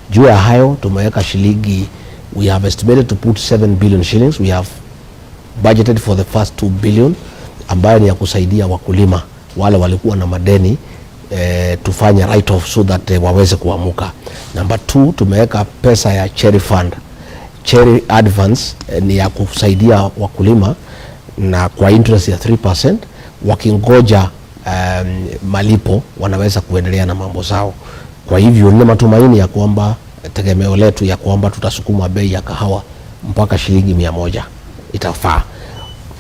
Juu ya hayo tumeweka shilingi, we have estimated to put 7 billion shillings. We have budgeted for the first 2 billion ambayo ni ya kusaidia wakulima wale walikuwa na madeni, tufanye write off so that waweze kuamuka. Number 2, tumeweka pesa ya cherry fund. Cherry advance ni ya kusaidia wakulima na kwa interest ya 3%, wakingoja malipo wanaweza kuendelea na mambo zao. Kwa hivyo ni matumaini ya kwamba tegemeo letu ya kwamba tutasukuma bei ya kahawa mpaka shilingi 100 itafaa.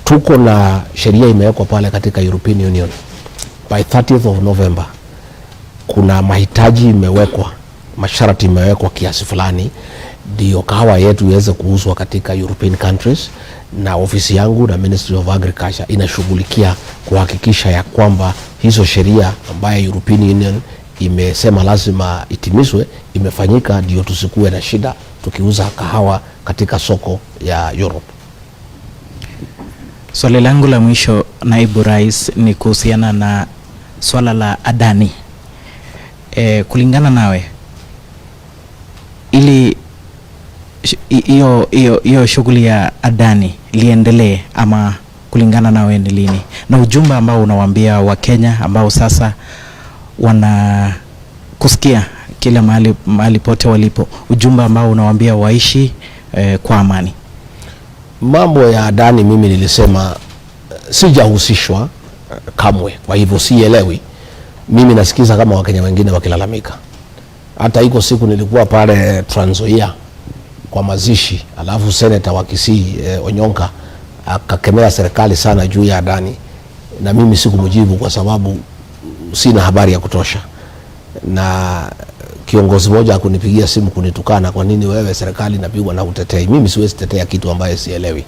Tuko na sheria imewekwa pale katika European Union. By 30th of November kuna mahitaji imewekwa, masharti imewekwa kiasi fulani ndio kahawa yetu iweze kuuzwa katika European countries, na ofisi yangu na Ministry of Agriculture inashughulikia kuhakikisha ya kwamba hizo sheria ambayo European Union imesema lazima itimizwe imefanyika, ndio tusikue na shida tukiuza kahawa katika soko ya Europe. Swali langu la mwisho, Naibu Rais, ni kuhusiana na swala la Adani. Kulingana nawe, ili hiyo shughuli ya Adani liendelee, ama kulingana nawe ni lini? Na ujumbe ambao unawaambia Wakenya ambao sasa wana kusikia kila mahali pote walipo, ujumbe ambao unawaambia waishi kwa amani. Mambo ya Adani mimi nilisema sijahusishwa kamwe, kwa hivyo sielewi. Mimi nasikiza kama Wakenya wengine wakilalamika. Hata iko siku nilikuwa pale Trans Nzoia kwa mazishi, alafu Senator wa Kisii Onyonka akakemea serikali sana juu ya Adani, na mimi sikumjibu kwa sababu sina habari ya kutosha. Na kiongozi mmoja akunipigia simu kunitukana, kwa nini wewe serikali inapigwa na utetei? Mimi siwezi tetea kitu ambaye sielewi.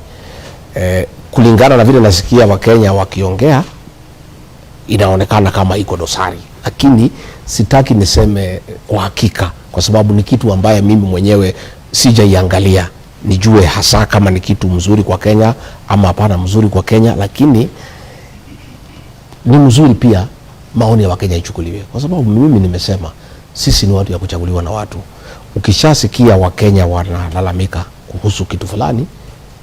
Kulingana na vile nasikia Wakenya wakiongea, inaonekana kama iko dosari, lakini sitaki niseme kwa hakika kwa sababu ni kitu ambaye mimi mwenyewe sijaiangalia nijue hasa kama ni kitu mzuri kwa Kenya ama hapana mzuri kwa Kenya. Lakini ni mzuri pia maoni ya Wakenya ichukuliwe, kwa sababu mimi nimesema sisi ni watu ya kuchaguliwa na watu. Ukishasikia Wakenya wanalalamika kuhusu kitu fulani,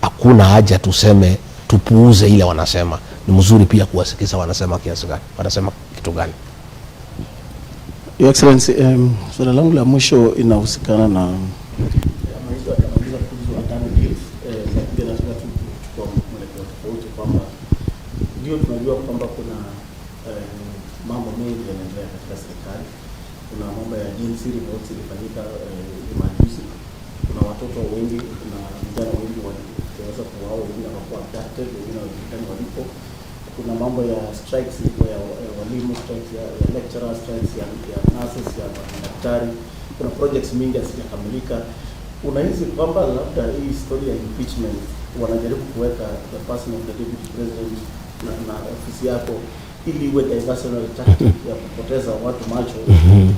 hakuna haja tuseme tupuuze ile wanasema. Ni mzuri pia kuwasikiza wanasema kiasi gani, wanasema kitu gani. Your Excellency, swala langu la mwisho inahusikana na ndio tunajua kwamba kuna mambo mengi yanaendelea katika serikali. Kuna mambo ya jinsi reports ilifanyika majuzi. Kuna watoto wengi, kuna vijana wengi waliweza kuuawa, wengine wakakuwa abducted, wengine hawajulikani walipo. Kuna mambo ya strikes ya walimu, strikes ya lecturers, strikes ya nurses, ya madaktari. Kuna projects mingi hazijakamilika. Unahisi kwamba labda hii story ya impeachment wanajaribu kuweka the person of the deputy president na ofisi yako ili iwe diversional tactic ya kupoteza watu macho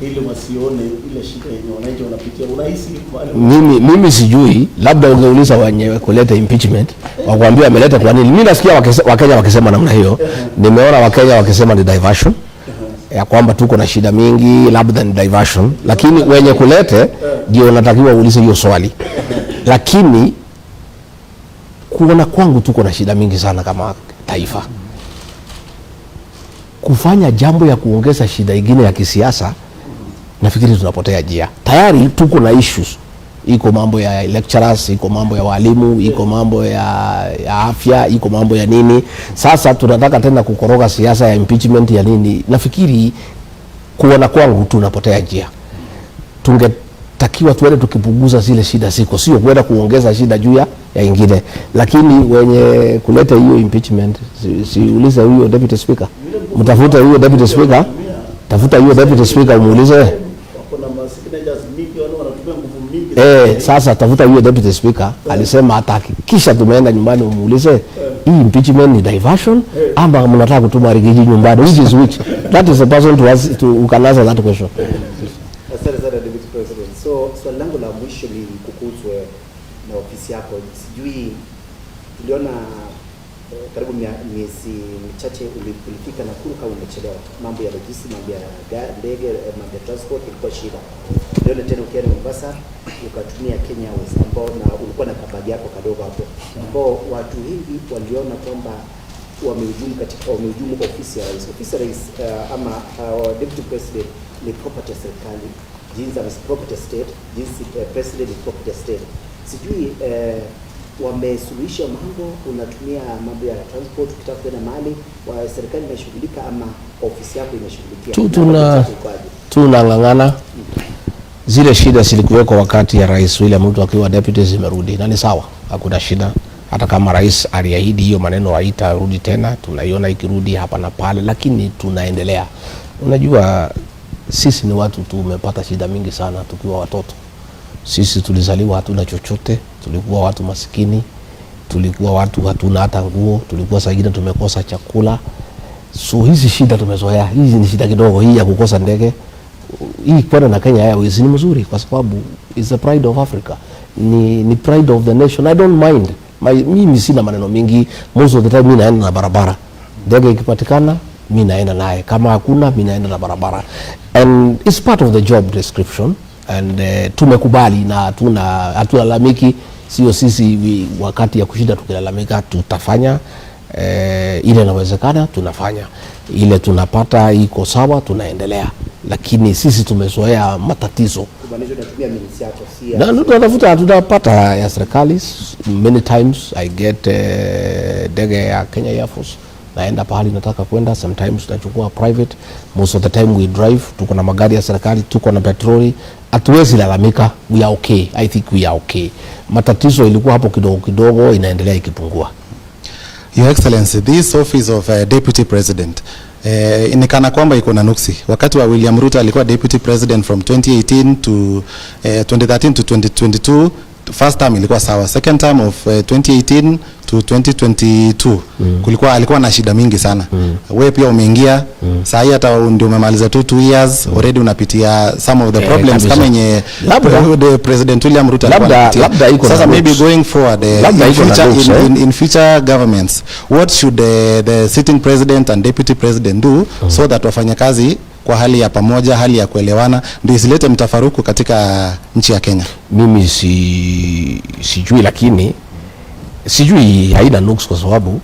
ili wasione ile shida yenye wananchi wanapitia? Unahisi mimi sijui, labda ungeuliza wenyewe kuleta impeachment wakwambia ameleta kwa nini. Mimi nasikia Wakenya wakisema namna hiyo. Nimeona Wakenya wakisema ni diversion, ya kwamba tuko na shida mingi, labda ni diversion, lakini wenye kulete ndio unatakiwa uulize hiyo swali. Lakini kuona kwangu tuko na shida mingi sana kama taifa. Kufanya jambo ya kuongeza shida ingine ya kisiasa, nafikiri tunapotea njia. Tayari tuko na issues. Iko mambo ya lecturers, iko mambo ya walimu, iko mambo ya afya, iko mambo ya nini. Sasa tunataka tena kukoroga siasa ya impeachment ya nini. Nafikiri kuona kwangu tunapotea njia. Tungetakiwa tuende tukipunguza zile shida ziko, sio kwenda kuongeza shida juu ya ingine. Lakini wenye kuleta hiyo impeachment, uliza huyo deputy speaker. Mtafuta huyo deputy speaker. Tafuta huyo deputy speaker umuulize. Sasa tafuta huyo deputy speaker. Alisema atahakikisha tumeenda nyumbani, umuulize hii impeachment ni diversion ama mnataka kutuma Rigathi nyumbani, which is which? That is the person who can answer that question. Asante sana Deputy President. So swali langu la mwisho ni kuhusu na ofisi yako. Sijui tuliona karibu miezi michache ulifika Nakuru kama umechelewa. Mambo ya logistics, mambo ya ndege, mambo ya transport ilikuwa shida. Leo tena ukienda Mombasa ukatumia Kenya Airways ambao na ulikuwa na kabagi yako kadogo hapo, ambao watu hivi waliona kwamba wamehujumu ofisi ya rais. Ofisi ya rais ama deputy president ni property ya serikali, jinsi as property state, jinsi president ni property state. Sijui wamesuluhisha mambo, unatumia mambo ya transport ukitaka kwenda mahali wa serikali inashughulika ama ofisi yako inashughulikia? Tunang'ang'ana. Zile shida zilikuweko wakati ya Rais William Ruto akiwa deputy zimerudi, na ni sawa, hakuna shida. Hata kama rais aliahidi hiyo maneno haitarudi tena, tunaiona ikirudi hapa na pale, lakini tunaendelea. Unajua sisi ni watu tumepata shida mingi sana tukiwa watoto. Sisi tulizaliwa hatuna chochote, tulikuwa watu masikini, tulikuwa watu hatuna hata nguo, tulikuwa saa ingine tumekosa chakula. So hizi shida tumezoea. Hizi ni shida kidogo, hii ya kukosa ndege. Hii kwenda na Kenya Airways ni mzuri kwa sababu is the pride of Africa. Ni pride of the nation. I don't mind. Mimi sina maneno mingi. Most of the time mimi naenda na barabara. Ndege ikipatikana mimi naenda naye. Kama hakuna mimi naenda na barabara. And it's part of the job description. And tumekubali na hatulalamiki. Sio sisi wakati ya kushinda tukilalamika, tutafanya ile inawezekana tunafanya, ile tunapata iko sawa tunaendelea, lakini sisi tumezoea matatizo. Kubanisha tunatumia minisi yako na tunatafuta tutapata ya serikali. Many times I get ndege ya Kenya Air Force, naenda pahali nataka kwenda. Sometimes nachukua private, most of the time we drive. Tuko na magari ya serikali, tuko na petroli, hatuwezi lalamika. We are okay, I think we are okay. Matatizo ilikuwa hapo kidogo kidogo, inaendelea ikipungua. Your Excellency, this office of Deputy President inikana kwamba iko na nuksi. Wakati wa William Ruto alikuwa Deputy President from 2018 to 2013 to 2022, first term ilikuwa sawa. Second term of 2018 to 2022 alikuwa na shida mingi sana. Wewe pia umeingia sasa hii hata ndio umemaliza 2 years already, unapitia some of the problems kama yenye the President William Ruto alipitia. Sasa maybe going forward in future governments, what should the sitting president and deputy president do so that wafanye kazi kwa hali ya pamoja, hali ya kuelewana, ndio isilete mtafaruku katika nchi ya Kenya? Mimi sijui, lakini sijui haina nuks kwa sababu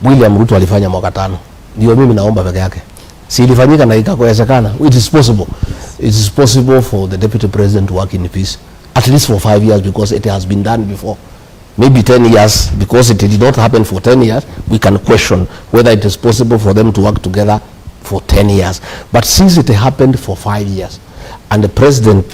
William Ruto alifanya mwaka 5. Ndio mimi naomba peke yake. Si ilifanyika na ikawezekana. It is possible. It is possible for the deputy president to work in peace at least for 5 years, because it has been done before. Maybe 10 years, because it did not happen for 10 years, we can question whether it is possible for them to work together for 10 years. But since it happened for 5 years, and the president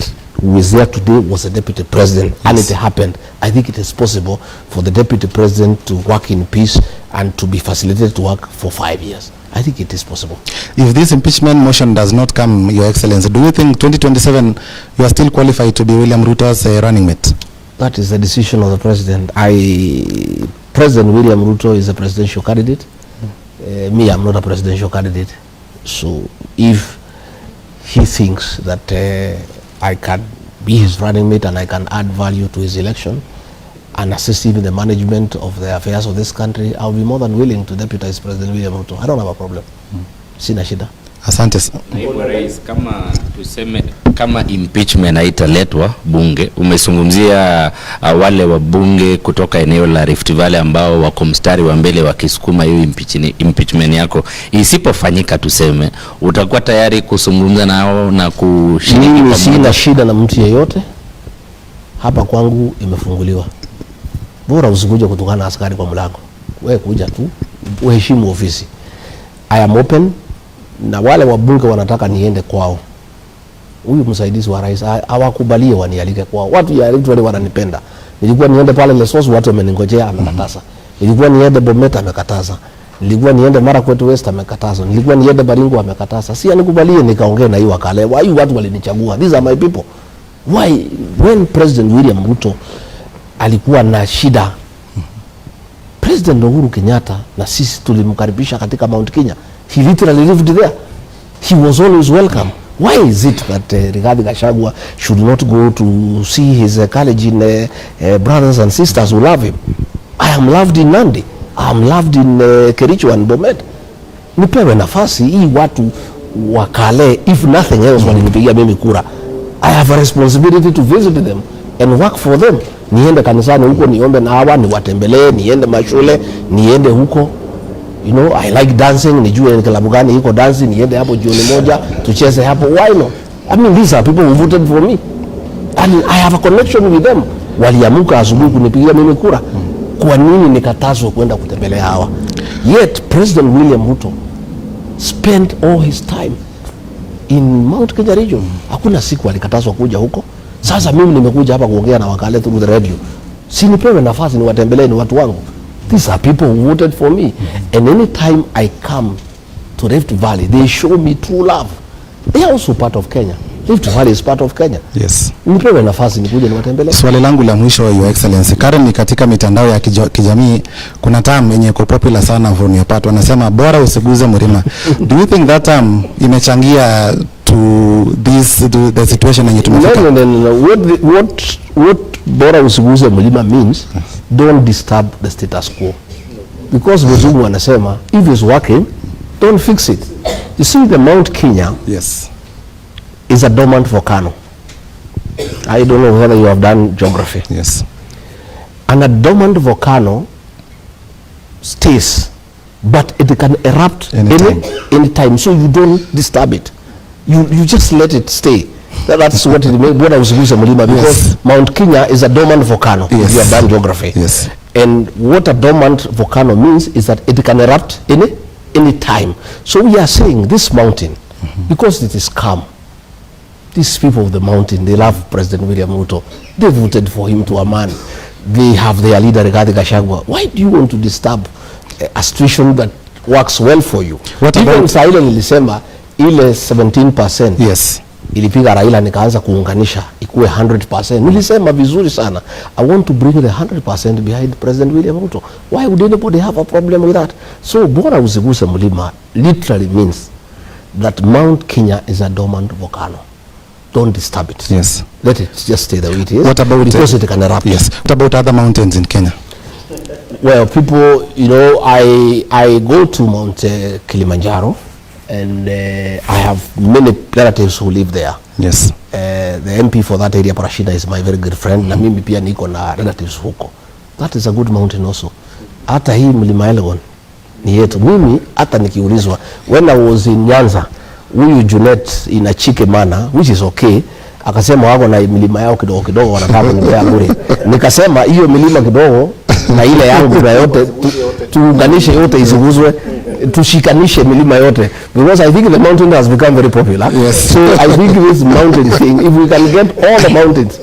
who is there today was a deputy president, and it happened, I think it is possible for the deputy president to work in peace and to be facilitated to work for 5 years. I think it is possible. If this impeachment motion does not come, Your Excellency, do you think 2027 you are still qualified to be William Ruto's running mate? That is the decision of the president. President William Ruto is a presidential candidate. Me, I'm not a presidential candidate. So if he thinks that I can be his running mate and I can add value to his election and assist him in the management of the affairs of this country, I'll be more than willing to deputize President William Ruto. I don't have a problem. Sina shida. Asante. Naibu Rais, kama tuseme kama impeachment haitaletwa bunge, umezungumzia wale wa bunge kutoka eneo la Rift Valley ambao wako mstari wa mbele wakisukuma hiyo impeachment yako, isipofanyika tuseme, utakuwa tayari kuzungumza nao na kushiriki pamoja? Mimi sina shida na mtu yeyote. Hapa kwangu imefunguliwa. Bora usikuje kutukana na askari kwa mlango. Wewe kuja tu, uheshimu ofisi. I am open. Na wale wabunge wanataka niende kwao, huyu msaidizi wa rais hawakubalie wanialike kwao. Watu ya Rift wale wananipenda. Nilikuwa niende pale Lesos, watu wameningojea, amekataza. Nilikuwa niende Bomet, amekataza. Nilikuwa niende Marakwet West, amekataza. Nilikuwa niende Baringo, amekataza. Si anikubalie nikaongea na hiyo wakale. Why watu walinichagua? These are my people. Why when President William Ruto alikuwa na shida, President Uhuru Kenyatta na sisi tulimkaribisha katika Mount Kenya. He literally lived there. He was always welcome. Why is it that Rigathi Gachagua should not go to see his Kalenjin brothers and sisters who love him? I am loved in Nandi. I'm loved in Kericho and Bomet. Nipewe nafasi hii watu wakale, if nothing else walinipigia mimi kura. I have a responsibility to visit them and work for them. Niende kanisani huko niombe na hawa, niwatembelee, niende mashule, niende huko. You know, I like dancing, nijue klabu gani iko dancing, niende hapo jioni moja, tucheze hapo. Why not? I mean, these are people who voted for me. And I have a connection with them. Waliamuka asubuhi kunipigia mimi kura. Kwa nini nikatazwa kwenda kutembelea hawa? Yet President William Ruto spent all his time in Mount Kenya region. Hakuna siku alikatazwa kuja huko. Sasa mimi nimekuja hapa kuongea na wakale through the radio. Si nipewe nafasi niwatembelee, ni watu wangu. These are people who voted for me. And anytime I come to Rift Valley, they show me true love. They are also part of Kenya. Rift Valley is part of Kenya. Yes. Nipewe nafasi nikuje niwatembelee. Swali langu la mwisho, Your Excellency, currently katika mitandao ya kijamii kuna term yenye iko popular sana from your part, wanasema bora usiguze mlima. Do you think that term imechangia to the situation yenye tumefika? No. What bora usiguze mlima means don't disturb the status quo. Because wazungu wanasema if it's working, don't fix it. You see, the Mount Kenya, yes, is a dormant volcano. I don't know whether you have done geography. Yes. And a dormant volcano stays, but it can erupt any time, so you don't disturb it. You just let it stay. That's what it means. What I was using Mulima, because yes, Mount Kenya is a dormant volcano. Yes. You have done geography. Yes. And what a dormant volcano means is that it can erupt any time. So we are saying this mountain, because it is calm, these people of the mountain, they love President William Ruto. They voted for him to a man. They have their leader, Rigathi. Why do you want to disturb a situation that works well for you? What even about Saila nilisema ile 17%. Yes. Ilipiga Raila nikaanza kuunganisha ikuwe 100%. Nilisema vizuri sana. I want to bring the 100% behind President William Ruto. Why would anybody have a problem with that? So bora usiguse mlima literally means that Mount Kenya is a dormant volcano. Don't disturb it. Yes. Let it just stay the way it is. What about because it can erupt? Yes. What about other mountains in Kenya? Well, people, you know, I go to Mount Kilimanjaro, and I have many relatives who live there. Yes. The MP for that area, Parashina, is my very good friend. Na mimi pia niko na relatives huko. That is a good mountain also. Hata hii mlima Elgon ni yetu. Mimi hata nikiulizwa, when I was in Nyanza, huyu Junet inachike mana, which is okay, akasema wako na milima yao kidogo kidogo wanataka kunipea bure. Nikasema hiyo milima kidogo na ile yangu na yote tuunganishe yote isiguzwe, tushikanishe milima yote, because I think the mountain has become very popular. Yes. So I think this mountain thing, if we can get all the mountains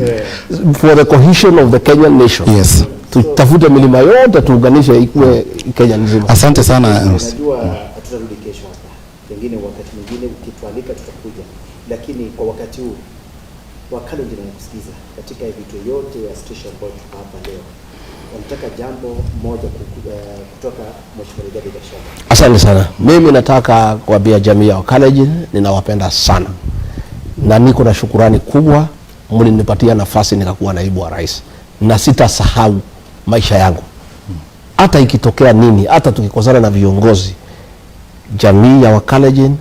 for the cohesion of the Kenyan nation. Yes. Tutafute milima yote tuunganishe ikuwe Kenya nzima. Asante sana. Unajua tutarudi kesho hapa. Pengine wakati mwingine ukitualika tutakuja. Lakini kwa wakati huu wakala ndio nakusikiza katika vitu yote ya station ambayo tuko hapa leo. Nataka jambo moja kutoka Mheshimiwa Rigathi. Asante sana. Mimi nataka kuambia jamii ya Wakaleji ninawapenda sana. Na niko na shukurani kubwa mlinipatia nafasi nikakuwa naibu wa rais. Na sitasahau maisha yangu. Hata ikitokea nini, hata tukikosana na viongozi, jamii ya Wakaleji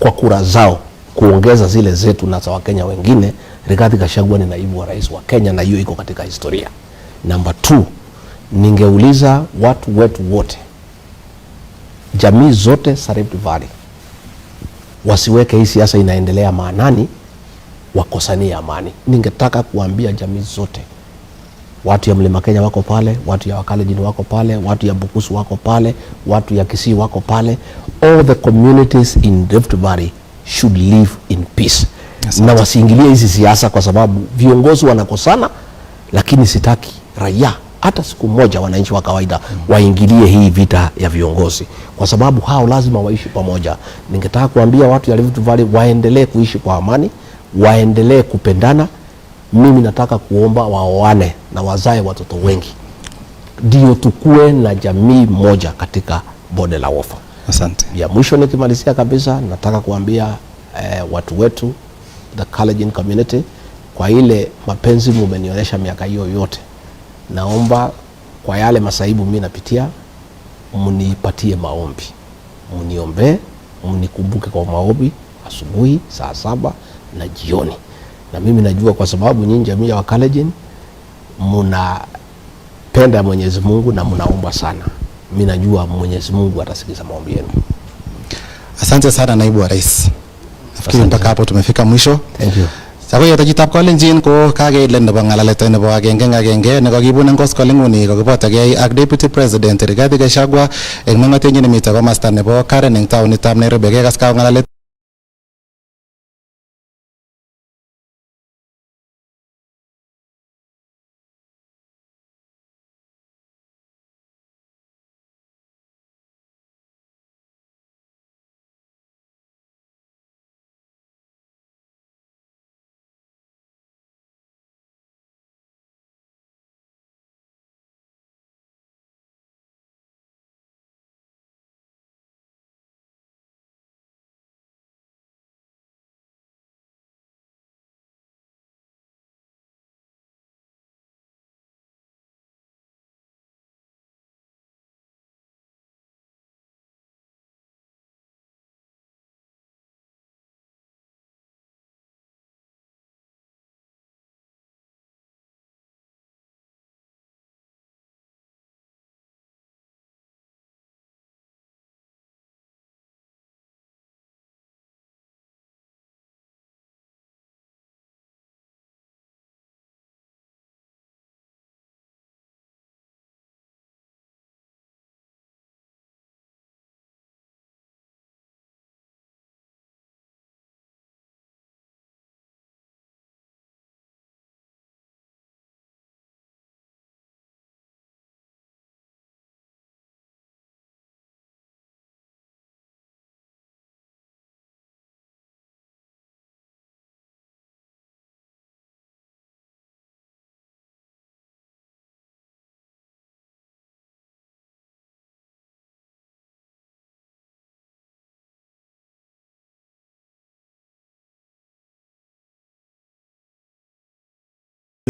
kwa kura zao kuongeza zile zetu na za Wakenya wengine, Rigathi Gachagua ni naibu wa rais wa Kenya, na hiyo iko katika historia. Number 2, ningeuliza watu wetu wote, jamii zote za Rift Valley, wasiweke hii siasa inaendelea maanani, wakosania amani. Ningetaka kuambia jamii zote, watu ya Mlima Kenya wako pale, watu ya Wakalenjin wako pale, watu ya Bukusu wako pale, watu ya Kisii wako pale. All the communities in Rift Valley should live in peace. Yes, na wasiingilie hizi siasa, kwa sababu viongozi wanakosana, lakini sitaki raia hata siku moja, wananchi wa kawaida waingilie hii vita ya viongozi, kwa sababu hao lazima waishi pamoja. Ningetaka kuambia watu ya Rift Valley waendelee kuishi kwa amani, waendelee kupendana. Mimi nataka kuomba waoane na wazae watoto wengi, ndio tukue na jamii moja katika bonde la Ufa. Asante. Ya mwisho nikimalizia kabisa, nataka kuambia watu wetu, the Kalenjin community, kwa ile mapenzi mumenionyesha miaka hiyo yote, naomba kwa yale masaibu mimi napitia, mnipatie maombi, mniombe, mnikumbuke kwa maombi asubuhi, saa 7 na jioni. Na mimi najua kwa sababu nyinyi jamii ya Wakalenjin mnapenda Mwenyezi Mungu na mnaomba sana. Mimi najua Mwenyezi Mungu atasikiza maombi yenu. Asante sana naibu wa rais. Nafikiri mpaka hapo tumefika mwisho. Thank you. Sako yatajitab Kalenjin ko kageilen nebo ngalalet nebo agenge nekakibun eng koskolenguni kokibotokei ak Deputy President Rigathi Gachagua eng mengotenyi nemite komasta nebo Karen eng taonitab Nairobi. Kekas ka ngalalet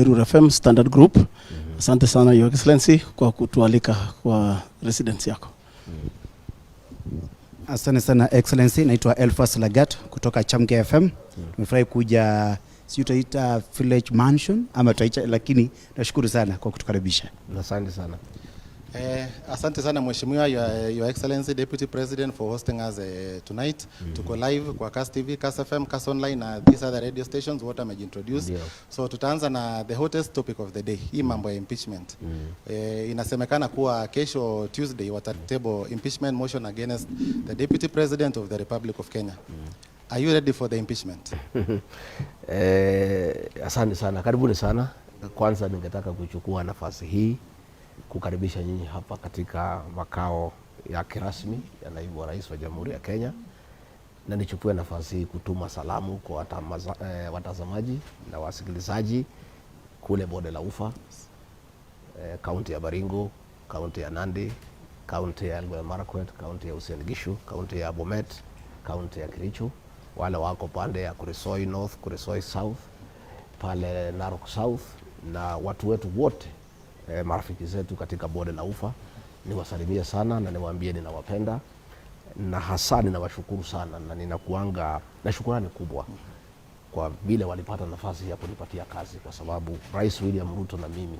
Rural FM Standard Group. Asante sana Your Excellency kwa kutualika kwa residence yako. Asante sana Excellency, naitwa Elfas Lagat kutoka Chamke FM. Nimefurahi kuja, si utaita Village Mansion ama tutaicha, lakini nashukuru sana kwa kutukaribisha. Asante sana. Asante sana Mheshimiwa Your Excellency Deputy President for hosting us tonight. Tuko live kwa Kass TV, Kass FM, Kass Online na these other radio stations what I'm introduced. So tutaanza na the hottest topic of the day, hii mambo ya impeachment. Inasemekana kuwa kesho Tuesday watatable impeachment motion against the Deputy President of the Republic of Kenya. Are you ready for the impeachment? Asante sana. Karibuni sana. Kwanza ningetaka kuchukua nafasi hii kukaribisha nyinyi hapa katika makao ya kirasmi ya naibu wa rais wa Jamhuri ya Kenya, na nichukue nafasi hii kutuma salamu kwa watazamaji na wasikilizaji kule bonde la Ufa, kaunti ya Baringo, kaunti ya Nandi, kaunti ya Elgeyo Marakwet, kaunti ya Uasin Gishu, kaunti ya Bomet, kaunti ya Kericho, wale wako pande ya Kuresoi North, Kuresoi South, pale Narok South, na watu wetu wote marafiki zetu katika bonde la Ufa, niwasalimie sana na niwaambie ninawapenda, na hasa ninawashukuru sana, na ninakuanga na shukrani kubwa kwa vile walipata nafasi ya kunipatia kazi, kwa sababu Rais William Ruto na mimi,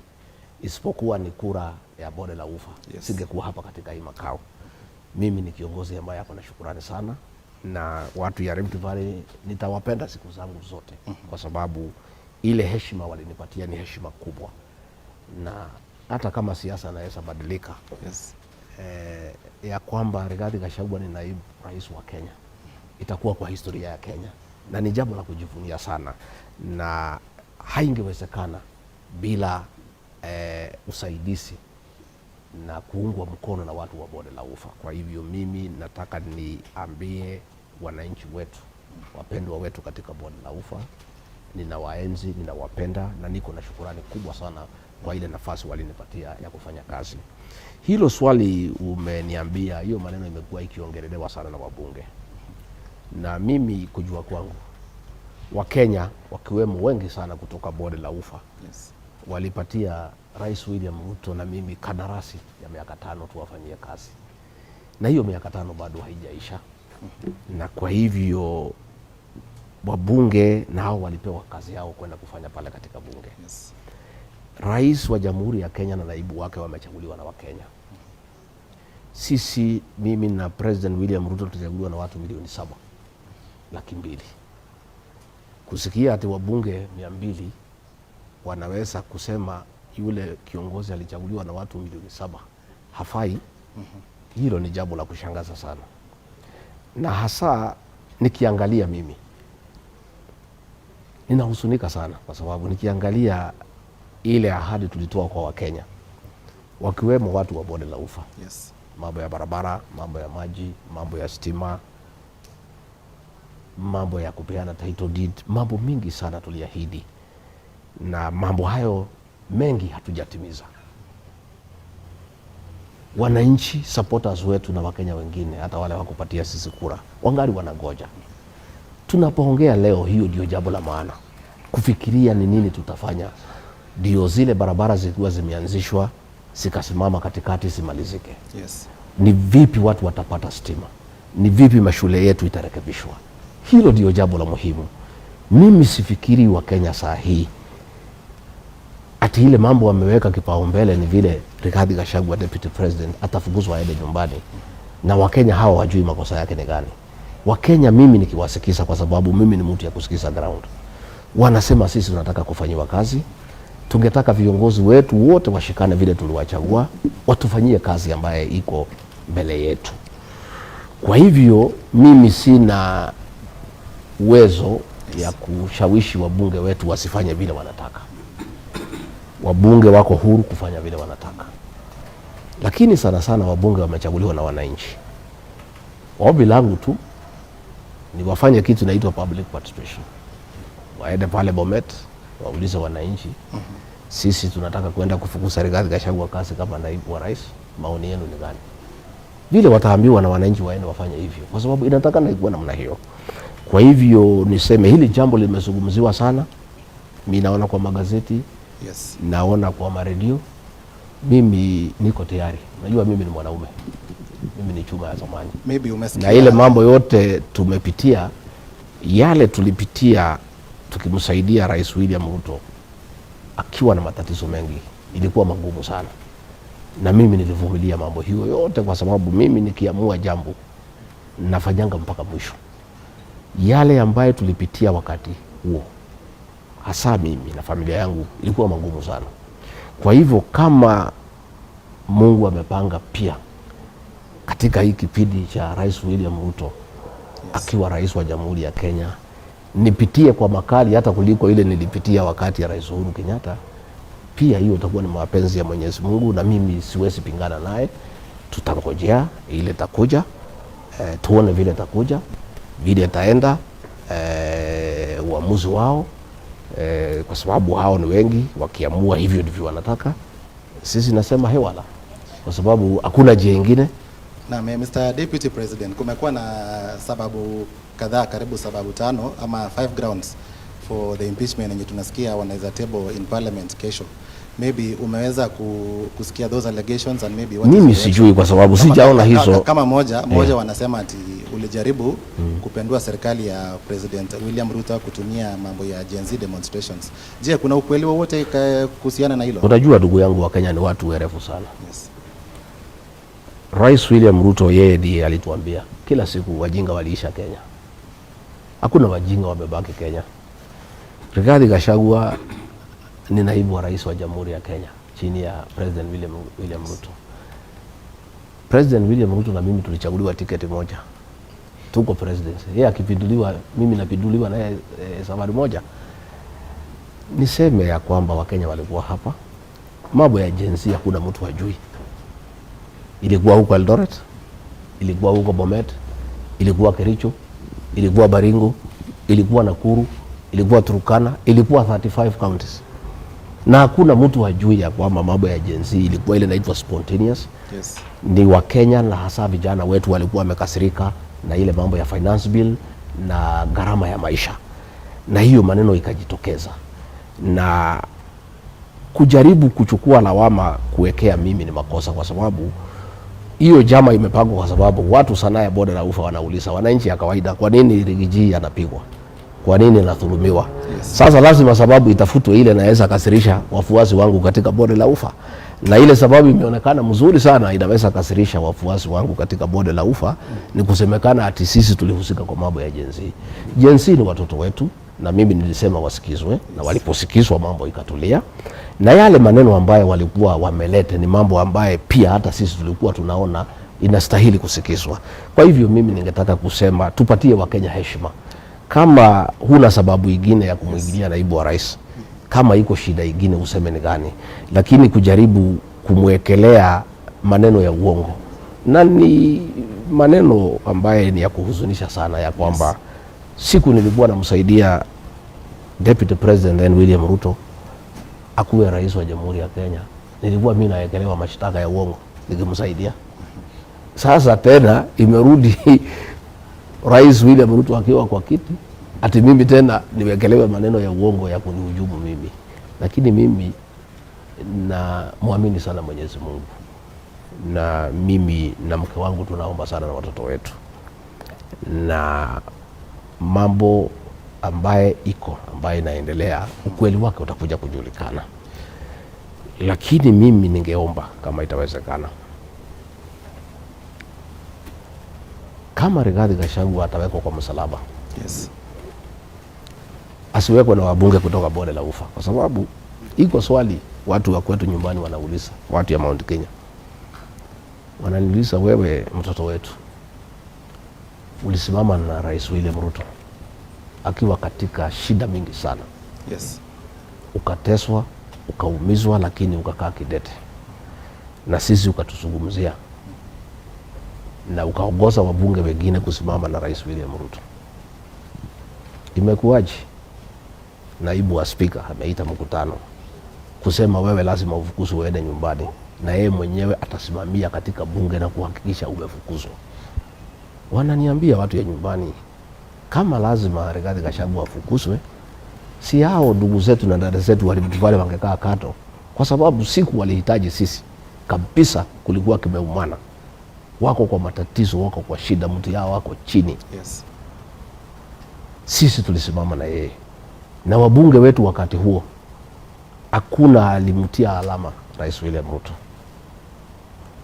isipokuwa ni kura ya bonde la Ufa, singekuwa hapa katika hii makao. Mimi ni kiongozi ambaye hapo na shukrani sana, na watu ya Rift Valley nitawapenda siku zangu zote, kwa sababu ile heshima walinipatia ni heshima kubwa, na hata kama siasa inaweza badilika, ya kwamba Rigathi Gachagua ni naibu rais wa Kenya itakuwa kwa historia ya Kenya, na ni jambo la kujivunia sana, na haingewezekana bila usaidizi na kuungwa mkono na watu wa bonde la Ufa. Kwa hivyo mimi nataka niambie wananchi wetu, wapendwa wetu katika bonde la Ufa, ninawaenzi, ninawapenda, na niko na shukrani kubwa sana kwa ile nafasi walinipatia ya kufanya kazi. Hilo swali umeniambia, hiyo maneno imekuwa ikiongelelewa sana na wabunge, na mimi kujua kwangu Wakenya wakiwemo wengi sana kutoka bonde la Ufa walipatia Rais William Ruto na mimi kandarasi ya miaka 5 tuwafanyie kazi. na hiyo miaka 5 bado haijaisha. Na kwa hivyo wabunge nao walipewa kazi yao kwenda kufanya pale katika bunge. Yes. Rais wa Jamhuri ya Kenya na naibu wake wamechaguliwa na Wakenya. Sisi, mimi na President William Ruto tulichaguliwa na watu milioni 7.2. Kusikia ati wabunge 200 wanaweza kusema yule kiongozi alichaguliwa na watu milioni 7 hafai, hilo ni jambo la kushangaza sana. Na hasa nikiangalia mimi ninahusunika sana, kwa sababu nikiangalia ile ahadi tulitoa kwa Wakenya, wakiwemo watu wa bonde la ufa. Yes. Mambo ya barabara, mambo ya maji, mambo ya stima, mambo ya kupeana title deed, mambo mingi sana tuliahidi, na mambo hayo mengi hatujatimiza. Wananchi, supporters wetu na Wakenya wengine, hata wale wakupatia sisi kura, wangali wanagoja. Tunapoongea leo, hiyo ndio jambo la maana, kufikiria ni nini tutafanya ndio zile barabara zilikuwa zimeanzishwa zikasimama katikati zimalizike. Yes. Ni vipi watu watapata stima? Ni vipi mashule yetu itarekebishwa? Hilo ndio jambo la muhimu. Mimi sifikiri Wakenya saa hii ati ile mambo wameweka kipaumbele ni vile Rigathi Gachagua deputy president atafukuzwa aende nyumbani, na Wakenya hawa wajui makosa yake ni gani. Wakenya mimi nikiwasikiza, kwa sababu mimi ni mtu ya kusikiza ground, wanasema sisi tunataka kufanyiwa kazi, tungetaka viongozi wetu wote washikane vile tuliwachagua, watufanyie kazi ambaye iko mbele yetu. Kwa hivyo mimi sina uwezo ya kushawishi wabunge wetu wasifanye vile wanataka. Wabunge wako huru kufanya vile wanataka, lakini sana sana wabunge wamechaguliwa na wananchi. Ombi langu tu ni wafanye kitu inaitwa public participation. Waende pale Bomet, waulize wananchi, sisi tunataka kwenda kufukuza Rigathi Gachagua kazi kama naibu wa rais, maoni yenu ni gani? Vile wataambiwa na wananchi waende wafanye hivyo, kwa sababu inataka na ikuwa namna hiyo. Kwa hivyo niseme hili jambo limezungumziwa sana. Mimi naona kwa magazeti, yes, naona kwa maredio. Mimi niko tayari. Najua mimi ni mwanaume. Mimi ni chuma ya zamani. Maybe umesikia. Na ile mambo yote tumepitia, yale tulipitia tukimsaidia Rais William Ruto akiwa na matatizo mengi, ilikuwa magumu sana. Na mimi nilivumilia mambo hiyo yote, kwa sababu mimi nikiamua jambo nafanyanga mpaka mwisho. Yale ambayo tulipitia wakati huo, hasa mimi na familia yangu, ilikuwa magumu sana. Kwa hivyo kama Mungu amepanga pia katika hii kipindi cha Rais William Ruto, yes, akiwa rais wa Jamhuri ya Kenya, nipitie kwa makali hata kuliko ile nilipitia wakati ya Rais Uhuru Kenyatta, pia hiyo itakuwa ni mapenzi ya Mwenyezi Mungu, na mimi siwezi pingana naye. Tutangojea ile takuja, tuone vile takuja, vile taenda, uamuzi wao, kwa sababu hao ni wengi, wakiamua hivyo ndivyo wanataka. Sisi nasema hewala, kwa sababu hakuna njia nyingine. Na Mr. Deputy President, kumekuwa na sababu kadhaa, karibu sababu 5 ama 5 grounds for the impeachment yenye tunasikia wanaweza table in parliament kesho. Maybe umeweza kusikia those allegations and maybe what mimi sijui, kwa sababu sijaona hizo. Kama moja wanasema ati ulijaribu kupendua serikali ya President William Ruto kutumia mambo ya Gen Z demonstrations. Je, kuna ukweli wowote kuhusiana na hilo? Unajua ndugu yangu, wa Kenya ni watu werefu sana. Yes. Rais William Ruto yeye ndiye alituambia kila siku wajinga waliisha Kenya. Hakuna wajinga wamebaki Kenya. Rigathi Gachagua ni naibu wa rais wa Jamhuri ya Kenya chini ya President William Ruto. President William Ruto na mimi tulichaguliwa tiketi moja. Tuko presidency. Yeye akipinduliwa, mimi napinduliwa na yeye safari moja. Niseme ya kwamba Wakenya walikuwa hapa. Mambo ya Gen Z hakuna mtu hajui. Ilikuwa huko Eldoret, ilikuwa huko Bomet, ilikuwa Kericho, ilikuwa Baringo, ilikuwa Nakuru, ilikuwa Turkana, ilikuwa 35 counties. Na hakuna mtu hajui ya kwamba mambo ya Gen Z ilikuwa ile inaitwa spontaneous. Yes. Ni wa Kenya na hasa vijana wetu walikuwa wamekasirika na ile mambo ya finance bill na gharama ya maisha. Na hiyo maneno ikajitokeza. Na kujaribu kuchukua lawama kuwekea mimi ni makosa, kwa sababu hiyo jama imepangwa kwa sababu watu sana ya bonde la ufa wanauliza, wananchi ya kawaida, kwa nini Rigathi anapigwa? Kwa nini anadhulumiwa? Sasa lazima sababu itafutwe ile inaweza kasirisha wafuasi wangu katika bonde la ufa. Na ile sababu imeonekana mzuri sana inaweza kasirisha wafuasi wangu katika bonde la ufa ni kusemekana ati sisi tulihusika kwa mambo ya Gen Z. Gen Z ni watoto wetu na mimi nilisema wasikizwe na waliposikizwa mambo ikatulia. Na yale maneno ambayo walikuwa wamelete ni mambo ambaye pia hata sisi tulikuwa tunaona inastahili kusikizwa. Kwa hivyo mimi ningetaka kusema tupatie Wakenya heshima. Kama huna sababu ingine ya kumwingilia naibu wa rais, kama iko shida ingine useme ni gani, lakini kujaribu kumwekelea maneno ya uongo na ni maneno ambaye ni ya kuhuzunisha sana, ya kwamba siku nilikuwa namsaidia Deputy President William Ruto akuwe rais wa Jamhuri ya Kenya, nilikuwa mimi naekelewa mashtaka ya uongo nikimsaidia. Sasa tena imerudi Rais William Ruto akiwa kwa kiti, ati mimi tena niwekelewe maneno ya uongo ya kunihujumu mimi. Lakini mimi na muamini sana Mwenyezi Mungu, na mimi na mke wangu tunaomba sana na watoto wetu, na mambo ambaye inaendelea ukweli wake utakuja kujulikana. Lakini mimi ningeomba kama itawezekana, kama Rigathi Gachagua atawekwa kwa msalaba, asiwekwe na wabunge kutoka bonde la ufa, kwa sababu iko swali watu wa kwetu nyumbani wanauliza, watu ya Mount Kenya wananiuliza, wewe mtoto wetu ulisimama na Rais William Ruto akiwa katika shida mingi sana, ukateswa, ukaumizwa, lakini ukakaa kidete na sisi ukatuzungumzia na ukaongoza wabunge wengine kusimama na Rais William Ruto. Imekuwaje naibu wa spika ameita mkutano kusema wewe lazima ufukuzwe uende nyumbani, na yeye mwenyewe atasimamia katika bunge na kuhakikisha umefukuzwa? Wananiambia watu ya nyumbani, kama lazima Rigathi Gachagua afukuzwe, si hao ndugu zetu na dada zetu wale wangekaa kato, kwa sababu siku walihitaji sisi kabisa, kulikuwa kimeumana, wako kwa matatizo, wako kwa shida, mtu yao wako chini. Sisi tulisimama na yeye na wabunge wetu. Wakati huo hakuna alimtia alama Rais William Ruto.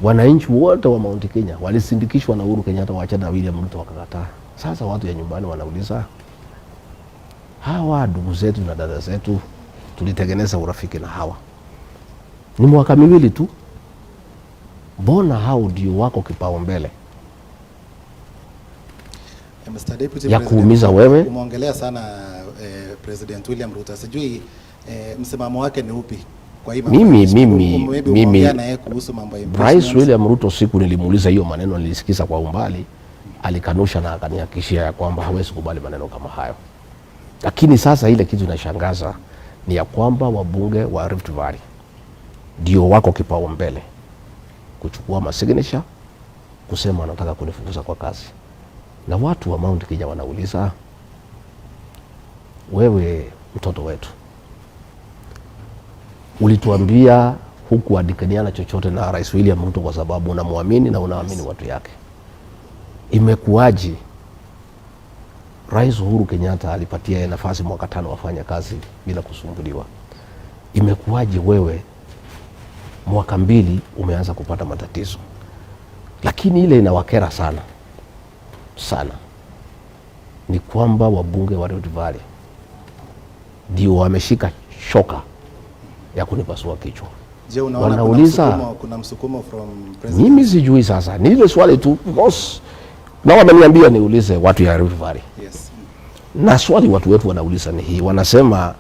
Wananchi wote wa Mount Kenya walisindikishwa na Uhuru Kenyatta waachana na William Ruto, wakakataa. Sasa watu ya nyumbani wanauliza, hawa ndugu zetu na dada zetu tulitengeneza urafiki na hawa, ni mwaka miwili tu, mbona hao ndio wako kipaumbele ya kuumiza wewe? Umeongelea sana President William Ruto, sijui msimamo wake ni upi kwa hii mambo? Mimi Rais William Ruto, siku nilimuuliza hiyo maneno, nilisikiza kwa umbali, alikanusha na akanihakikishia ya kwamba hawezi kubali maneno kama hayo. Lakini sasa ile kitu inashangaza ni ya kwamba wabunge wa Rift Valley ndio wako kipaumbele kuchukua masignature kusema wanataka kunifukuza kwa kazi. Na watu wa Mount Kenya wanauliza, wewe mtoto wetu ulituambia huku adikaniana chochote na Rais William Ruto kwa sababu unamwamini na unaamini watu yake. Imekuwaje Rais Uhuru Kenyatta alipatia nafasi mwaka 5 wafanya kazi bila kusumbuliwa? Imekuwaje wewe mwaka 2 umeanza kupata matatizo? Lakini ile inawakera sana ni kwamba wabunge wa Rift Valley ndio wameshika shoka ya kunipasua kichwa. Je, unaona wanauliza, kuna msukumo from president? Mimi sijui. Sasa ni ile swali tu, boss, na wameniambia niulize watu ya Rift Valley. Na swali watu wetu wanauliza ni hii, wanasema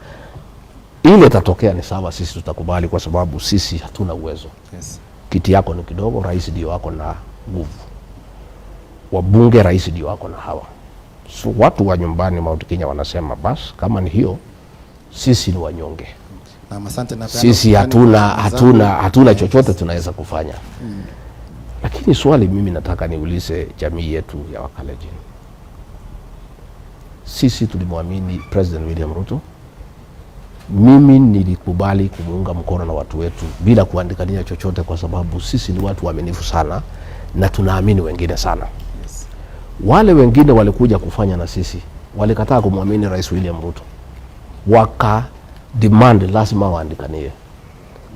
ile tatokea ni sawa, sisi tutakubali kwa sababu sisi hatuna uwezo. Kiti yako ni kidogo, rais ndio wako na nguvu, wabunge rais ndio wako na hawa. So watu wa nyumbani Mount Kenya wanasema bas, kama ni hiyo, sisi ni wanyonge. Sisi hatuna chochote tunaweza kufanya. Lakini swali mimi nataka niulize jamii yetu ya Wakalenjin. Sisi tulimwamini President William Ruto. Mimi nilikubali kumuunga mkono na watu wetu bila kuandikania chochote, kwa sababu sisi ni watu waaminifu sana na tunaamini wengine sana. Wale wengine walikuja kufanya na sisi, walikataa kumwamini Rais William Ruto, waka demand lazima waandikanie.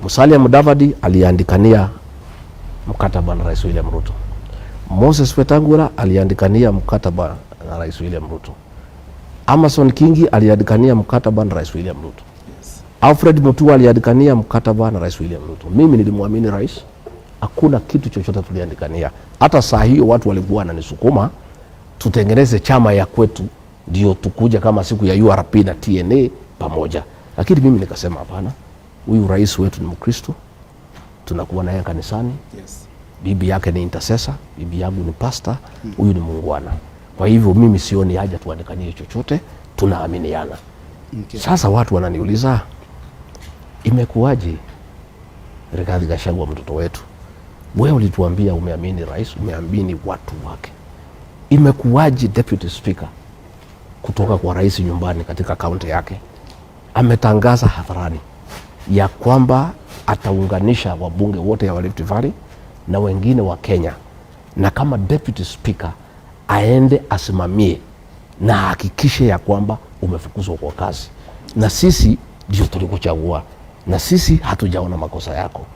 Musalia Mudavadi aliandikania mkataba na Rais William Ruto. Moses Wetangula aliandikania mkataba na Rais William Ruto. Amason Kingi aliandikania mkataba na Rais William Ruto. Alfred Mutua aliandikania mkataba na Rais William Ruto. Mimi nilimwamini rais, hakuna kitu chochote tuliandikania. Hata saa hiyo watu walikuwa wananisukuma tutengeneze chama ya kwetu ndio tukuja kama siku ya URP na TNA pamoja. Lakini mimi nikasema hapana, huyu rais wetu ni Mkristo, tunakuwa naye kanisani. Bibi yake ni intercessor, bibi yangu ni pastor, huyu ni muungwana. Kwa hivyo mimi sioni haja tuandikanie chochote, tunaaminiana. Sasa watu wananiuliza, imekuwaje Rigathi Gachagua mtoto wetu? Wewe ulituambia umeamini rais, umeamini watu wake. Imekuwaje deputy speaker kutoka kwa rais nyumbani katika kaunti yake ametangaza hadharani ya kwamba ataunganisha wabunge wote ya Rift Valley na wengine wa Kenya, na kama deputy speaker aende asimamie na hakikishe ya kwamba umefukuzwa kwa kazi, na sisi ndio tulikuchagua, na sisi hatujaona makosa yako.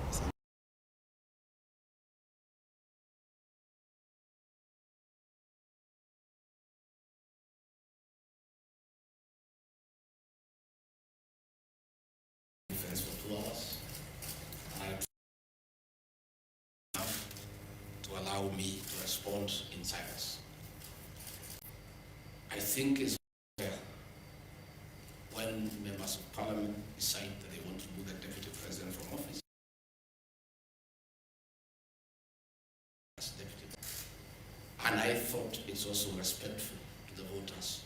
Allow me to respond in silence. I think it's fair when members of parliament decide that they want to move the deputy president from office as deputy. And I thought it's also respectful to the voters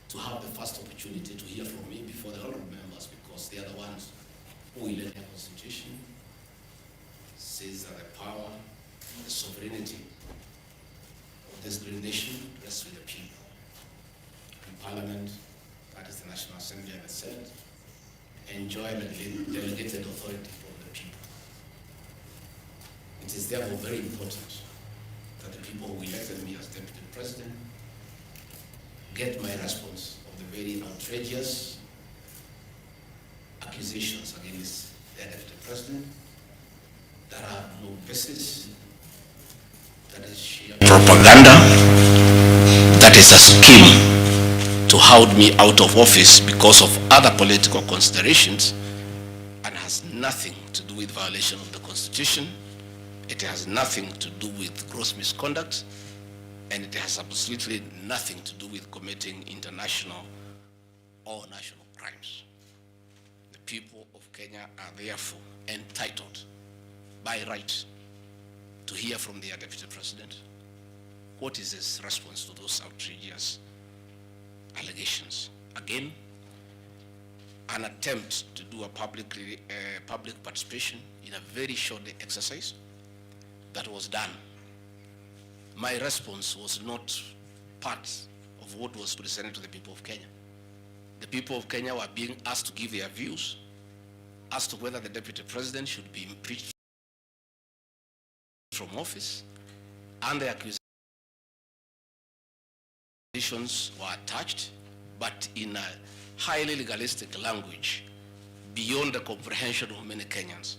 to have the first opportunity to hear from me before the honorable members, because they are the ones who elect the constitution, says that the power, the sovereignty of this great nation rests with the people. In Parliament, that is the National Assembly, and the Senate, enjoy the delegated authority from the people. It is therefore very important that the people who elected me as Deputy President get my response of the very outrageous accusations against the Deputy President that have no basis, that is sheer propaganda, that is a scheme to hold me out of office because of other political considerations, and has nothing to do with violation of the Constitution. It has nothing to do with gross misconduct, and it has absolutely nothing to do with committing international or national crimes. The people of Kenya are therefore entitled by right to hear from their Deputy President what is his response to those outrageous allegations. Again, an attempt to do a public participation in a very short exercise that was done. My response was not part of what was presented to the people of Kenya. The people of Kenya were being asked to give their views as to whether the Deputy President should be impeached from office, and the accusations were attached, but in a highly legalistic language beyond the comprehension of many Kenyans.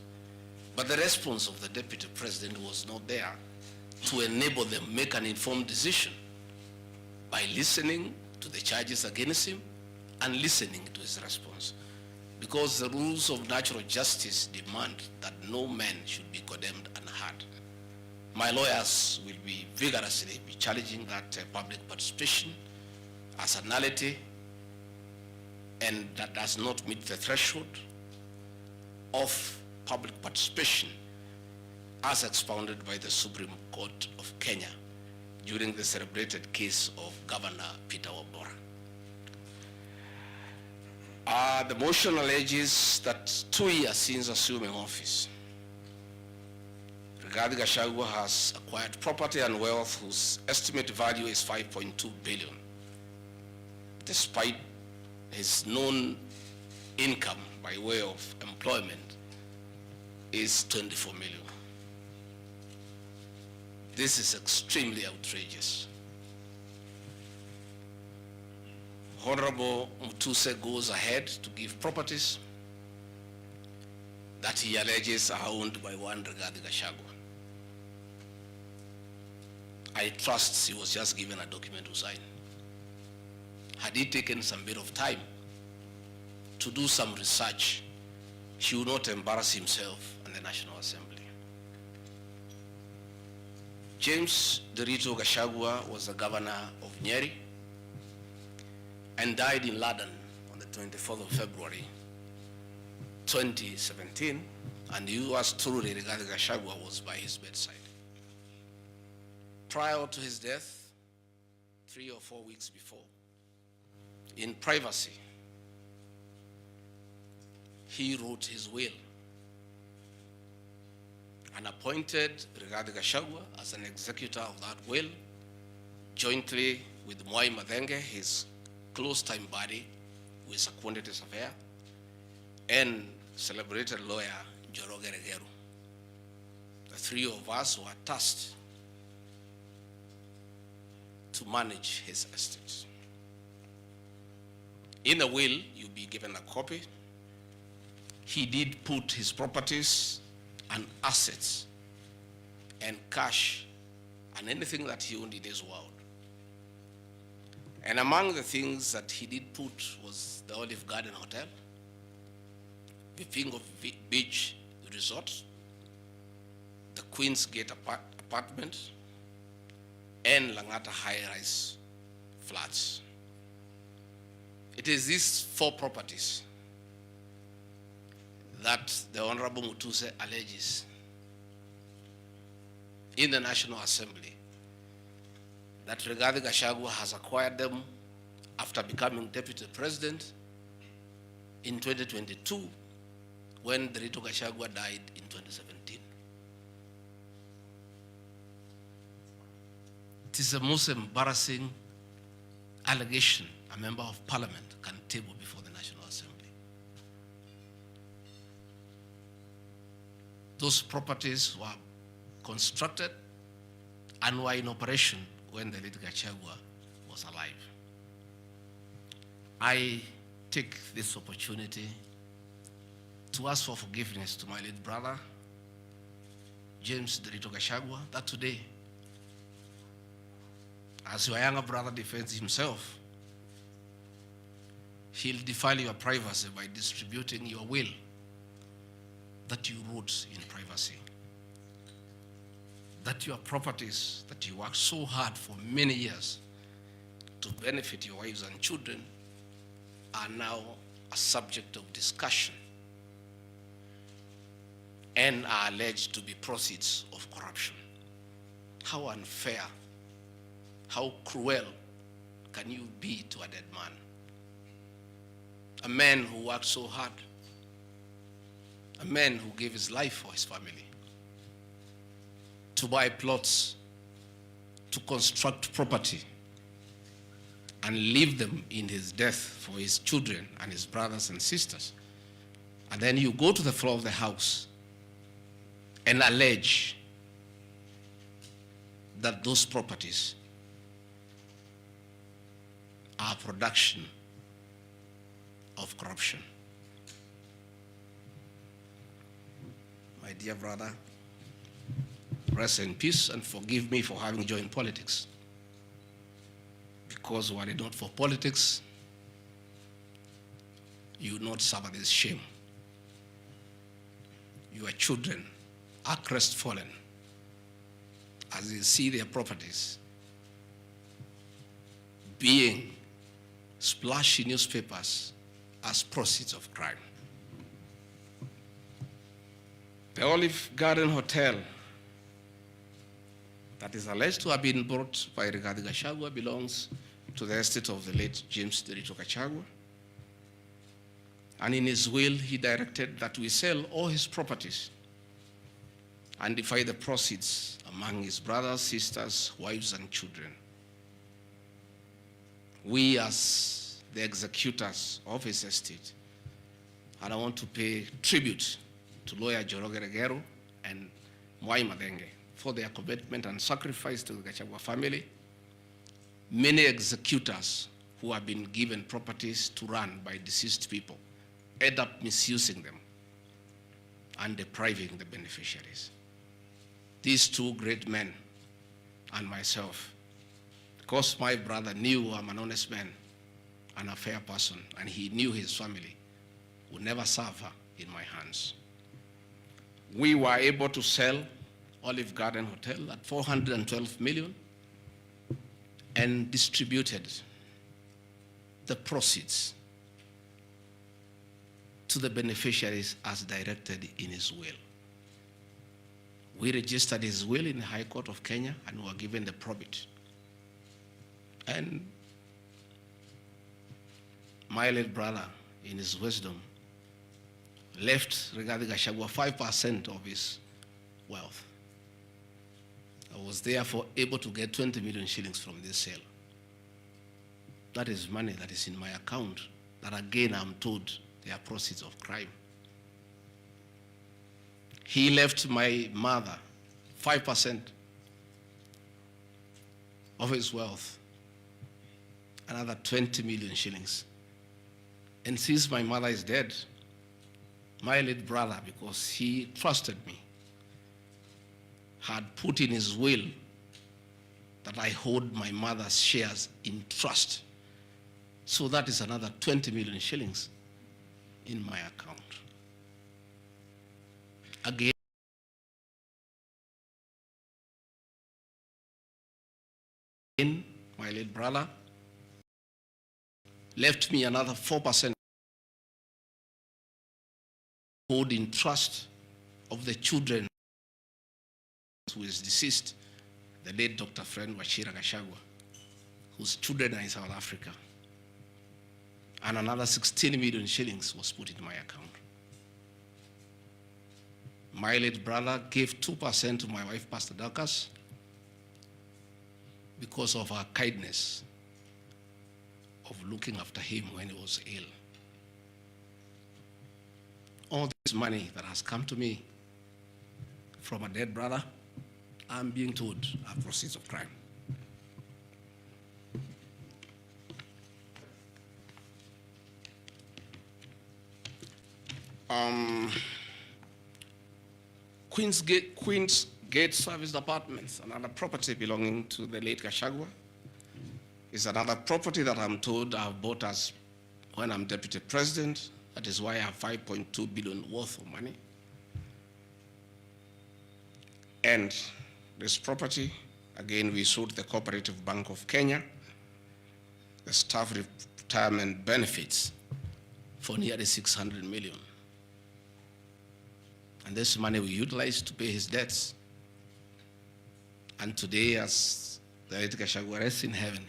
But the response of the Deputy President was not there to enable them make an informed decision by listening to the charges against him and listening to his response. Because the rules of natural justice demand that no man should be condemned unheard. My lawyers will be vigorously challenging that public participation as a nullity, and that does not meet the threshold of public participation as expounded by the Supreme Court of Kenya during the celebrated case of Governor Peter Wabora. The motion alleges that 2 years since assuming office, Rigathi Gachagua has acquired property and wealth whose estimated value is 5.2 billion, despite his known income by way of employment is 24 million. This is extremely outrageous. Honorable Mutuse goes ahead to give properties that he alleges are owned by one Rigathi Gachagua. I trust he was just given a document to sign. Had he taken some bit of time to do some research, he would not embarrass himself in the National Assembly. James Derito Gachagua was the governor of Nyeri and died in London on the 24th of February 2017, and yours truly, Rigathi Gachagua, was by his bedside. Prior to his death, 3 or 4 weeks before, in privacy, he wrote his will and appointed Rigathi Gachagua as an executor of that will, jointly with Mwai Madenge, his close-time buddy, who is a quantities affair, and celebrated lawyer Njoroge Regeru. The three of us were tasked to manage his estate. In the will, you'll be given a copy. He did put his properties and assets and cash and anything that he owned in this world. And among the things that he did put was the Olive Garden Hotel, the Vifingo Beach Resort, the Queen's Gate apartment, and Langata high-rise flats. It is these 4 properties that the Honorable Mutuse alleges in the National Assembly that Rigathi Gachagua has acquired them after becoming Deputy President in 2022 when Derito Gachagua died in 2017. It is the most embarrassing allegation a member of parliament can table before the National Assembly. Those properties were constructed and were in operation when the late Gachagua was alive. I take this opportunity to ask for forgiveness to my late brother, James Derito Gachagua, that today, as your younger brother defends himself, he'll defile your privacy by distributing your will that you wrote in privacy. That your properties that you worked so hard for many years to benefit your wives and children are now a subject of discussion and are alleged to be proceeds of corruption. How unfair, how cruel can you be to a dead man? A man who worked so hard, a man who gave his life for his family, to buy plots, to construct property, and leave them in his death for his children and his brothers and sisters. And then you go to the floor of the House and allege that those properties are production of corruption. My dear brother, rest in peace and forgive me for having joined politics. Because were it not for politics, you would not suffer this shame. Your children are crestfallen as they see their properties being splashed in newspapers as proceeds of crime. The Olive Garden Hotel that is alleged to have been bought by Rigathi Gachagua belongs to the estate of the late James Derito Gachagua. And in his will, he directed that we sell all his properties and divide the proceeds among his brothers, sisters, wives, and children. We, as the executors of his estate, and I want to pay tribute to lawyer Njoroge Regeru and Mwai Madenge for their commitment and sacrifice to the Gachagua family. Many executors who have been given properties to run by deceased people end up misusing them and depriving the beneficiaries. These two great men and myself, because my brother knew I'm an honest man and a fair person, and he knew his family would never suffer in my hands. We were able to sell Olive Garden Hotel at 412 million and distributed the proceeds to the beneficiaries as directed in his will. We registered his will in the High Court of Kenya and were given the probate. And my late brother, in his wisdom, left Rigathi Gachagua 5% of his wealth. I was therefore able to get 20 million shillings from this sale. That is money that is in my account that again I'm told they are proceeds of crime. He left my mother 5% of his wealth, another 20 million shillings. And since my mother is dead, my late brother, because he trusted me, had put in his will that I hold my mother's shares in trust. So that is another 20 million shillings in my account. Again, my late brother left me another 4% hold in trust of the children who is deceased, the late Dr. Friend Wachira Gachagua, whose children are in South Africa. And another 16 million shillings was put in my account. My late brother gave 2% to my wife, Pastor Dorcas, because of her kindness of looking after him when he was ill. All this money that has come to me from a dead brother, I'm being told are proceeds of crime. Queen's Gate Service Apartments, another property belonging to the late Gachagua, is another property that I'm told I've bought as when I'm deputy president. That is why I have 5.2 billion worth of money. And this property, again, we sold the Cooperative Bank of Kenya, the staff retirement benefits for nearly 600 million. And this money we utilized to pay his debts. And today, as the late Gachagua rests in heaven,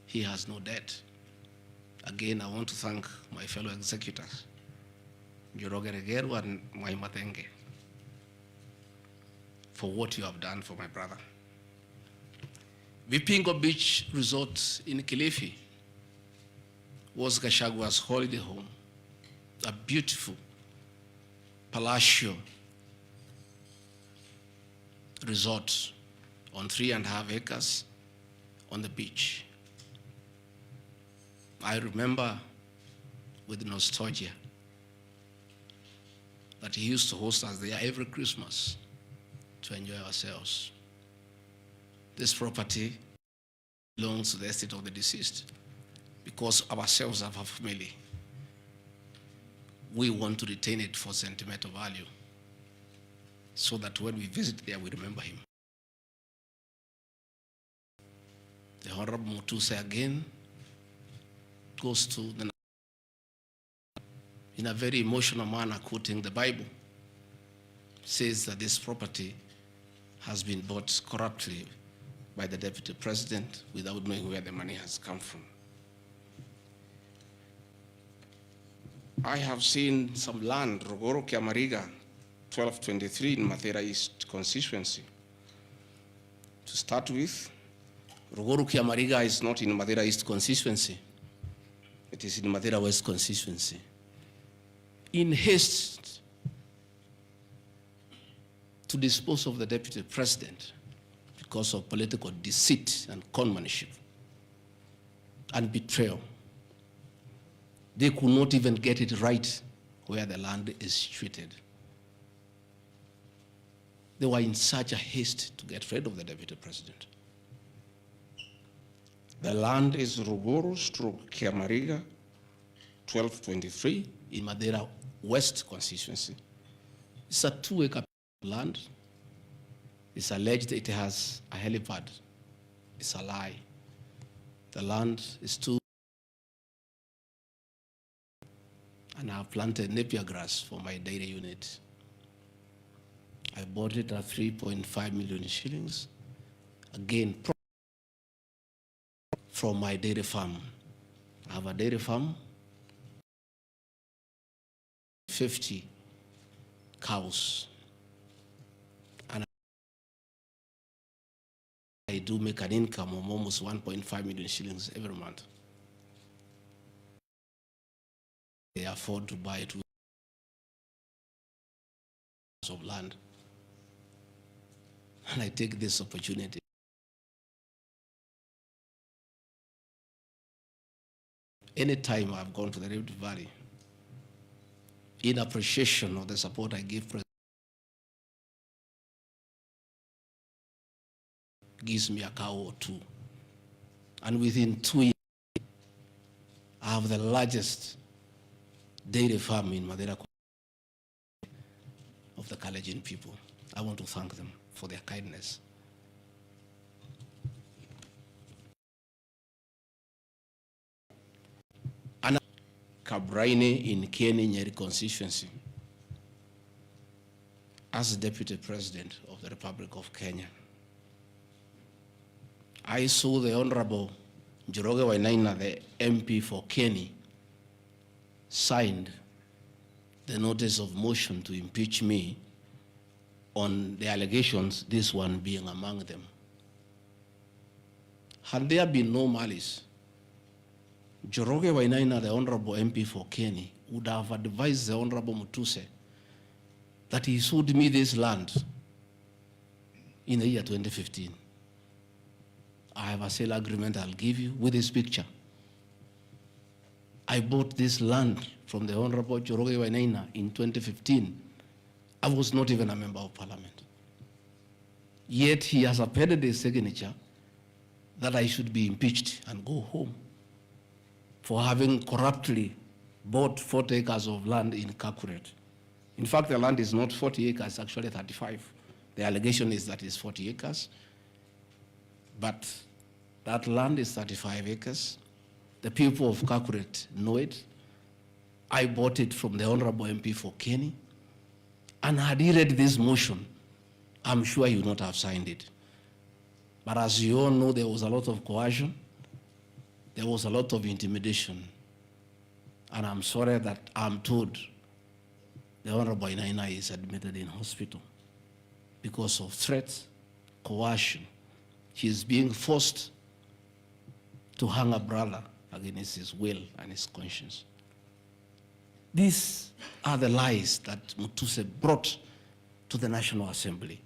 he has no debt. Again, I want to thank my fellow executors, Njoroge Regeru and Mwaimatenge, for what you have done for my brother. Vipingo Beach Resort in Kilifi was Gachagua's holiday home, a beautiful palatial resort on 3.5 acres on the beach. I remember with nostalgia that he used to host us there every Christmas to enjoy ourselves. This property belongs to the estate of the deceased because ourselves have a family. We want to retain it for sentimental value so that when we visit there, we remember him. The Honorable Mutuse again goes to the, in a very emotional manner, quoting the Bible, says that this property has been bought corruptly by the deputy president without knowing where the money has come from. I have seen some land, Rogoro Kiamariga, 1223 in Mathera East constituency. To start with, Rogoro Kiamariga is not in Mathera East constituency. It is in Mathera West constituency. In haste to dispose of the deputy president because of political deceit and conmanship and betrayal. They could not even get it right where the land is situated. They were in such a haste to get rid of the deputy president. The land is Ruguru/Kiamariga, 1223. In Madeira West constituency. It's a 2-acre land. It's alleged it has a helipad. It's a lie. The land is and I've planted napier grass for my dairy unit. I bought it at 3.5 million shillings. Again, from my dairy farm. I have a dairy farm, 50 cows. And I do make an income of almost 1.5 million shillings every month. They afford to buy 2 acres of land. And I take this opportunity anytime I've gone to the Rift Valley, in appreciation of the support I give President, gives me a cow or 2. And within 2 years, I have the largest dairy farm in Madeira of the Kalenjin people. I want to thank them for their kindness. And Kabraine in Kieni Nyeri constituency, as Deputy President of the Republic of Kenya, I saw the Honorable Njoroge Wainaina, the MP for Kieni, signed the notice of motion to impeach me on the allegations, this one being among them. Had there been no malice, Njoroge Wainaina, the Honorable MP for Kieni, would have advised the Honorable Mutuse that he sold me this land in the year 2015. I have a sale agreement I'll give you with this picture. I bought this land from the Honorable Njoroge Wainaina in 2015. I was not even a member of parliament. Yet he has appended his signature that I should be impeached and go home for having corruptly bought 40 acres of land in Kakuret. In fact, the land is not 40 acres, actually 35. The allegation is that it's 40 acres, but that land is 35 acres. The people of Kakuret know it. I bought it from the Honorable MP for Kieni, and had he read this motion, I'm sure he would not have signed it. But as you all know, there was a lot of coercion, there was a lot of intimidation, and I'm sorry that I'm told the Honorable Wainaina is admitted in hospital because of threats, coercion. He is being forced to hang a brother against his will and his conscience. These are the lies that Mutuse brought to the National Assembly,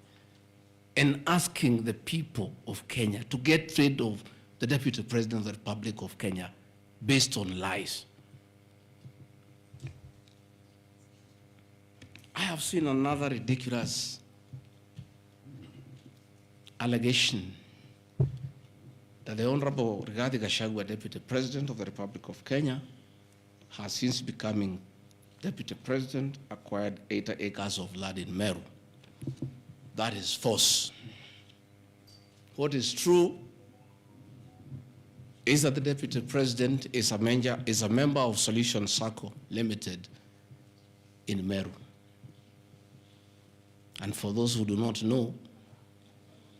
and asking the people of Kenya to get rid of the Deputy President of the Republic of Kenya based on lies. I have seen another ridiculous allegation that the Honorable Rigathi Gachagua, Deputy President of the Republic of Kenya, has since becoming Deputy President, acquired 80 acres of land in Meru. That is false. What is true is that the Deputy President is a member of Solution Circle Limited in Meru. And for those who do not know,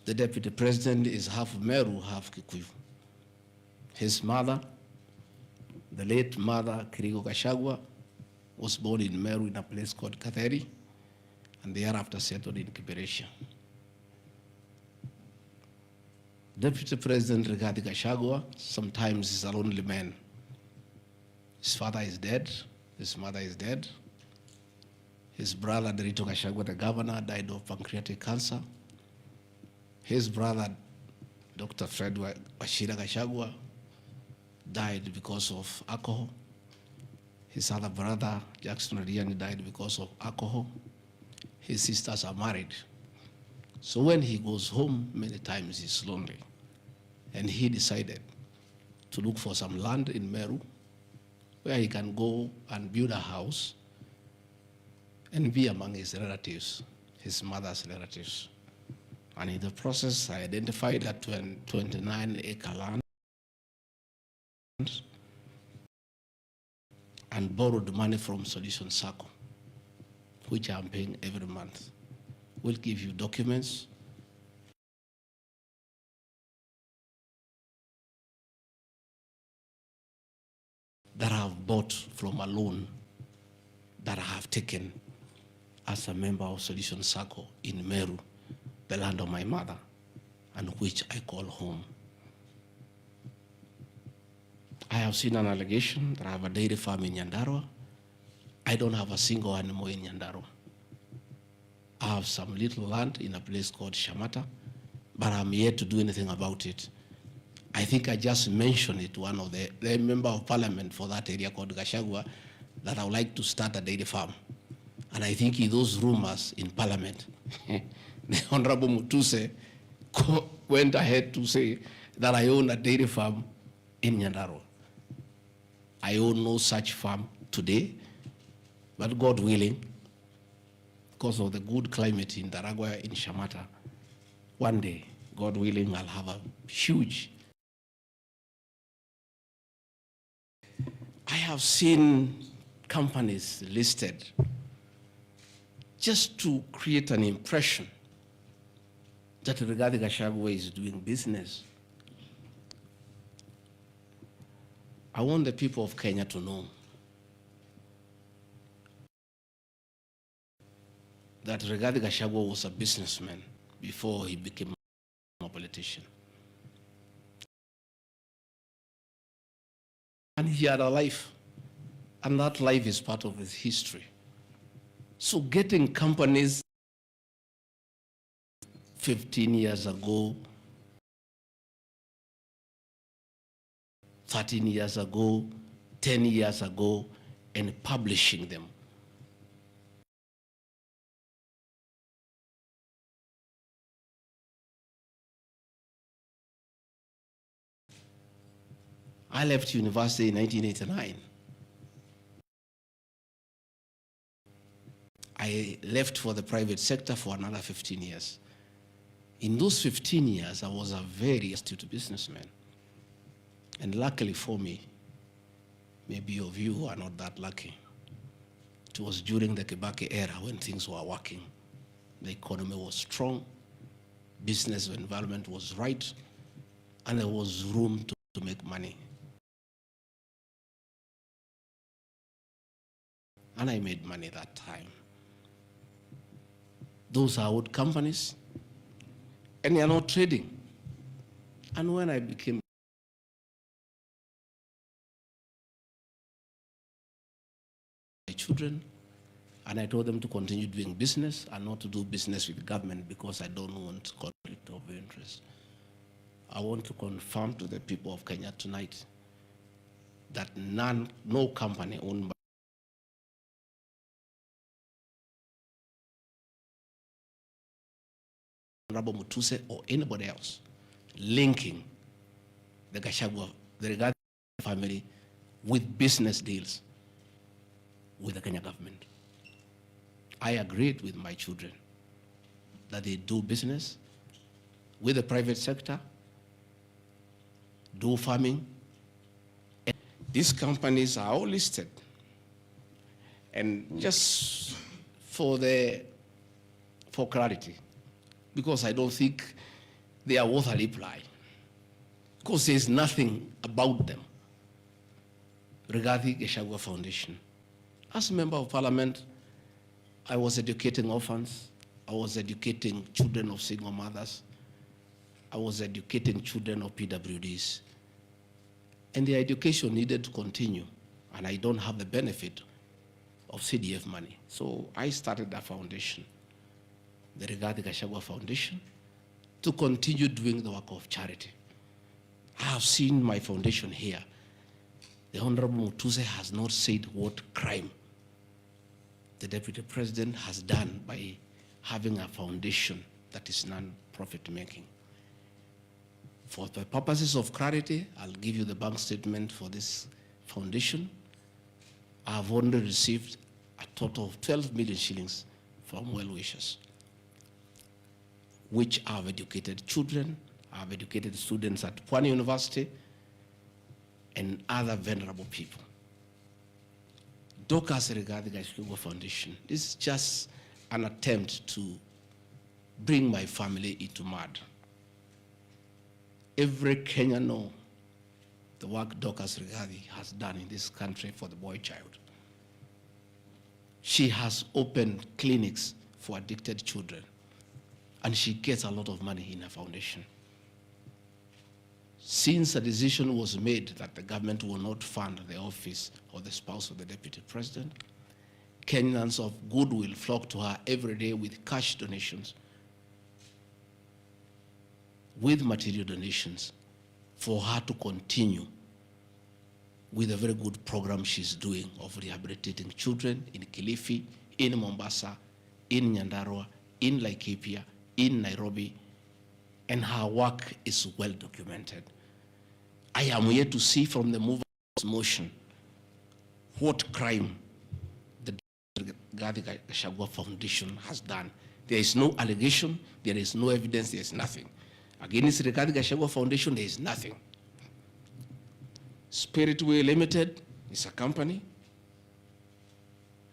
the Deputy President is half Meru, half Kikuyu. His mother, the late mother, Kirigo Gachagua, was born in Meru in a place called Katheri, and thereafter settled in Kiberesha. Deputy President Rigathi Gachagua sometimes is a lonely man. His father is dead, his mother is dead, his His brother, Derito Gachagua, the governor, died of pancreatic cancer. His brother, Dr. Fred Wachira Gachagua, died because of alcohol. His other brother, Jackson Riani, died because of alcohol. His sisters are married. So when he goes home, many times he's lonely. And he decided to look for some land in Meru where he can go and build a house and be among his relatives, his mother's relatives. And in the process, I identified that 29-acre land and borrowed money from Solution Circle, which I'm paying every month. We'll give you documents. That I have bought from a loan that I have taken as a member of Solution Circle in Meru, the land of my mother, and which I call home. I have seen an allegation that I have a dairy farm in Nyandarua. I don't have a single animal in Nyandarua. I have some little land in a place called Shamata, but I'm yet to do anything about it. I think I just mentioned it to one of the member of parliament for that area called Gachagua that I would like to start a dairy farm. And I think in those rumors in parliament, the Honorable Mutuse went ahead to say that I own a dairy farm in Nyandarua. I own no such farm today, but God willing, because of the good climate in Daragwa, in Shamata, one day, God willing, I'll have a huge. I have seen companies listed just to create an impression that Rigathi Gachagua is doing business. I want the people of Kenya to know that Rigathi Gachagua was a businessman before he became a politician. And he had a life, and that life is part of his history. So getting companies 15 years ago, 13 years ago, 10 years ago, and publishing them. I left university in 1989. I left for the private sector for another 15 years. In those 15 years, I was a very astute businessman. And luckily for me, maybe of you are not that lucky. It was during the Kibaki era when things were working. The economy was strong, business environment was right, and there was room to make money. And I made money that time. Those are old companies, and they are not trading. And when I became my children, and I told them to continue doing business and not to do business with government because I don't want conflict of interest. I want to confirm to the people of Kenya tonight that no company owned by Honorable Mutuse or anybody else linking the Gachagua, the Rigathi family with business deals with the Kenya government. I agreed with my children that they do business with the private sector, do farming. And these companies are all listed. And just for clarity, because I don't think they are worth a reply, because there's nothing about them. Rigathi Gachagua Foundation. As a member of parliament, I was educating orphans. I was educating children of single mothers. I was educating children of PWDs. And the education needed to continue, and I don't have the benefit of CDF money. So I started a foundation, the Rigathi Foundation, to continue doing the work of charity. I have seen my foundation here. The Honorable Mutuse has not said what crime the Deputy President has done by having a foundation that is non-profit making. For the purposes of clarity, I'll give you the bank statement for this foundation. I have only received a total of 12 million shillings from well-wishers, which have educated children, have educated students at Pwani University, and other vulnerable people. Dorcas Rigathi Gachagua Foundation, this is just an attempt to bring my family into mud. Every Kenyan knows the work Dorcas Rigathi has done in this country for the boy child. She has opened clinics for addicted children, and she gets a lot of money in her foundation. Since a decision was made that the government will not fund the office of the spouse of the Deputy President, Kenyans of goodwill flock to her every day with cash donations, with material donations, for her to continue with a very good program she's doing of rehabilitating children in Kilifi, in Mombasa, in Nyandarua, in Laikipia, in Nairobi, and her work is well documented. I am yet to see from the mover's motion what crime the Rigathi Gachagua Foundation has done. There is no allegation, there is no evidence, there is nothing. Against the Rigathi Gachagua Foundation, there is nothing. Spiritway Limited is a company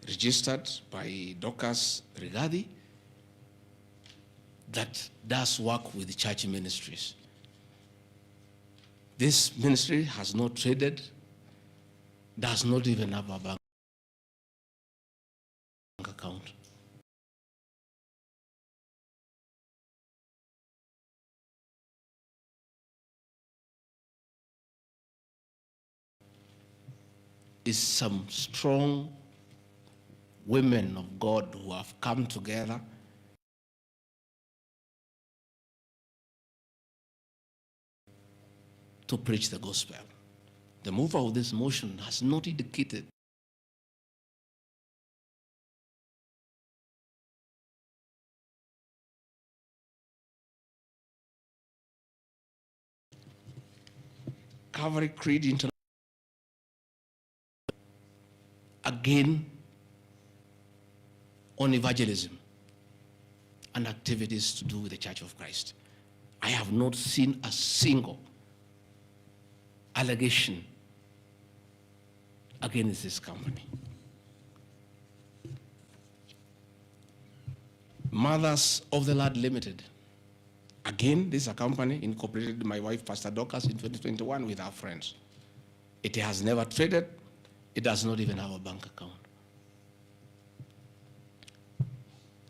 registered by Dorcas Rigathi that does work with the church ministries. This ministry has not traded, does not even have a bank account. Is some strong women of God who have come together to preach the gospel. The mover of this motion has not indicated Calvary Creed International again on evangelism and activities to do with the Church of Christ. I have not seen a single allegation against this company. Mothers of the Lord Limited. Again, this is a company incorporated by my wife, Pastor Dorcas, in 2021 with our friends. It has never traded. It does not even have a bank account.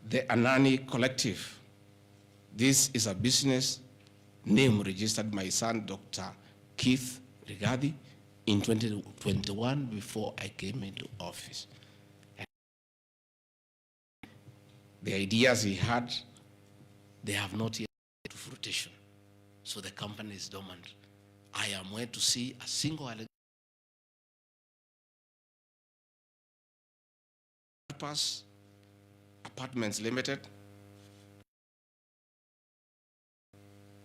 The Anani Collective. This is a business name registered by my son, Dr. Keith Rigathi, in 2021 before I came into office. And the ideas he had, they have not yet to fruition. So the company is dormant. I am waiting to see a single allegation. Apartments Limited,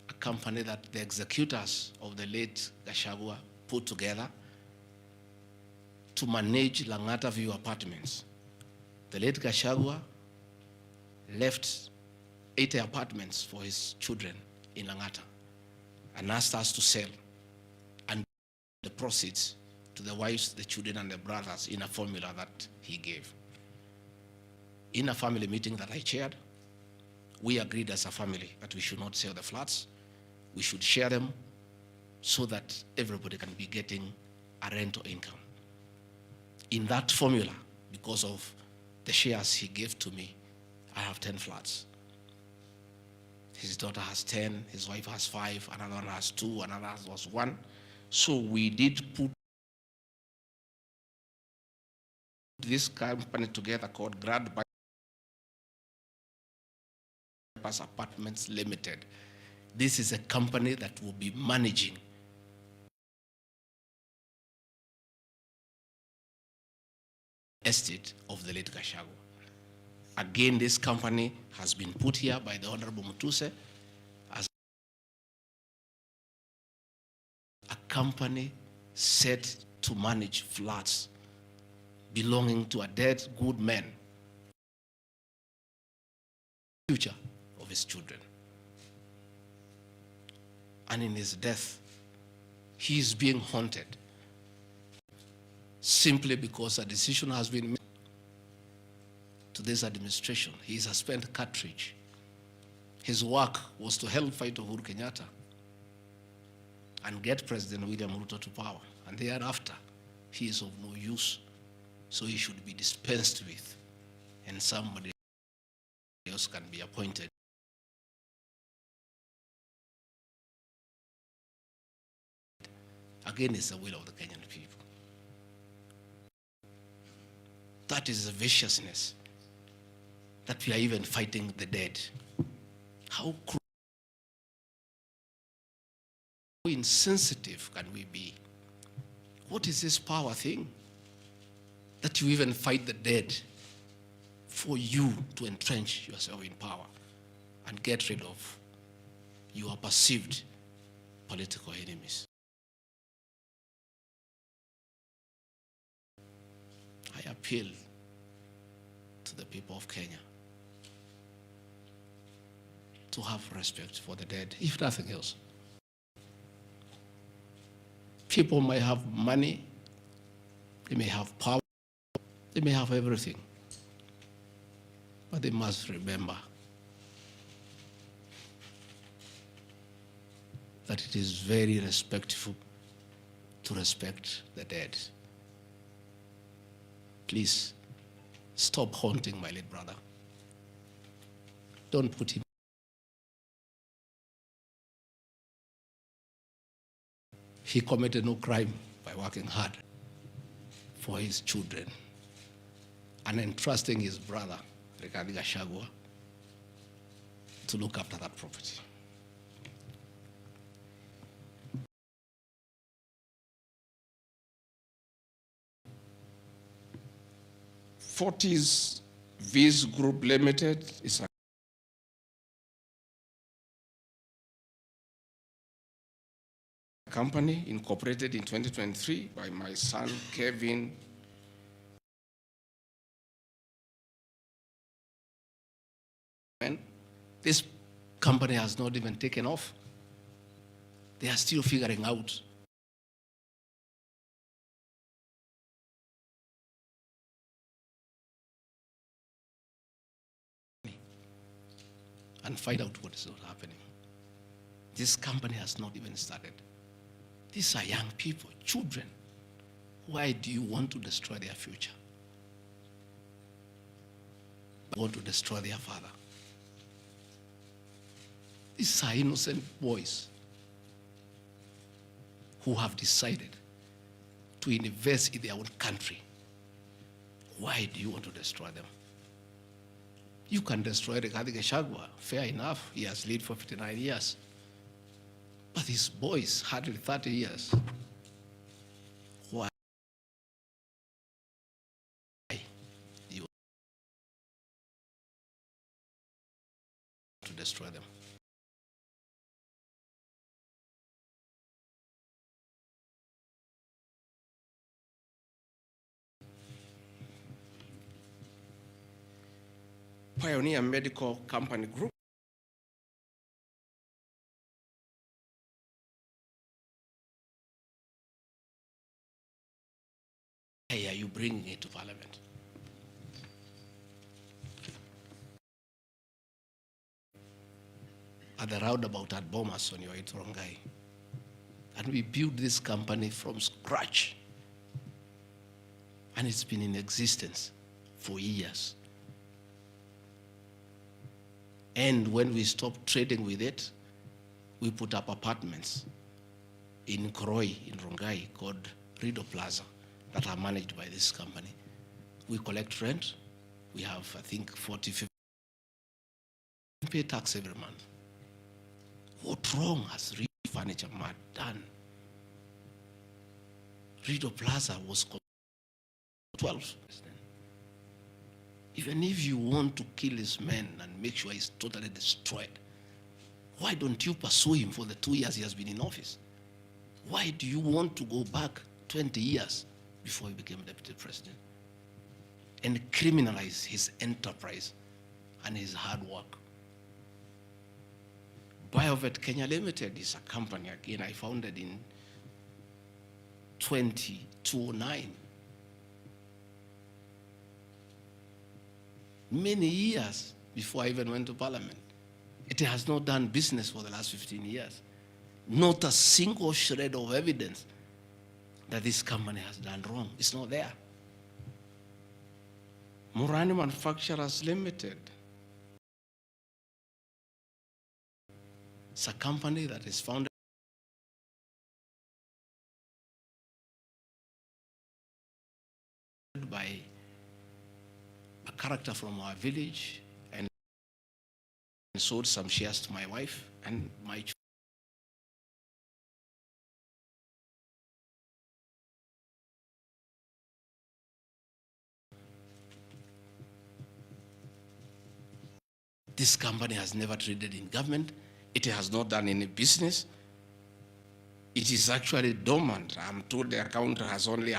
a company that the executors of the late Gachagua put together to manage Langata View Apartments. The late Gachagua left 80 apartments for his children in Langata and asked us to sell and the proceeds to the wives, the children, and the brothers in a formula that he gave. In a family meeting that I chaired, we agreed as a family that we should not sell the flats. We should share them so that everybody can be getting a rental income. In that formula, because of the shares he gave to me, I have 10 flats. His daughter has 10, his wife has 5, another one has 2, another has 1. So we did put this company together called Grand Bypass Apartments Limited. This is a company that will be managing estate of the late Gachagua. Again, this company has been put here by the Honorable Mutuse as a company set to manage flats belonging to a dead good man, future of his children. And in his death, he is being haunted simply because a decision has been made to this administration. He is a spent cartridge. His work was to help fight Uhuru Kenyatta and get President William Ruto to power. And thereafter, he is of no use. So he should be dispensed with, and somebody else can be appointed. Again, it's the will of the Kenyan people. That is the viciousness that we are even fighting the dead. How insensitive can we be? What is this power thing? That you even fight the dead for you to entrench yourself in power and get rid of your perceived political enemies. I appeal to the people of Kenya to have respect for the dead, if nothing else. People may have money, they may have power, they may have everything, but they must remember that it is very respectful to respect the dead. Please, stop haunting my late brother. Don't put him. He committed no crime by working hard for his children and entrusting his brother, Rigathi Gachagua, to look after that property. Fortis Viz Group Limited is a company incorporated in 2023 by my son, Kevin. This company has not even taken off. They are still figuring out and find out what is not happening. This company has not even started. These are young people, children. Why do you want to destroy their future? You want to destroy their father. These are innocent boys who have decided to invest in their own country. Why do you want to destroy them? You can destroy Rigathi Gachagua, fair enough, he has lived for 59 years. But these boys, hardly 30 years. Why do you want to destroy them? Pioneer Medical Company Group. Why are you bringing it to Parliament? At the roundabout at Bomas on your way to Rongai. And we built this company from scratch. And it's been in existence for years. And when we stopped trading with it, we put up apartments in Kroi, in Rongai, called Rido Plaza, that are managed by this company. We collect rent. We have, I think, 40, 50. We pay tax every month. What wrong has Rigathi Furniture Mart done? Rido Plaza was 12. Even if you want to kill his men and make sure he's totally destroyed, why don't you pursue him for the 2 years he has been in office? Why do you want to go back 20 years before he became deputy president and criminalize his enterprise and his hard work? Biovet Kenya Limited is a company, again, I founded in 2009. Many years before I even went to parliament. It has not done business for the last 15 years. Not a single shred of evidence that this company has done wrong. It's not there. Murani Manufacturers Limited. It's a company that is founded by a character from our village and sold some shares to my wife and my children. This company has never traded in government. It has not done any business. It is actually dormant. I'm told the account has only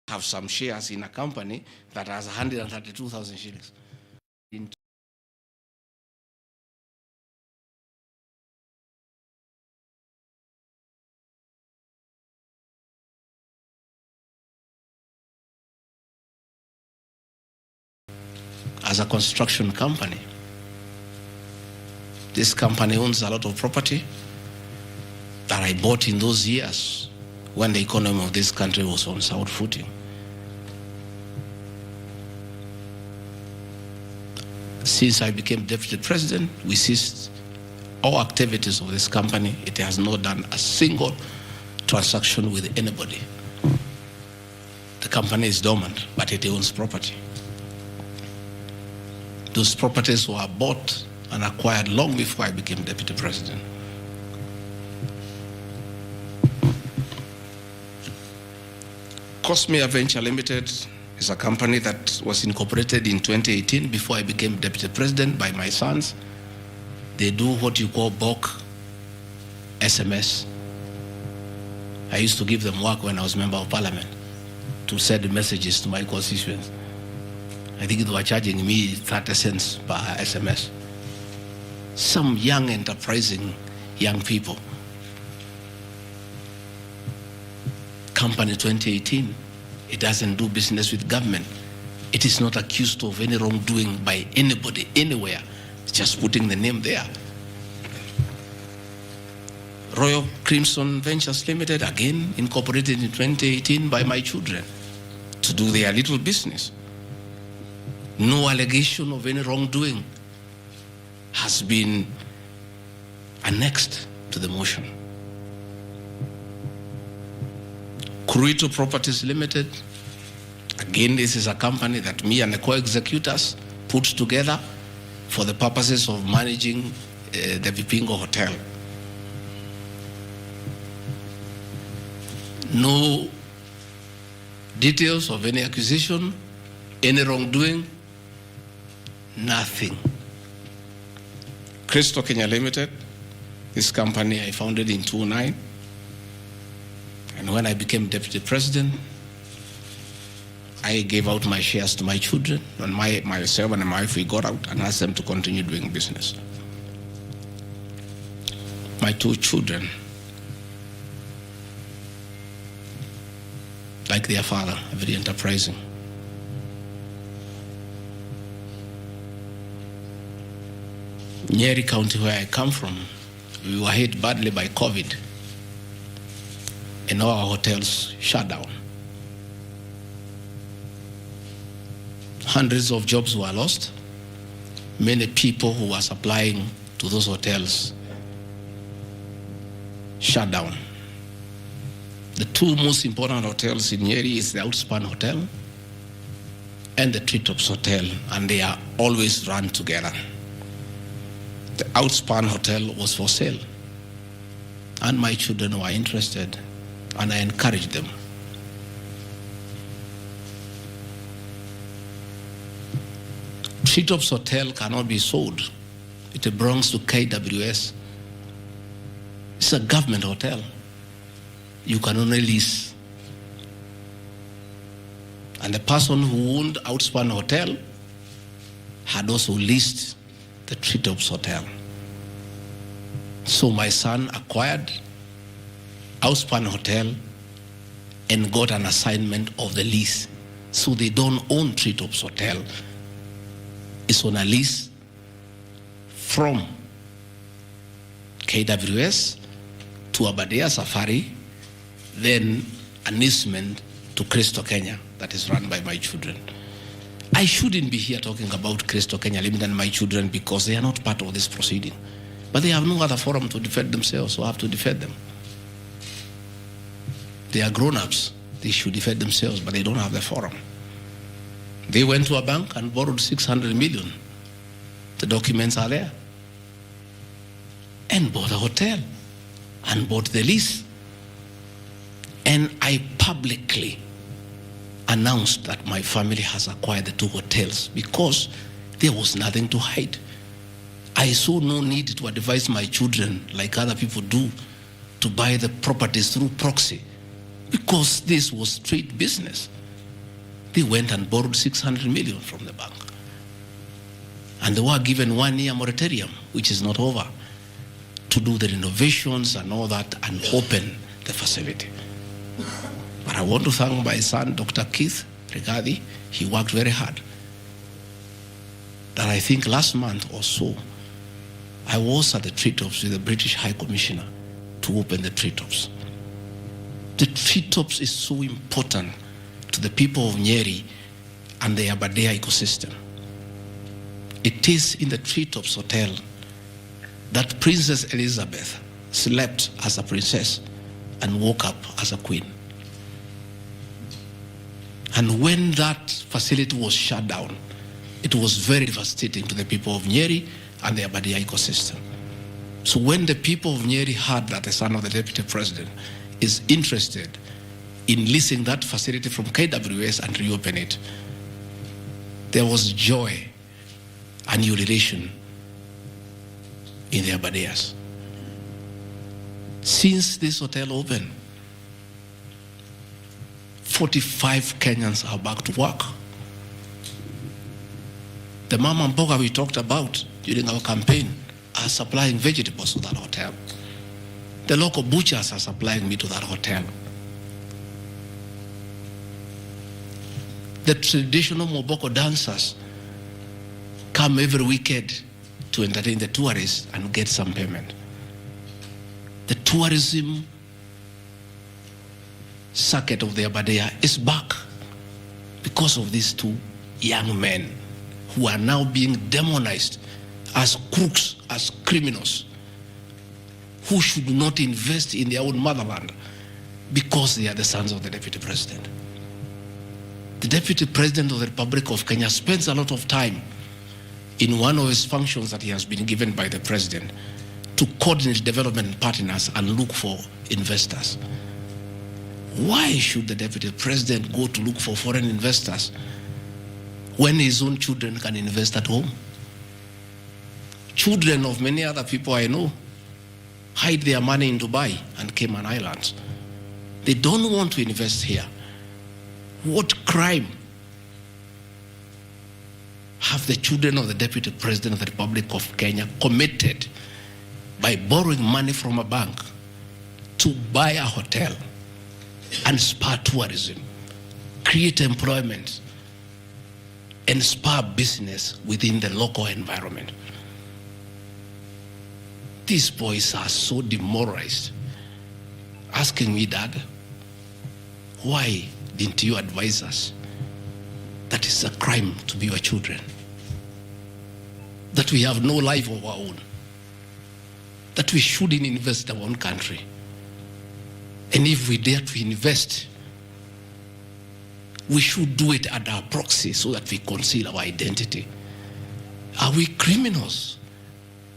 have some shares in a company that has 132,000 shillings. As a construction company, this company owns a lot of property that I bought in those years when the economy of this country was on sound footing. Since I became deputy president, we ceased all activities of this company. It has not done a single transaction with anybody. The company is dormant, but it owns property. Those properties were bought and acquired long before I became deputy president. Cosmea Venture Limited is a company that was incorporated in 2018 before I became deputy president by my sons. They do what you call bulk SMS. I used to give them work when I was member of parliament to send messages to my constituents. I think they were charging me 30 cents per SMS. Some young, enterprising young people. Company 2018, it doesn't do business with government. It is not accused of any wrongdoing by anybody, anywhere. It's just putting the name there. Royal Crimson Ventures Limited, again, incorporated in 2018 by my children to do their little business. No allegation of any wrongdoing has been annexed to the motion. Kurito Properties Limited, again, this is a company that me and the co-executors put together for the purposes of managing the Vipingo Hotel. No details of any accusation, any wrongdoing, nothing. Crystal Kenya Limited, this company I founded in 2009. And when I became deputy president, I gave out my shares to my children, and myself and my wife, we got out and asked them to continue doing business. My two children, like their father, very enterprising. Nyeri County, where I come from, we were hit badly by COVID, and all our hotels shut down. Hundreds of jobs were lost. many people who are supplying to those hotels shut down. The two most important hotels in Nyeri is the Outspan Hotel and the Treetops Hotel, and they are always run together. The Outspan Hotel was for sale, and my children were interested, and I encouraged them. Treetops Hotel cannot be sold. It belongs to KWS. It's a government hotel. You can only lease. And the person who owned Outspan Hotel had also leased the Treetops Hotel. So my son acquired Outspan Hotel and got an assignment of the lease. So they don't own Treetops Hotel. It's on a lease from KWS to Aberdare Safari, then an easement to Crystal Kenya that is run by my children. I shouldn't be here talking about Crystal Kenya Limited and my children because they are not part of this proceeding. But they have no other forum to defend themselves, so I have to defend them. They are grown-ups. They should defend themselves, but they don't have the forum. They went to a bank and borrowed 600 million. The documents are there. And bought a hotel and bought the lease. And I publicly announced that my family has acquired the two hotels because there was nothing to hide. I saw no need to advise my children, like other people do, to buy the properties through proxy because this was straight business. They went and borrowed 600 million from the bank. And they were given 1 year moratorium, which is not over, to do the renovations and all that and open the facility. But I want to thank my son, Dr. Keith Rigathi. He worked very hard. That I think last month or so, I was at the Treetops with the British High Commissioner to open the Treetops. The Treetops is so important to the people of Nyeri and the Aberdare ecosystem. It is in the Treetops Hotel that Princess Elizabeth slept as a princess and woke up as a queen. And when that facility was shut down, it was very devastating to the people of Nyeri and the Aberdare ecosystem. So when the people of Nyeri heard that the son of the deputy president is interested in leasing that facility from KWS and reopen it, there was joy and ululation in the Aberdares. Since this hotel opened, 45 Kenyans are back to work. The mama mboga we talked about during our campaign are supplying vegetables to that hotel. The local butchers are supplying meat to that hotel. The traditional Moboko dancers come every weekend to entertain the tourists and get some payment. The tourism circuit of the Aberdare is back because of these two young men who are now being demonized as crooks, as criminals, who should not invest in their own motherland because they are the sons of the deputy president. The deputy president of the Republic of Kenya spends a lot of time in one of his functions that he has been given by the president to coordinate development partners and look for investors. Why should the deputy president go to look for foreign investors when his own children can invest at home? Children of many other people I know hide their money in Dubai and Cayman Islands. They don't want to invest here. What crime have the children of the deputy president of the Republic of Kenya committed by borrowing money from a bank to buy a hotel and spur tourism, create employment, and spur business within the local environment? These boys are so demoralized, asking me, Dad, why didn't you advise us that it's a crime to be your children? that we have no life of our own, that we shouldn't invest in our own country. And if we dare to invest, we should do it at our proxy so that we conceal our identity. Are we criminals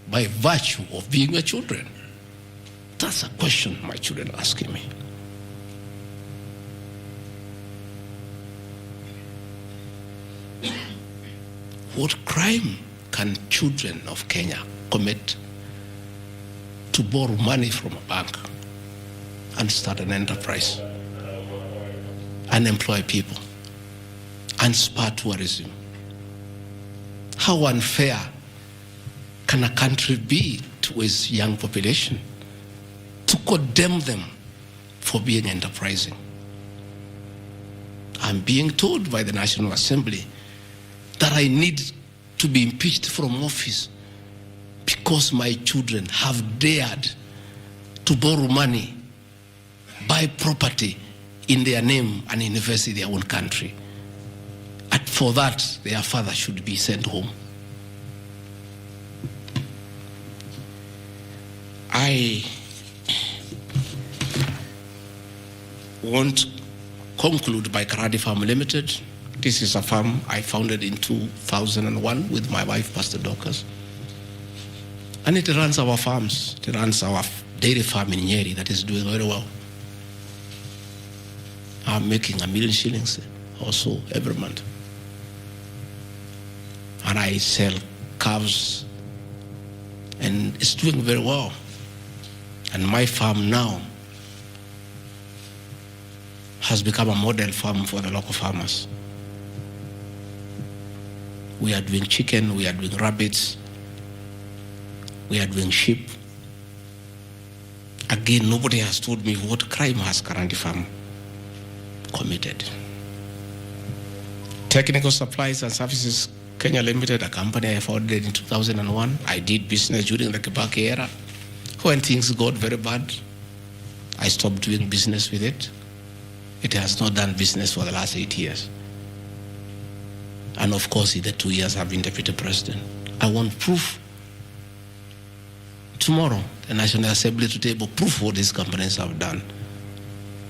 by virtue of being your children? That's a question my children are asking me. What crime can children of Kenya commit to borrow money from a bank and start an enterprise and employ people and spur tourism? How unfair can a country be to its young population to condemn them for being enterprising? I'm being told by the National Assembly that I need to be impeached from office because my children have dared to borrow money, buy property in their name and invest in their own country. And for that, their father should be sent home. I want to conclude by Karadi Farm Limited. This is a farm I founded in 2001 with my wife, Pastor Dorcas. And it runs our farms. It runs our dairy farm in Nyeri that is doing very well. I'm making $1 million shillings also every month. And I sell calves, and it's doing very well. And my farm now has become a model farm for the local farmers. We are doing chicken, we are doing rabbits, we are doing sheep. Again, nobody has told me what crime has Karandi Farm committed. Technical Supplies and Services Kenya Limited, a company I founded in 2001. I did business during the Kibaki era. When things got very bad, I stopped doing business with it. It has not done business for the last 8 years. And of course, in the 2 years I've been deputy president. I want proof. Tomorrow, the National Assembly to table proof what these companies have done.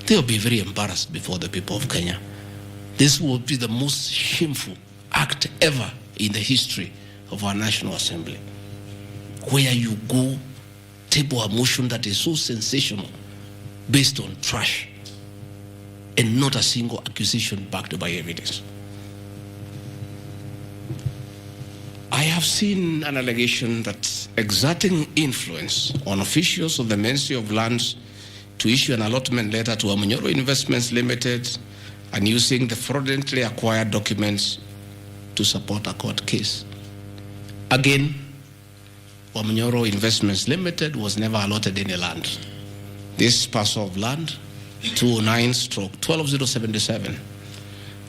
They will be very embarrassed before the people of Kenya. This will be the most shameful act ever in the history of our National Assembly, where you go table a motion that is so sensational based on trash and not a single accusation backed by evidence. I have seen an allegation that exerting influence on officials of the Ministry of Lands to issue an allotment letter to Amunyoro Investments Limited and using the fraudulently acquired documents to support a court case. Again, Amunyoro Investments Limited was never allotted any land. This parcel of land, 209/12077,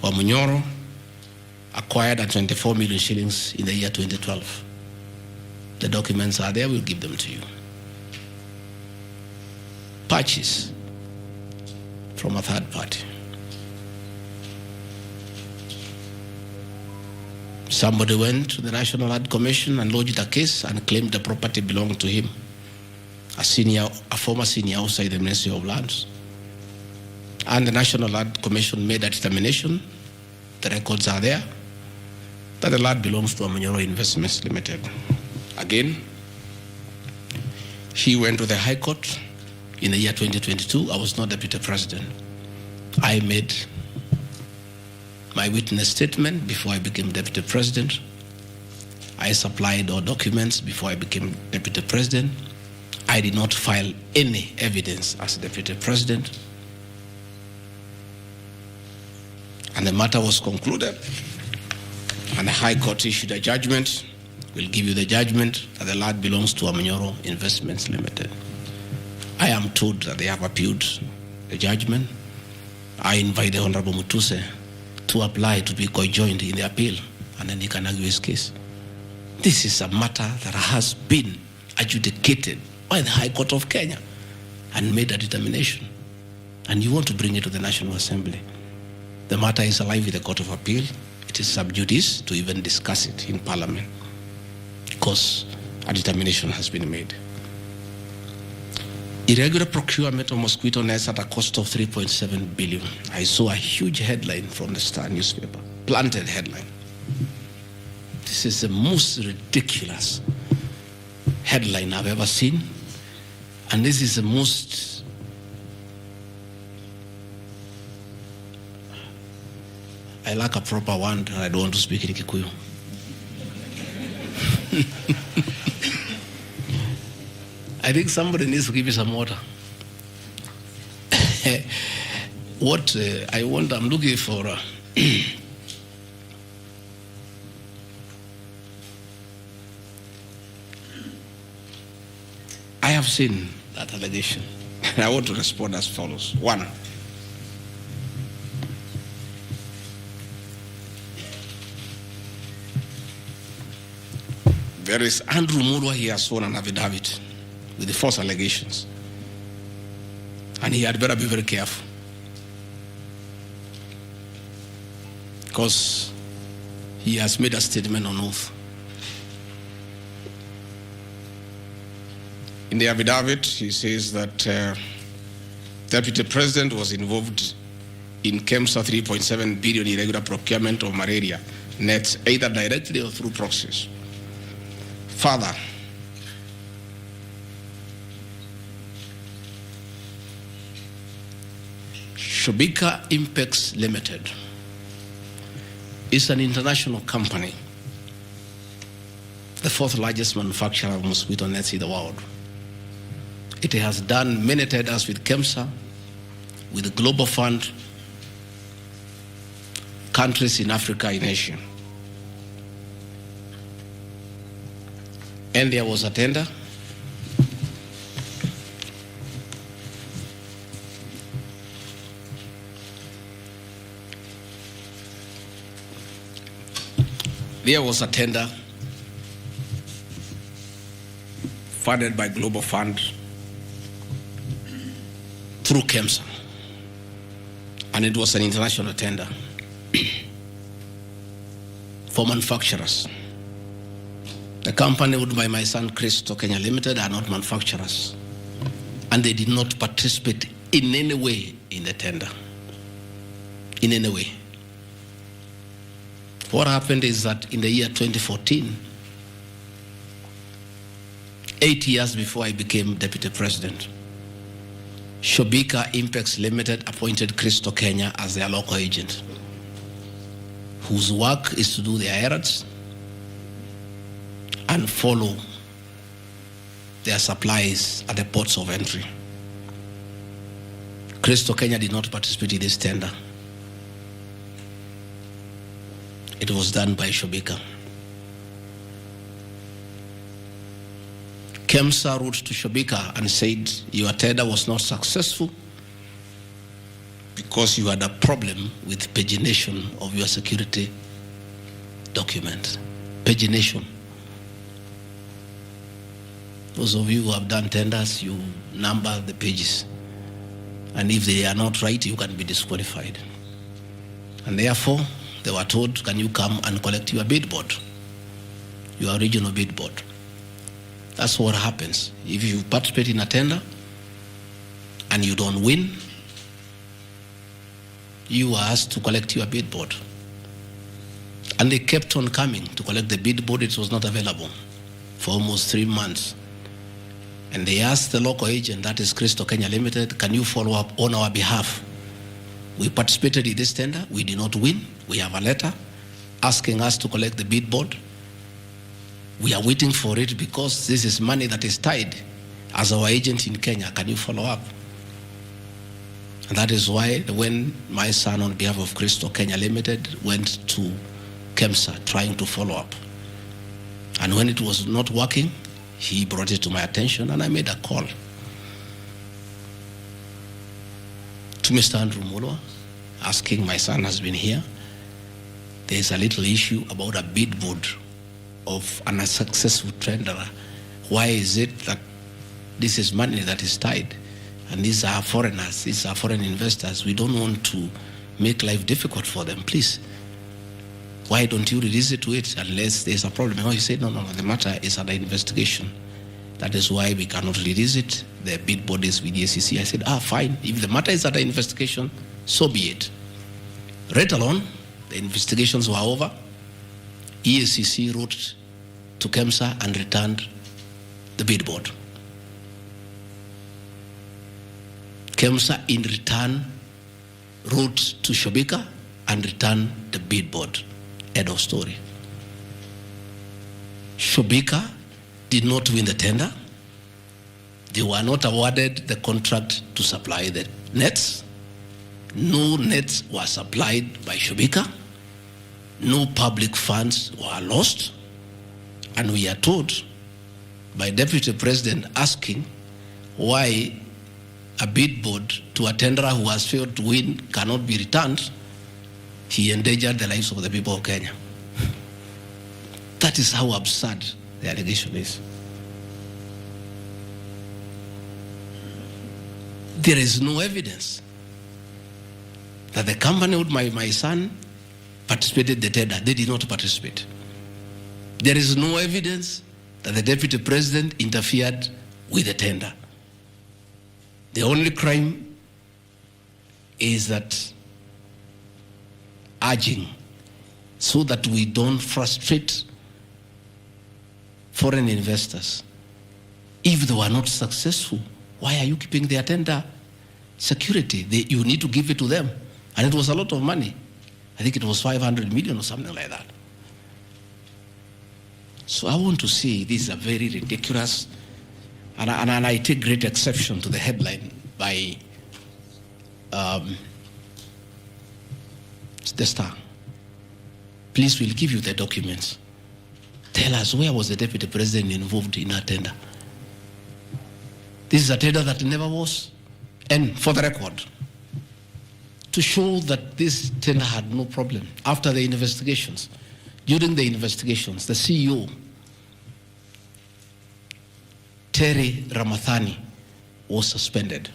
Amunyoro acquired at 24 million shillings in the year 2012. The documents are there, we'll give them to you. Purchase from a third party. Somebody went to the National Land Commission and lodged a case and claimed the property belonged to him, a former senior outside the Ministry of Lands. And the National Land Commission made a determination, the records are there, that the land belongs to Amunyoro Investments Limited. Again, he went to the High Court in the year 2022. I was not deputy president. I made my witness statement before I became deputy president. I supplied all documents before I became deputy president. I did not file any evidence as deputy president. And the matter was concluded, and the High Court issued a judgment. We'll give you the judgment that the land belongs to Amunyoro Investments Limited. I am told that they have appealed the judgment. I invite the Honorable Mutuse to apply to be co-joined in the appeal, and then he can argue his case. This is a matter that has been adjudicated by the High Court of Kenya and made a determination. And you want to bring it to the National Assembly. The matter is alive with the Court of Appeal. It is sub judice to even discuss it in Parliament. because a determination has been made. Irregular procurement of mosquito nets at a cost of 3.7 billion. I saw a huge headline from the Star newspaper, planted headline. This is the most ridiculous headline I've ever seen, and this is the most I lack a proper word, and I don't want to speak in Kikuyu. I think somebody needs to give me some water. What I'm looking for. I have seen that allegation, and I want to respond as follows. One, there is Andrew Mulwa. He has sworn an affidavit with the false allegations, and he had better be very careful, because he has made a statement on oath. In the affidavit, he says that Deputy President was involved in KEMSA 3.7 billion irregular procurement of malaria nets, either directly or through proxies. Further, Shobika Impex Limited is an international company, the fourth largest manufacturer of mosquito nets in the world. It has done many tenders with KEMSA, with the Global Fund, countries in Africa, in Asia. And there was a tender. There was a tender funded by Global Fund through KEMSA, and it was an international tender for manufacturers. The company owned by my son Christo Kenya Limited are not manufacturers, and they did not participate in any way in the tender. In any way. What happened is that in the year 2014, 8 years before I became Deputy President, Shobika Impex Limited appointed Christo Kenya as their local agent, whose work is to do their errands and follow their supplies at the ports of entry. Christo Kenya did not participate in this tender. It was done by Shobika. KEMSA wrote to Shobika and said, your tender was not successful because you had a problem with pagination of your security document. Pagination. Those of you who have done tenders, you number the pages. And if they are not right, you can be disqualified. And therefore, they were told, can you come and collect your bid board, your original bid board? That's what happens. If you participate in a tender and you don't win, you are asked to collect your bid board. And they kept on coming to collect the bid board. It was not available for almost 3 months. And they asked the local agent, that is Christo Kenya Limited, can you follow up on our behalf? We participated in this tender. We did not win. We have a letter asking us to collect the bid board. We are waiting for it because this is money that is tied as our agent in Kenya. Can you follow up? And that is why when my son, on behalf of Christo Kenya Limited, went to KEMSA trying to follow up. And when it was not working, he brought it to my attention and I made a call to Mr. Andrew Mulwa, asking, my son has been here. There's a little issue about a bid board of an unsuccessful tenderer. Why is it that this is money that is tied? And these are foreigners, these are foreign investors. We don't want to make life difficult for them. Please, Why don't you release it to it unless there's a problem? And he said, no, the matter is under investigation. That is why we cannot release it. The bid bodies with the SEC. I said, fine. If the matter is under investigation, so be it. Right along, the investigations were over. EACC wrote to KEMSA and returned the bid board. KEMSA in return wrote to Shobika and returned the bid board. End of story. Shobika did not win the tender. They were not awarded the contract to supply the nets. No nets were supplied by Shobika. No public funds were lost. And we are told by Deputy President asking why a bid board to a tenderer who has failed to win cannot be returned. He endangered the lives of the people of Kenya. That is how absurd the allegation is. There is no evidence that the company with my son participated in the tender. They did not participate. There is no evidence that the Deputy President interfered with the tender. The only crime is that urging so that we don't frustrate foreign investors. If they were not successful, why are you keeping their tender security? You need to give it to them. And it was a lot of money. I think it was 500 million or something like that. So I want to say this is a very ridiculous, and I take great exception to the headline by the Star. Please, we'll give you the documents. Tell us, where was the Deputy President involved in our tender? This is a tender that never was. And for the record, to show that this tender had no problem, after the investigations, during the investigations, the CEO, Terry Ramathani, was suspended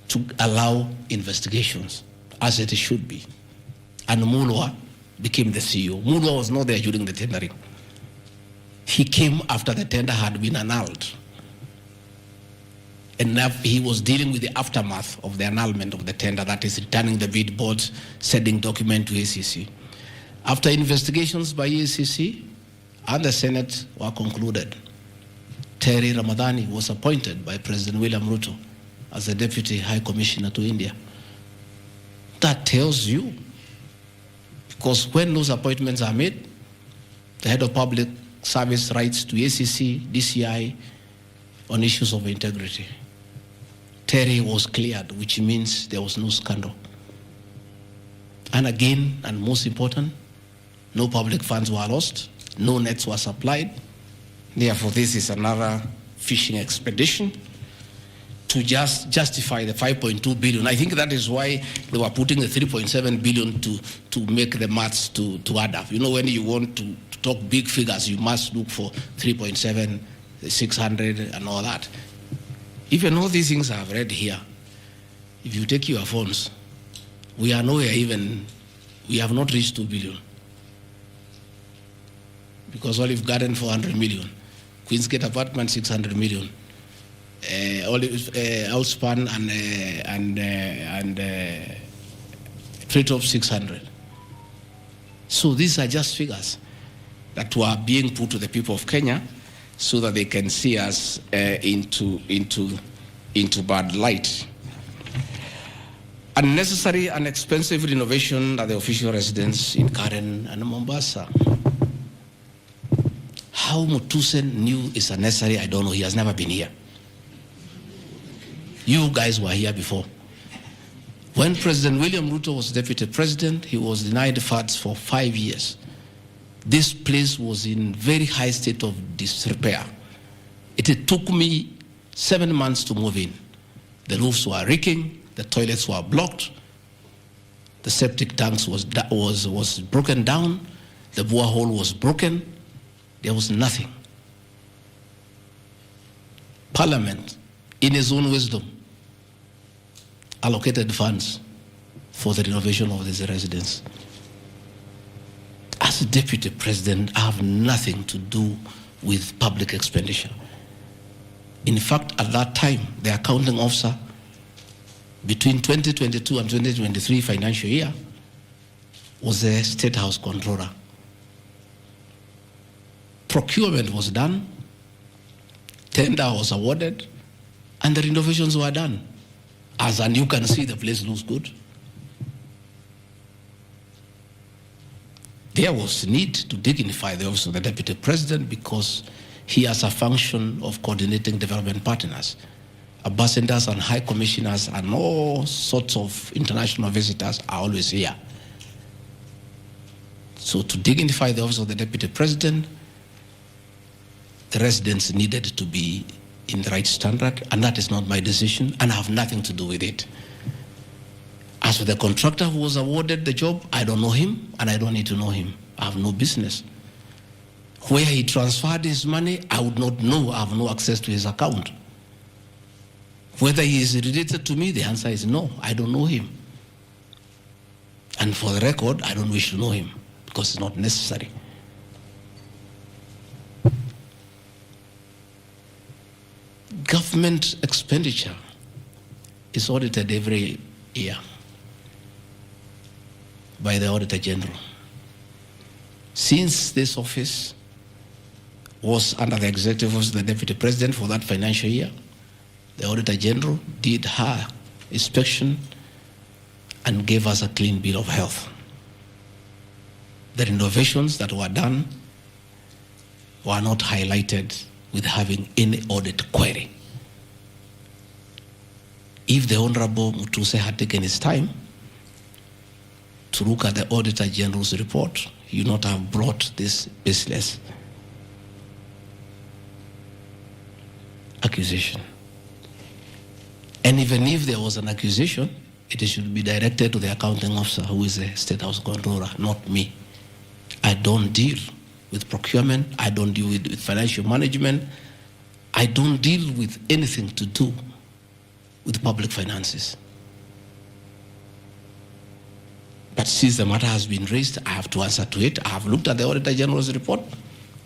to allow investigations as it should be. And Mulwa became the CEO. Mulwa was not there during the tendering. He came after the tender had been annulled. And he was dealing with the aftermath of the annulment of the tender, that is returning the bid boards, sending document to ACC. After investigations by ACC and the Senate were concluded, Terry Ramadhani was appointed by President William Ruto as the Deputy High Commissioner to India. That tells you, because when those appointments are made, the head of public service writes to ACC, DCI on issues of integrity. Terry was cleared, which means there was no scandal. And again, and most important, no public funds were lost, no nets were supplied. Therefore, this is another fishing expedition to just justify the 5.2 billion. I think that is why they were putting the 3.7 billion to make the maths to add up. You know, when you want to talk big figures, you must look for 3.7, 600 and all that. Even all these things I've read here, if you take your phones, we are nowhere even, we have not reached 2 billion. Because Olive Garden, 400 million. Queen's Gate Apartment, 600 million. Outspan and Treetop, 600. So these are just figures that were being put to the people of Kenya so that they can see us into bad light. Unnecessary and expensive renovation at the official residence in Karen and Mombasa. How Mutusen knew it's unnecessary, I don't know. He has never been here. You guys were here before. When President William Ruto was deputy president, he was denied funds for 5 years. This place was in very high state of disrepair. It took me 7 months to move in. The roofs were leaking, the toilets were blocked, the septic tanks was broken down, the borehole was broken. There was nothing. Parliament, in its own wisdom, allocated funds for the renovation of this residence. As a deputy president, I have nothing to do with public expenditure. In fact, at that time, the accounting officer between 2022 and 2023 financial year was the State House Controller. Procurement was done, tender was awarded, and the renovations were done. And you can see the place looks good. There was need to dignify the office of the Deputy President because he has a function of coordinating development partners. Ambassadors and high commissioners and all sorts of international visitors are always here. So to dignify the office of the Deputy President, the residents needed to be in the right standard, and that is not my decision, and I have nothing to do with it. As for the contractor who was awarded the job, I don't know him, and I don't need to know him. I have no business. Where he transferred his money, I would not know. I have no access to his account. Whether he is related to me, the answer is no. I don't know him. And for the record, I don't wish to know him because it's not necessary. Government expenditure is audited every year by the Auditor General. Since this office was under the executive office of the Deputy President for that financial year, the Auditor General did her inspection and gave us a clean bill of health. The renovations that were done were not highlighted with having any audit query. If the Honorable Mutuse had taken his time to look at the Auditor General's report, he would not have brought this baseless accusation. And even if there was an accusation, it should be directed to the accounting officer, who is the State House Controller, not me. I don't deal with procurement. I don't deal with financial management. I don't deal with anything to do with public finances. But since the matter has been raised, I have to answer to it. I have looked at the Auditor General's report,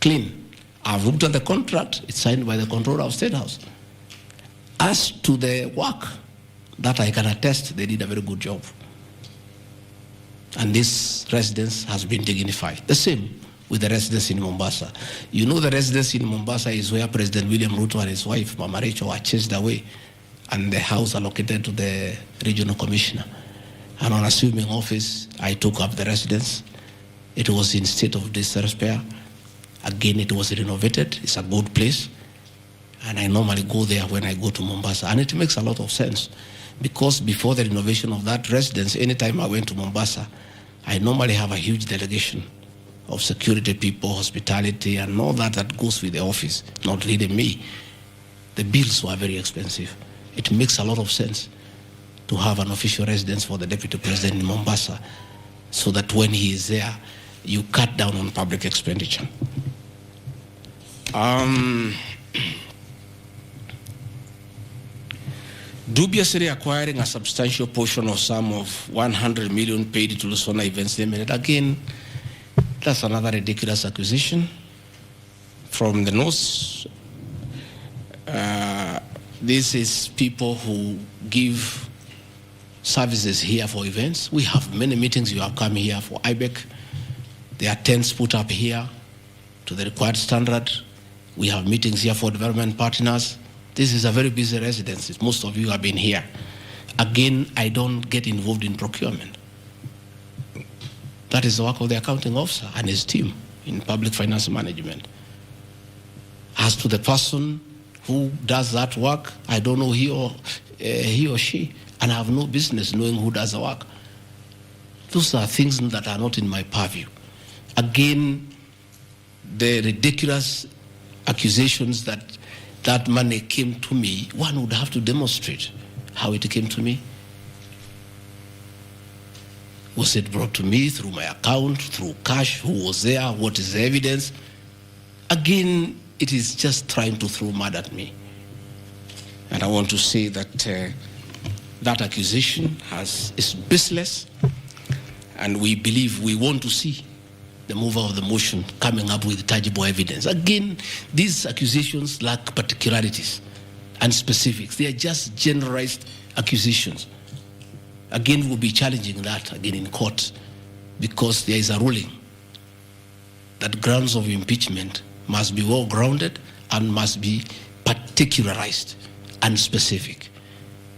clean. I have looked at the contract, it's signed by the Controller of State House. As to the work, that I can attest, they did a very good job. And this residence has been dignified. The same with the residence in Mombasa. You know, the residence in Mombasa is where President William Ruto and his wife, Mama Rachel, were chased away, and the house allocated to the regional commissioner. And on assuming office, I took up the residence. It was in state of disrepair. Again, it was renovated. It's a good place. And I normally go there when I go to Mombasa. And it makes a lot of sense, because before the renovation of that residence, anytime I went to Mombasa, I normally have a huge delegation of security people, hospitality, and all that goes with the office, not really me. The bills were very expensive. It makes a lot of sense to have an official residence for the Deputy President in Mombasa, so that when he is there, you cut down on public expenditure. Dubiously acquiring a substantial portion of sum of 100 million paid to Lusona Events Limited. Again, that's another ridiculous accusation from the North. This is people who give services here for events. We have many meetings. You have come here for IBEC. There are tents put up here to the required standard. We have meetings here for development partners. This is a very busy residence. Most of you have been here. Again, I don't get involved in procurement. That is the work of the accounting officer and his team in public finance management. As to the person who does that work, I don't know he or she, and I have no business knowing who does the work. Those are things that are not in my purview. Again, the ridiculous accusations that money came to me, one would have to demonstrate how it came to me. Was it brought to me through my account, through cash? Who was there? What is the evidence? Again, it is just trying to throw mud at me. And I want to say that that accusation is baseless, and we believe, we want to see the mover of the motion coming up with tangible evidence. Again, these accusations lack particularities and specifics. They are just generalized accusations. Again, we'll be challenging that again in court, because there is a ruling that grounds of impeachment must be well grounded and must be particularized and specific.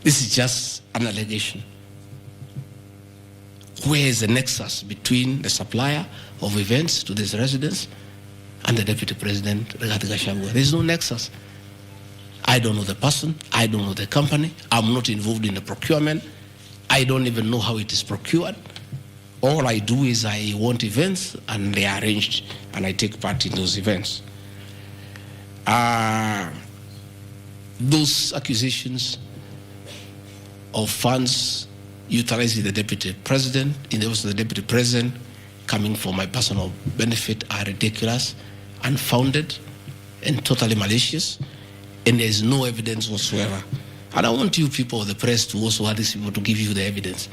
This is just an allegation. Where is the nexus between the supplier of events to this residence and the Deputy President, Rigathi Gachagua? There is no nexus. I don't know the person. I don't know the company. I'm not involved in the procurement. I don't even know how it is procured. All I do is I want events and they are arranged and I take part in those events. Those accusations of funds utilizing the Deputy President, in the office of the Deputy President, coming for my personal benefit are ridiculous, unfounded, and totally malicious, and there is no evidence whatsoever. And I want you people of the press to also have these people to give you the evidence.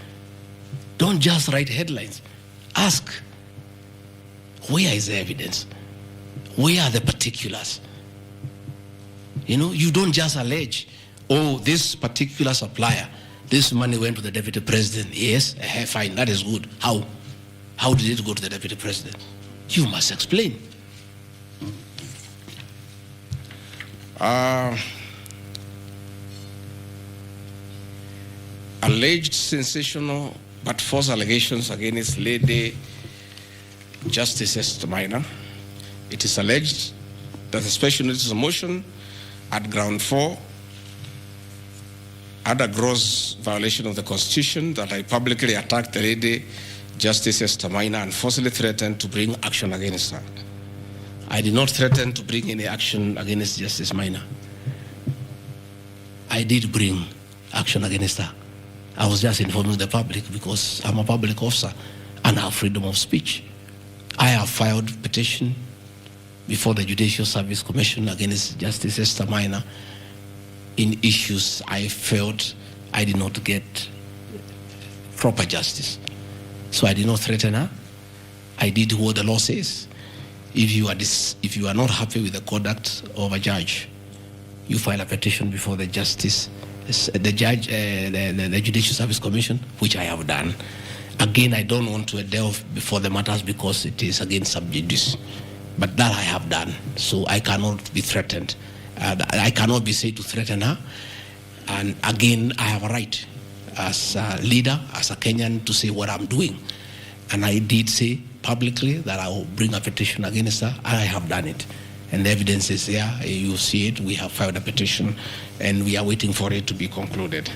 Don't just write headlines. Ask, where is the evidence? Where are the particulars? You know, you don't just allege, oh, this particular supplier, this money went to the Deputy President. Yes, fine, that is good. How? How did it go to the Deputy President? You must explain. Alleged sensational but false allegations against Lady Justice Esther Minor. It is alleged that the special notice of motion at ground 4 had a gross violation of the Constitution, that I publicly attacked the Lady Justice Esther Minor and forcibly threatened to bring action against her. I did not threaten to bring any action against Justice Minor. I did bring action against her. I was just informing the public because I'm a public officer and I have freedom of speech. I have filed petition before the Judicial Service Commission against Justice Esther Minor in issues I felt I did not get proper justice. So I did not threaten her. I did what the law says. If you are not happy with the conduct of a judge, you file a petition before the the Judicial Service Commission, which I have done. Again, I don't want to delve before the matters because it is against sub judice. But that I have done, so I cannot be threatened. I cannot be said to threaten her. And again, I have a right as a leader, as a Kenyan, to say what I'm doing. And I did say publicly that I will bring a petition against her, and I have done it. And the evidence is there. You see it. We have filed a petition, and we are waiting for it to be concluded.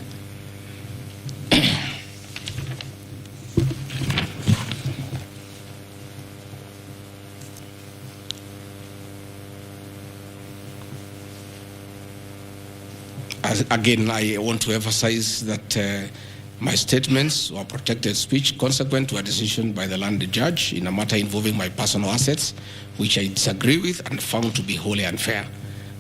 Again, I want to emphasize that my statements were protected speech consequent to a decision by the land judge in a matter involving my personal assets, which I disagree with and found to be wholly unfair.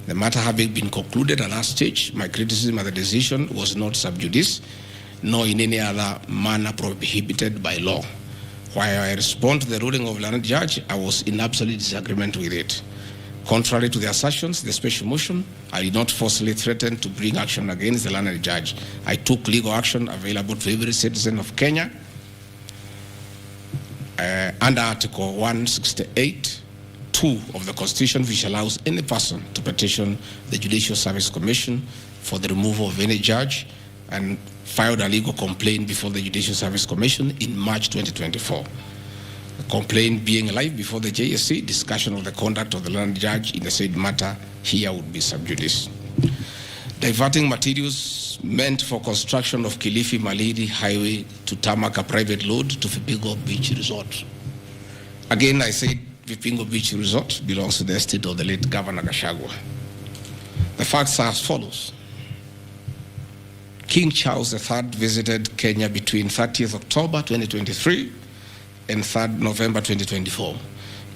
The matter having been concluded at that stage, my criticism of the decision was not sub judice, nor in any other manner prohibited by law. While I respond to the ruling of the land judge, I was in absolute disagreement with it. Contrary to the assertions, the special motion, I did not forcibly threaten to bring action against the learned judge. I took legal action available to every citizen of Kenya under Article 168(2) of the Constitution, which allows any person to petition the Judicial Service Commission for the removal of any judge, and filed a legal complaint before the Judicial Service Commission in March 2024. The complaint being live before the JSC, discussion of the conduct of the land judge in the said matter here would be sub judice. Diverting materials meant for construction of Kilifi Malindi Highway to tarmac a private load to Vipingo Beach Resort. Again, I said Vipingo Beach Resort belongs to the estate of the late Governor Gachagua. The facts are as follows. King Charles III visited Kenya between 30th October 2023 and 3rd November 2024.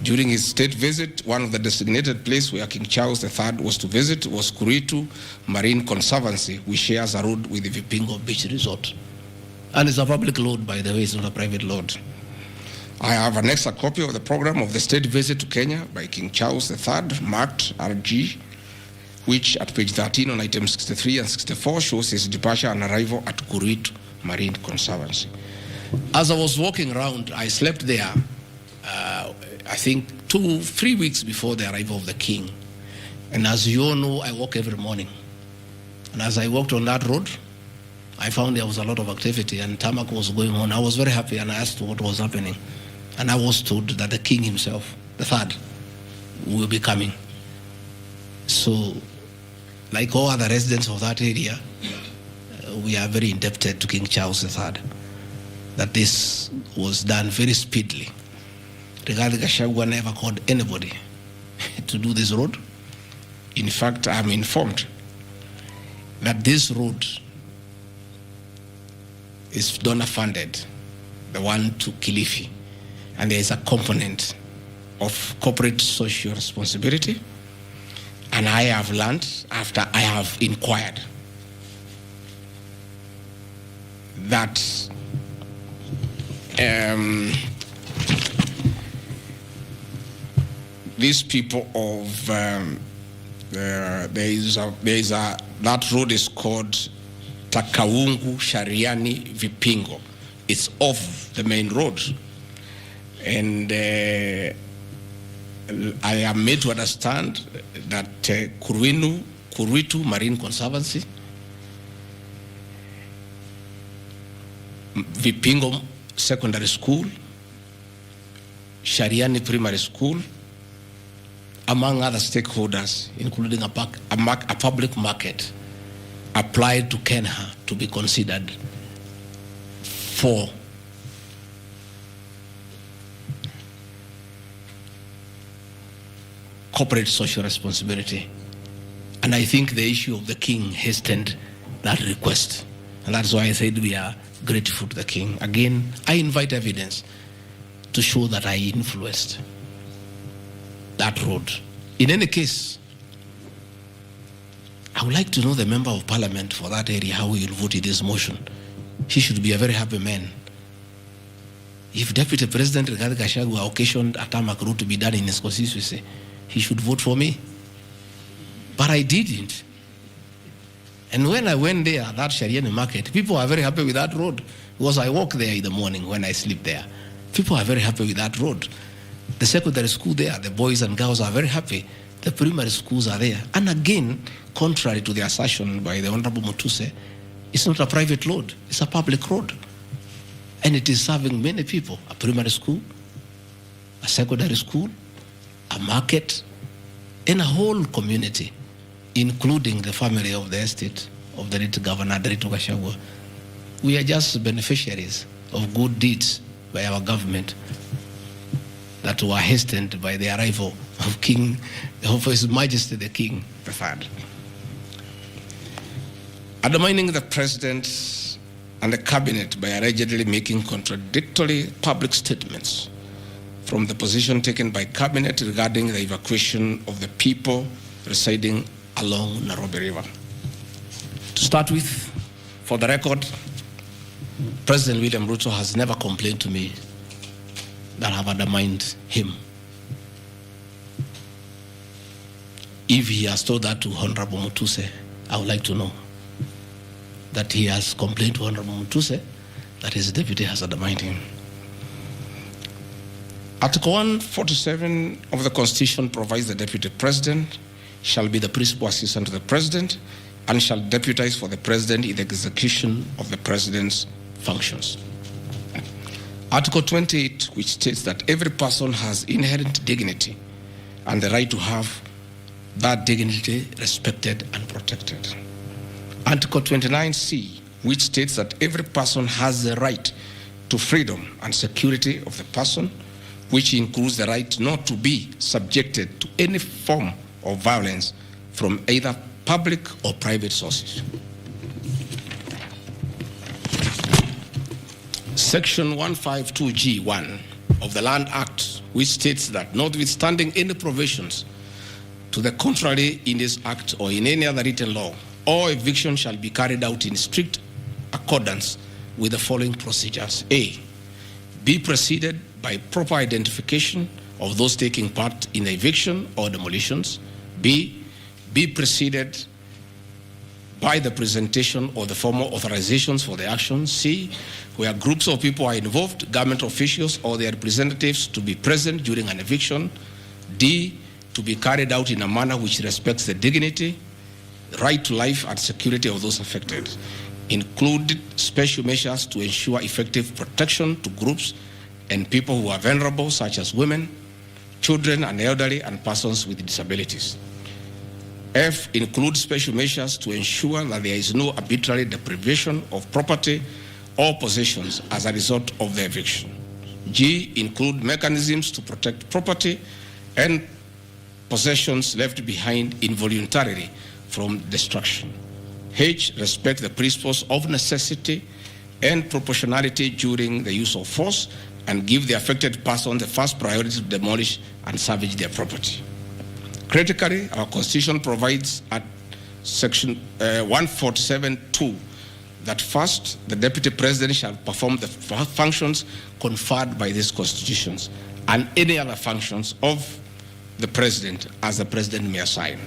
During his state visit, one of the designated places where King Charles III was to visit was Kuritu Marine Conservancy, which shares a road with the Vipingo Beach Resort. And it's a public road, by the way, it's not a private road. I have an extra copy of the program of the state visit to Kenya by King Charles III, marked RG, which at page 13 on items 63 and 64 shows his departure and arrival at Kuritu Marine Conservancy. As I was walking around, I slept there, I think 2-3 weeks before the arrival of the king. And as you all know, I walk every morning. And as I walked on that road, I found there was a lot of activity and tarmac was going on. I was very happy and I asked what was happening. And I was told that the king himself, the third, will be coming. So, like all other residents of that area, we are very indebted to King Charles III that this was done very speedily. Rigathi Gachagua never called anybody to do this road. In fact, I'm informed that this road is donor funded, the one to Kilifi. And there is a component of corporate social responsibility. And I have learned, after I have inquired, that these people of that road is called Takaungu Shariani Vipingo. It's off the main road. And I am made to understand that Kuritu Marine Conservancy, Vipingo Secondary School, Shariani Primary School, among other stakeholders, including a public market, applied to Kenya to be considered for corporate social responsibility. And I think the issue of the king hastened that request. And that's why I said we are grateful to the king. Again, I invite evidence to show that I influenced that road. In any case, I would like to know the member of parliament for that area, how he will vote in this motion. He should be a very happy man. If Deputy President Rigathi Gachagua occasioned a tarmac road to be done in his constituency, he should vote for me. But I didn't. And when I went there, that Shariani market, people are very happy with that road because I walk there in the morning when I sleep there. People are very happy with that road. The secondary school there, the boys and girls are very happy. The primary schools are there. And again, contrary to the assertion by the Honorable Mutuse, it's not a private road, it's a public road. And it is serving many people, a primary school, a secondary school, a market, and a whole community, including the family of the estate of the late Governor Rigathi Gachagua. We are just beneficiaries of good deeds by our government that were hastened by the arrival of His Majesty the King III. Undermining the President and the Cabinet by allegedly making contradictory public statements from the position taken by Cabinet regarding the evacuation of the people residing along Nairobi River. To start with, for the record, President William Ruto has never complained to me that have undermined him. If he has told that to Honorable Mutuse, I would like to know that he has complained to Honorable Mutuse that his deputy has undermined him. Article 147 of the Constitution provides the Deputy President shall be the principal assistant to the President and shall deputize for the President in the execution of the President's functions. Article 28, which states that every person has inherent dignity and the right to have that dignity respected and protected. Article 29C, which states that every person has the right to freedom and security of the person, which includes the right not to be subjected to any form of violence from either public or private sources. Section 152G1 of the Land Act, which states that notwithstanding any provisions to the contrary in this act or in any other written law, all eviction shall be carried out in strict accordance with the following procedures. A, be preceded by proper identification of those taking part in eviction or demolitions. B, be preceded by the presentation of the formal authorizations for the action. C, where groups of people are involved, government officials or their representatives to be present during an eviction. D, to be carried out in a manner which respects the dignity, right to life and security of those affected. Include special measures to ensure effective protection to groups and people who are vulnerable, such as women, children and elderly, and persons with disabilities. F, include special measures to ensure that there is no arbitrary deprivation of property or possessions as a result of the eviction. G, include mechanisms to protect property and possessions left behind involuntarily from destruction. H, respect the principles of necessity and proportionality during the use of force and give the affected person the first priority to demolish and salvage their property. Critically, our Constitution provides at Section 147(2) that first, the Deputy President shall perform the functions conferred by these constitutions and any other functions of the President as the President may assign.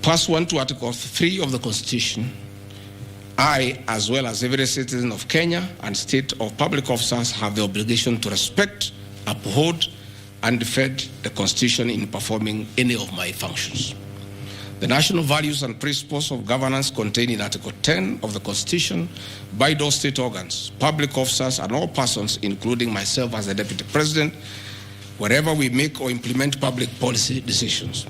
Pursuant to Article 3 of the Constitution, I, as well as every citizen of Kenya and state of public officers, have the obligation to respect, uphold, and defend the Constitution in performing any of my functions. The national values and principles of governance contained in Article 10 of the Constitution by those state organs, public officers, and all persons, including myself as the Deputy President, wherever we make or implement public policy decisions.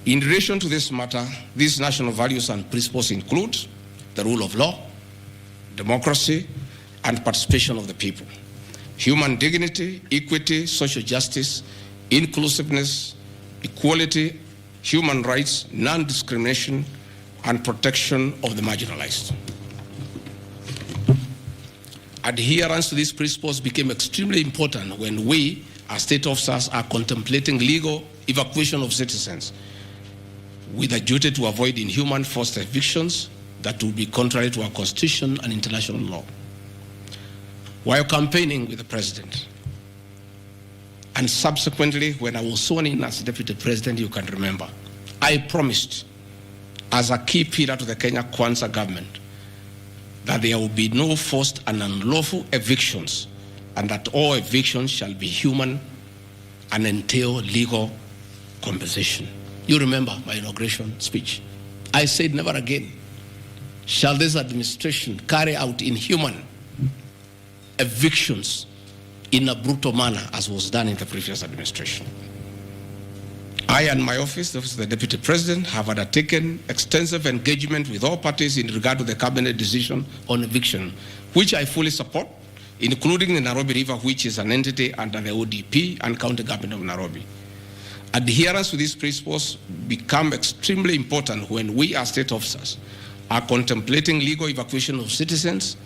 In relation to this matter, these national values and principles include the rule of law, democracy, and participation of the people, human dignity, equity, social justice, inclusiveness, equality, human rights, non-discrimination, and protection of the marginalized. Adherence to these principles became extremely important when we, as state officers, are contemplating legal evacuation of citizens with a duty to avoid inhuman forced evictions that would be contrary to our Constitution and international law. While campaigning with the President, and subsequently when I was sworn in as Deputy President, you can remember, I promised as a key pillar to the Kenya Kwanza government that there will be no forced and unlawful evictions and that all evictions shall be human and entail legal compensation. You remember my inauguration speech. I said never again shall this administration carry out inhuman evictions in a brutal manner as was done in the previous administration. I and my office, the Office of the Deputy President, have undertaken extensive engagement with all parties in regard to the cabinet decision on eviction, which I fully support, including the Nairobi River, which is an entity under the ODP and County Government of Nairobi. Adherence to these principles become extremely important when we as state officers are contemplating legal evacuation of citizens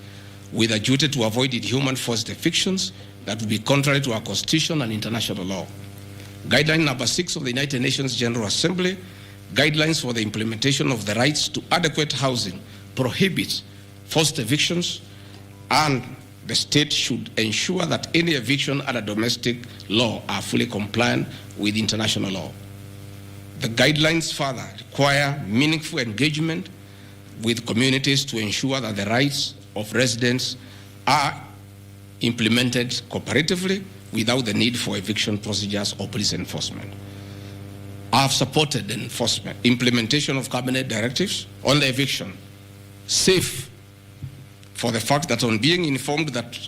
with a duty to avoid inhuman forced evictions that would be contrary to our Constitution and international law. Guideline number 6 of the United Nations General Assembly, guidelines for the implementation of the rights to adequate housing, prohibits forced evictions, and the state should ensure that any eviction under domestic law are fully compliant with international law. The guidelines further require meaningful engagement with communities to ensure that the rights of residents are implemented cooperatively without the need for eviction procedures or police enforcement. I have supported the implementation of cabinet directives on the eviction, safe for the fact that on being informed that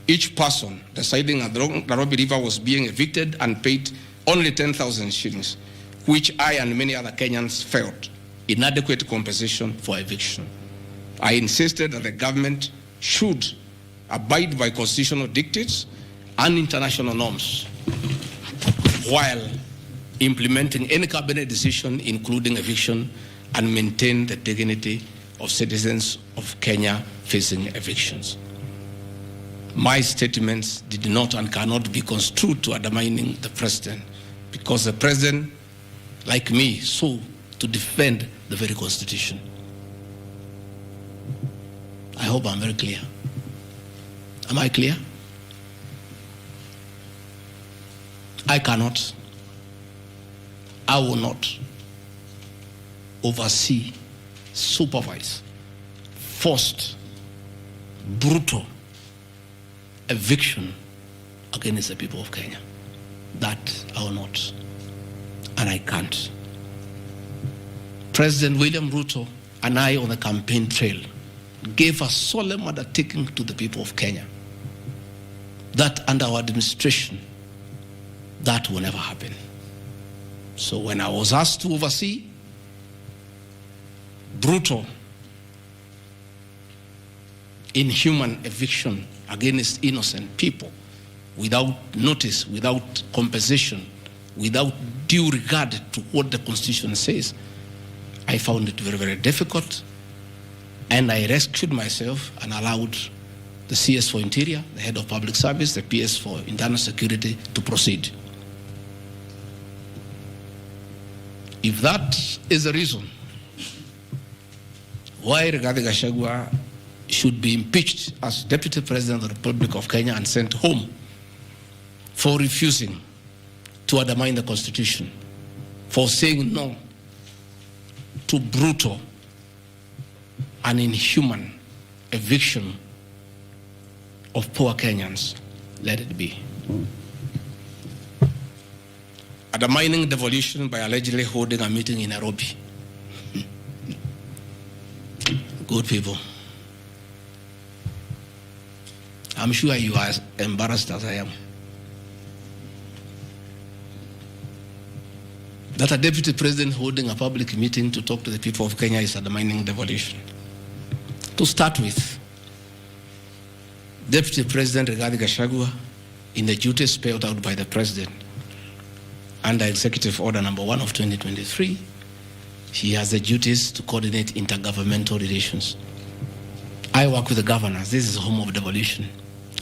each person residing along the Nairobi River was being evicted and paid only 10,000 shillings, which I and many other Kenyans felt inadequate compensation for eviction. I insisted that the government should abide by constitutional dictates and international norms while implementing any cabinet decision, including eviction, and maintain the dignity of citizens of Kenya facing evictions. My statements did not and cannot be construed to undermining the president, because the president, like me, sought to defend the very Constitution. I hope I'm very clear. Am I clear? I cannot, I will not oversee, supervise, forced, brutal eviction against the people of Kenya. That I will not, and I can't. President William Ruto and I on the campaign trail gave a solemn undertaking to the people of Kenya that under our administration, that will never happen. So when I was asked to oversee brutal, inhuman eviction against innocent people without notice, without compensation, without due regard to what the Constitution says, I found it very, very difficult, and I rescued myself and allowed the CS for Interior, the Head of Public Service, the PS for Internal Security to proceed. If that is the reason why Rigathi Gachagua should be impeached as Deputy President of the Republic of Kenya and sent home for refusing to undermine the Constitution, for saying no to brutal and inhuman eviction of poor Kenyans, let it be. Undermining devolution by allegedly holding a meeting in Nairobi. Good people. I'm sure you are as embarrassed as I am. That a deputy president holding a public meeting to talk to the people of Kenya is undermining devolution. To start with, Deputy President Rigathi Gachagua, in the duties spelled out by the President under Executive Order number 1 of 2023, he has the duties to coordinate intergovernmental relations. I work with the governors. This is the home of devolution.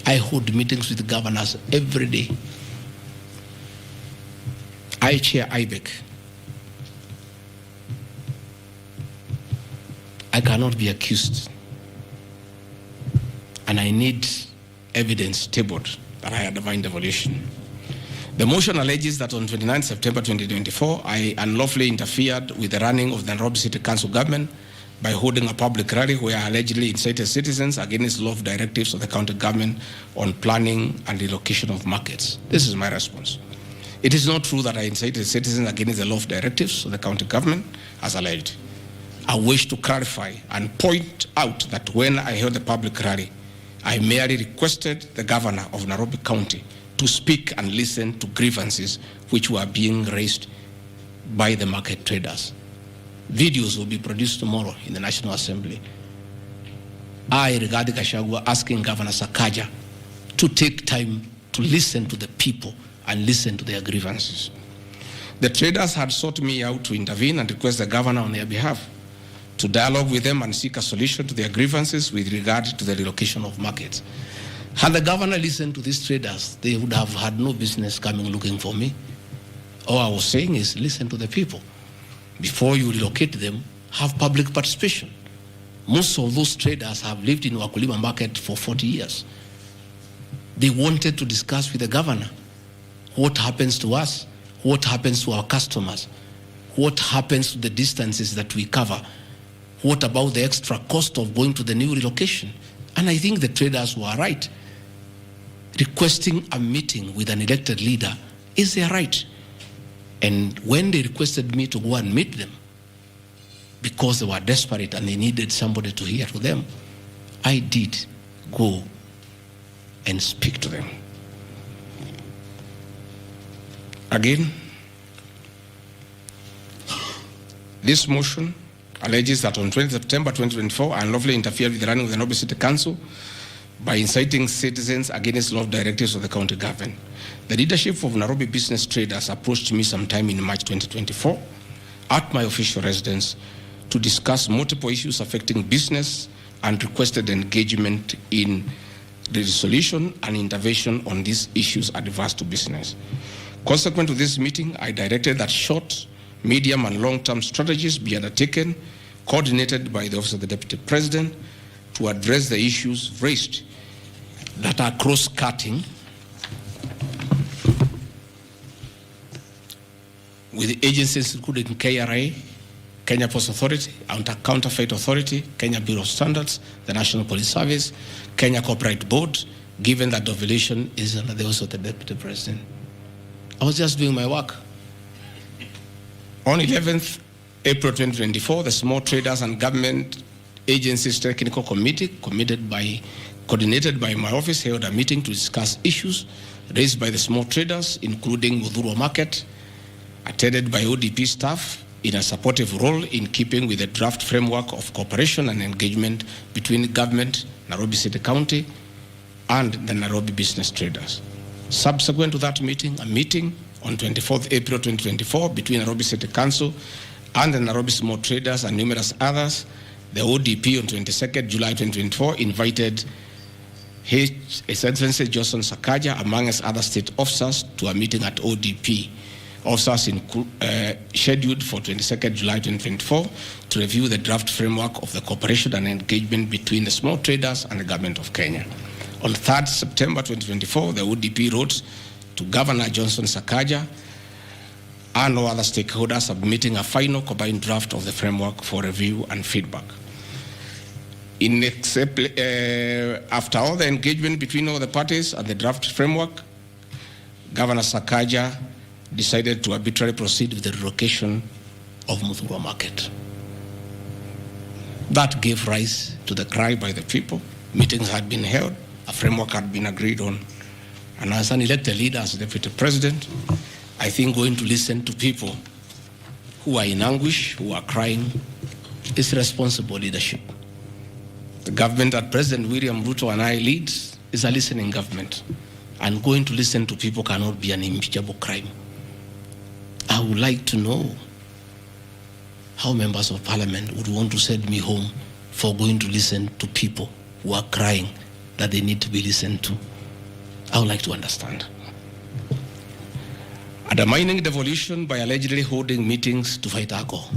I hold meetings with the governors every day. I chair IBEC. I cannot be accused, and I need evidence tabled that I undermined devolution. The motion alleges that on 29 September 2024, I unlawfully interfered with the running of the Nairobi City Council government by holding a public rally where I allegedly incited citizens against law directives of the county government on planning and relocation of markets. This is my response. It is not true that I incited citizens against the law directives of the county government as alleged. I wish to clarify and point out that when I held the public rally, I merely requested the governor of Nairobi County to speak and listen to grievances which were being raised by the market traders. Videos will be produced tomorrow in the National Assembly. I, Rigathi Gachagua, asking Governor Sakaja to take time to listen to the people and listen to their grievances. The traders had sought me out to intervene and request the governor on their behalf to dialogue with them and seek a solution to their grievances with regard to the relocation of markets. Had the governor listened to these traders, they would have had no business coming looking for me. All I was saying is listen to the people. Before you relocate them, have public participation. Most of those traders have lived in Wakulima market for 40 years. They wanted to discuss with the governor what happens to us, what happens to our customers, what happens to the distances that we cover, what about the extra cost of going to the new relocation. And I think the traders were right. Requesting a meeting with an elected leader is their right. And when they requested me to go and meet them, because they were desperate and they needed somebody to hear to them, I did go and speak to them. Again, this motion alleges that on 20 September 2024, I unlawfully interfered with the running of the Nairobi City Council by inciting citizens against law directives of the county government. The leadership of Nairobi business traders approached me sometime in March 2024 at my official residence to discuss multiple issues affecting business and requested engagement in the resolution and intervention on these issues adverse to business. Consequent to this meeting, I directed that short, medium, and long-term strategies be undertaken, coordinated by the Office of the Deputy President, to address the issues raised that are cross-cutting with the agencies including KRA, Kenya Post Authority, Counterfeit Authority, Kenya Bureau of Standards, the National Police Service, Kenya Corporate Board, given that Devolution is under the office of the Deputy President. I was just doing my work. On 11th April 2024, the Small Traders and Government Agencies Technical Committee, coordinated by my office, held a meeting to discuss issues raised by the small traders, including Mudhurwa Market, attended by ODP staff in a supportive role in keeping with the draft framework of cooperation and engagement between government, Nairobi City County, and the Nairobi business traders. Subsequent to that meeting, a meeting on 24th April 2024 between Nairobi City Council and the Nairobi small traders and numerous others, the ODP on 22nd July 2024 invited His Excellency Johnson Sakaja, among other state officers, to a meeting at ODP. Officers scheduled for 22nd July 2024 to review the draft framework of the cooperation and engagement between the small traders and the government of Kenya. On 3rd September 2024, the ODP wrote to Governor Johnson Sakaja and all other stakeholders, submitting a final combined draft of the framework for review and feedback. After all the engagement between all the parties and the draft framework, Governor Sakaja decided to arbitrarily proceed with the relocation of Mudhurwa Market. That gave rise to the cry by the people. Meetings had been held, a framework had been agreed on. And as an elected leader, as Deputy President, I think going to listen to people who are in anguish, who are crying, is responsible leadership. The government that President William Ruto and I lead is a listening government. And going to listen to people cannot be an impeachable crime. I would like to know how members of parliament would want to send me home for going to listen to people who are crying that they need to be listened to. I would like to understand. Undermining devolution by allegedly holding meetings to fight alcohol.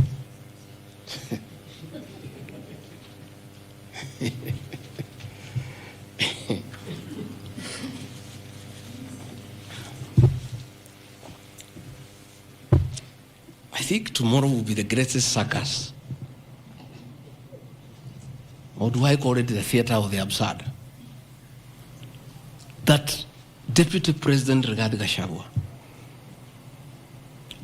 I think tomorrow will be the greatest circus. Or do I call it the theater of the absurd? That Deputy President Rigathi Gachagua,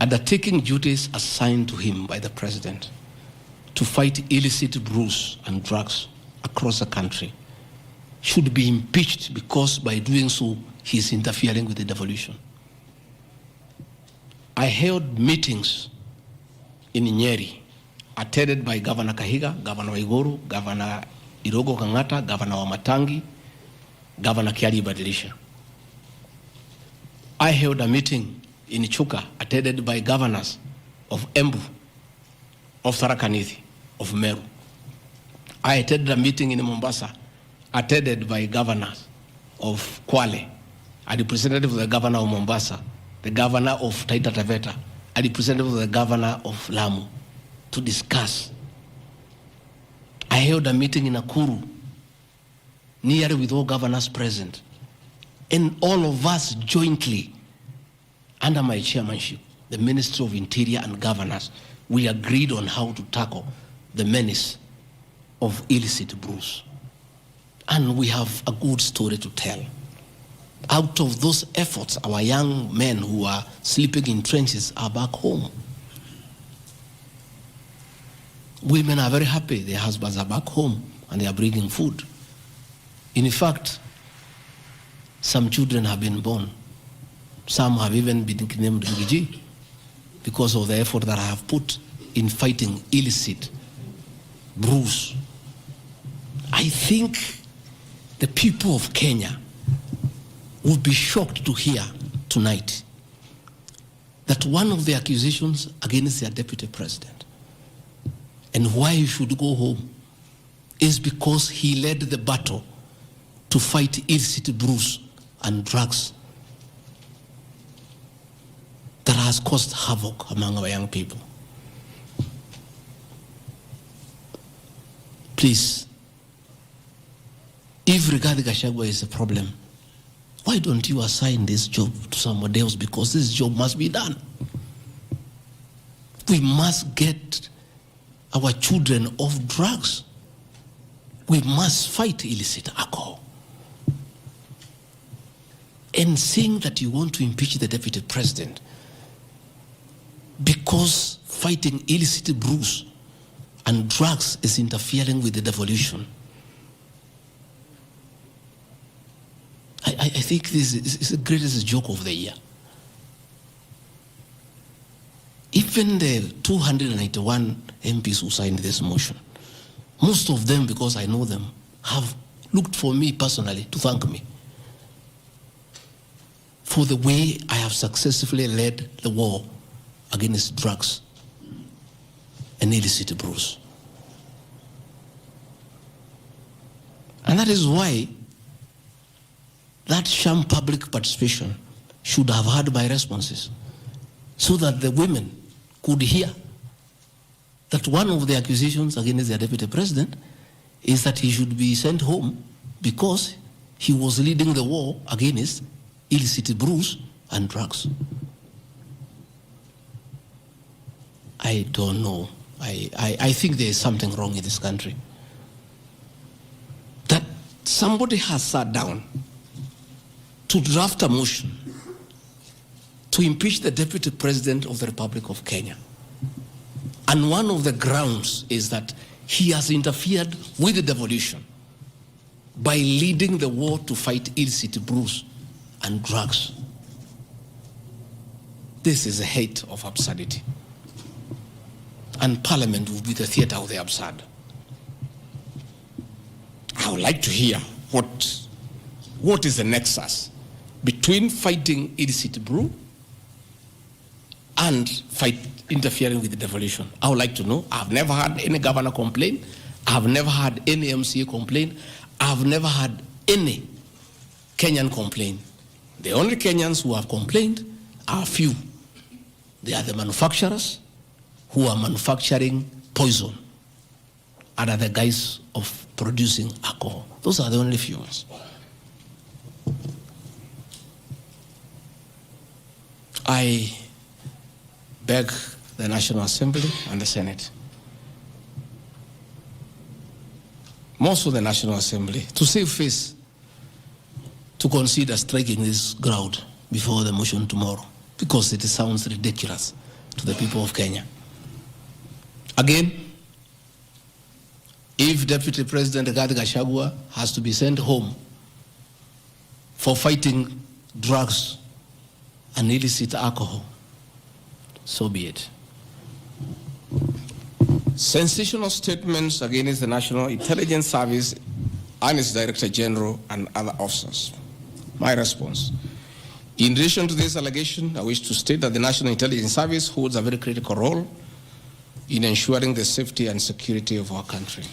undertaking duties assigned to him by the President to fight illicit brews and drugs across the country, should be impeached because by doing so, he is interfering with the devolution. I held meetings in Nyeri, attended by Governor Kahiga, Governor Waiguru, Governor Irogo Kangata, Governor Wamatangi, Governor Kiari Badilisha. I held a meeting in Chuka, attended by governors of Embu, of Tharaka Nithi, of Meru. I attended a meeting in Mombasa, attended by governors of Kwale, a representative of the governor of Mombasa, the governor of Taita Taveta, a representative of the governor of Lamu, to discuss. I held a meeting in Nakuru, nearly with all governors present, and all of us jointly, under my chairmanship, the Ministry of Interior and Governors, we agreed on how to tackle the menace of illicit brews. And we have a good story to tell. Out of those efforts, our young men who are sleeping in trenches are back home. Women are very happy. Their husbands are back home and they are bringing food. In fact, some children have been born. Some have even been named Gigi because of the effort that I have put in fighting illicit brews. I think the people of Kenya would be shocked to hear tonight that one of the accusations against their deputy president and why he should go home is because he led the battle to fight illicit brews and drugs that has caused havoc among our young people. Please, if Rigathi Gachagua is a problem, why don't you assign this job to somebody else? Because this job must be done. We must get our children off drugs. We must fight illicit alcohol. And saying that you want to impeach the deputy president because fighting illicit brews and drugs is interfering with the devolution. I think this is the greatest joke of the year. Even the 291 MPs who signed this motion, most of them, because I know them, have looked for me personally to thank me for the way I have successfully led the war against drugs and illicit brews. And that is why that sham public participation should have had my responses, so that the women could hear that one of the accusations against the deputy president is that he should be sent home because he was leading the war against illicit brews and drugs. I don't know. I think there is something wrong in this country. That somebody has sat down to draft a motion to impeach the deputy president of the Republic of Kenya. And one of the grounds is that he has interfered with the devolution by leading the war to fight illicit brews and drugs. This is a height of absurdity. And Parliament will be the theater of the absurd. I would like to hear what is the nexus between fighting illicit brew and interfering with the devolution. I would like to know. I've never had any governor complain. I've never had any MCA complain. I've never had any Kenyan complain. The only Kenyans who have complained are few. They are the manufacturers who are manufacturing poison under the guise of producing alcohol. Those are the only few ones. I beg the National Assembly and the Senate, most of the National Assembly, to save face, to consider striking this ground before the motion tomorrow, because it sounds ridiculous to the people of Kenya. Again, if Deputy President Rigathi Gachagua has to be sent home for fighting drugs and illicit alcohol, so be it. Sensational statements against the National Intelligence Service and its Director General and other officers. My response. In relation to this allegation, I wish to state that the National Intelligence Service holds a very critical role in ensuring the safety and security of our country.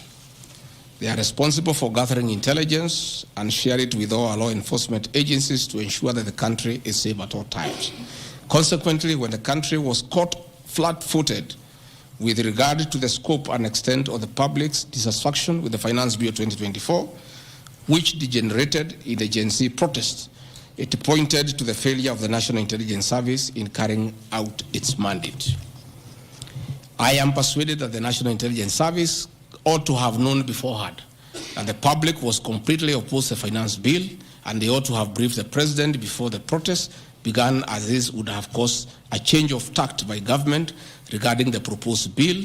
They are responsible for gathering intelligence and share it with all our law enforcement agencies to ensure that the country is safe at all times. Consequently, when the country was caught flat-footed with regard to the scope and extent of the public's dissatisfaction with the Finance Bill 2024, which degenerated in a Gen Z protest, it pointed to the failure of the National Intelligence Service in carrying out its mandate. I am persuaded that the National Intelligence Service ought to have known beforehand that the public was completely opposed to the finance bill, and they ought to have briefed the president before the protest began, as this would have caused a change of tact by government regarding the proposed bill,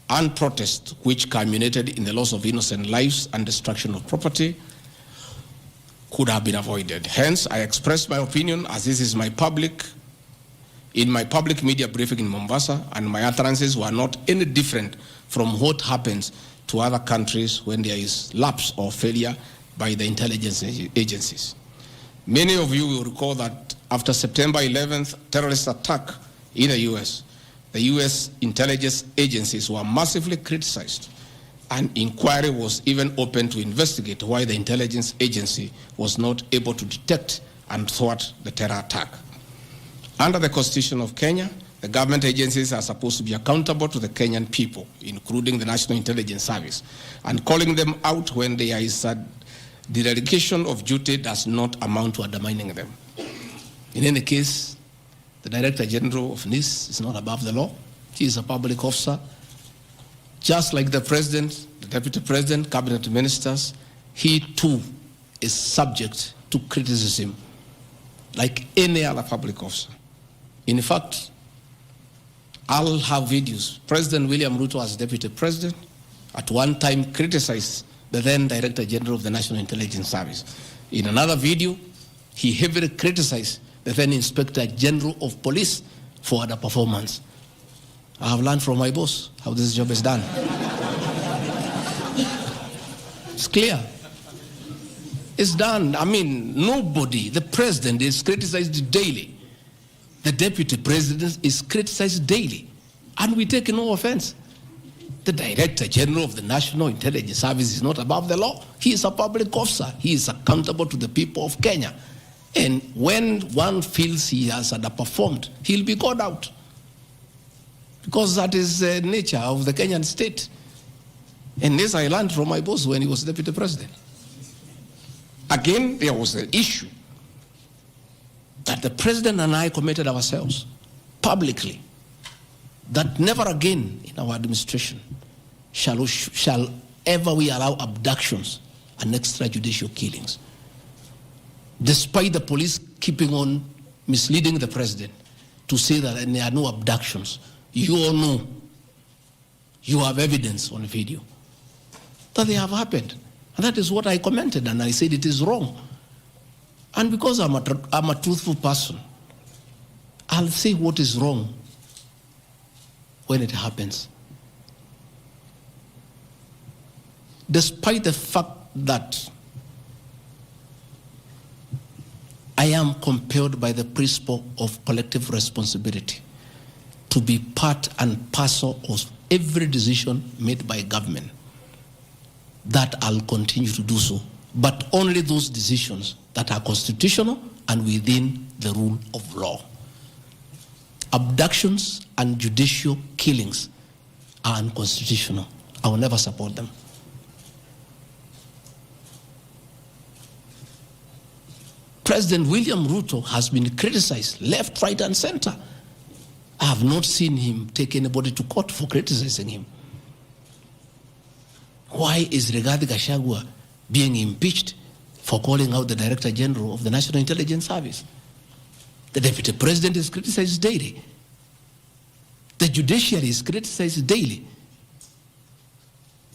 and protest which culminated in the loss of innocent lives and destruction of property could have been avoided. Hence, I express my opinion, as this is in my public media briefing in Mombasa, and my utterances were not any different from what happens to other countries when there is lapse or failure by the intelligence agencies. Many of you will recall that after September 11th terrorist attack in the US, the US intelligence agencies were massively criticized, and inquiry was even opened to investigate why the intelligence agency was not able to detect and thwart the terror attack. Under the Constitution of Kenya, the government agencies are supposed to be accountable to the Kenyan people, including the National Intelligence Service, and calling them out when there is a dereliction of duty does not amount to undermining them. In any case, the Director General of NIS is not above the law. He is a public officer. Just like the president, the deputy president, cabinet ministers, he too is subject to criticism like any other public officer. In fact, I'll have videos. President William Ruto, as deputy president, at one time criticized the then Director General of the National Intelligence Service. In another video, he heavily criticized the then Inspector General of Police for the performance. I have learned from my boss how this job is done. It's clear. It's done. I mean, nobody, the president is criticized daily. The deputy president is criticized daily. And we take no offense. The Director General of the National Intelligence Service is not above the law. He is a public officer. He is accountable to the people of Kenya. And when one feels he has underperformed, he'll be called out. Because that is the nature of the Kenyan state. And this I learned from my boss when he was deputy president. Again, there was the issue that the president and I committed ourselves publicly that never again in our administration shall ever we allow abductions and extrajudicial killings. Despite the police keeping on misleading the president to say that there are no abductions, you all know, you have evidence on video that they have happened. And that is what I commented, and I said it is wrong. And because I'm a truthful person, I'll say what is wrong when it happens. Despite the fact that I am compelled by the principle of collective responsibility to be part and parcel of every decision made by government, that I'll continue to do so, but only those decisions that are constitutional and within the rule of law. Abductions and judicial killings are unconstitutional. I will never support them. President William Ruto has been criticized left, right, and center. I have not seen him take anybody to court for criticizing him. Why is Rigathi Gachagua being impeached for calling out the Director General of the National Intelligence Service? The Deputy President is criticized daily. The Judiciary is criticized daily.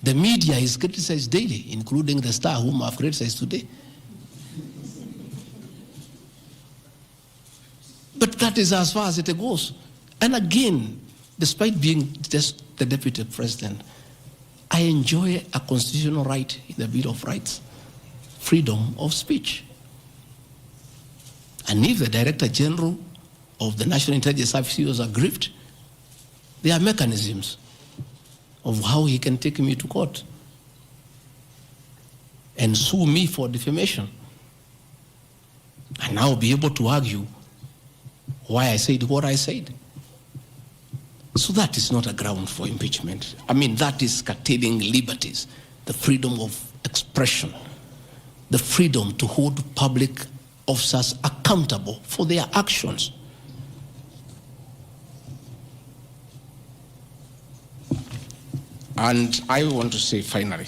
The media is criticized daily, including the Star, whom I've criticized today. But that is as far as it goes. And again, despite being just the Deputy President, I enjoy a constitutional right in the Bill of Rights, freedom of speech. And if the Director General of the National Intelligence Service was aggrieved, there are mechanisms of how he can take me to court and sue me for defamation. And I'll be able to argue why I said what I said. So that is not a ground for impeachment. I mean, that is curtailing liberties, the freedom of expression, the freedom to hold public officers accountable for their actions. And I want to say finally,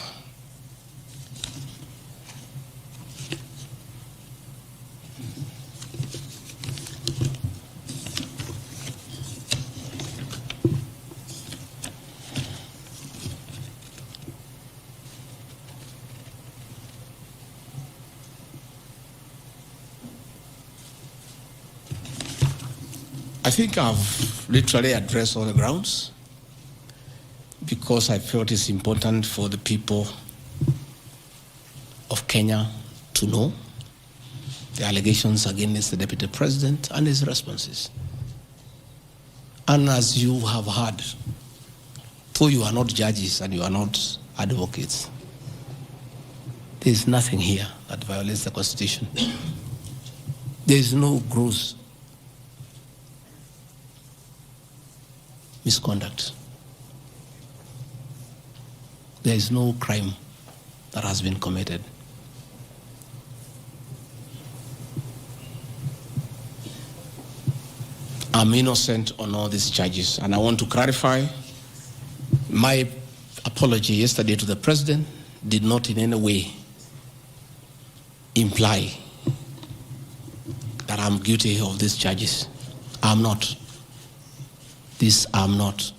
I think I've literally addressed all the grounds because I felt it's important for the people of Kenya to know the allegations against the Deputy President and his responses. And as you have heard, though you are not judges and you are not advocates, there is nothing here that violates the Constitution. There is no gross misconduct. There is no crime that has been committed. I'm innocent on all these charges. And I want to clarify, my apology yesterday to the president did not in any way imply that I'm guilty of these charges. I'm not. I'm not.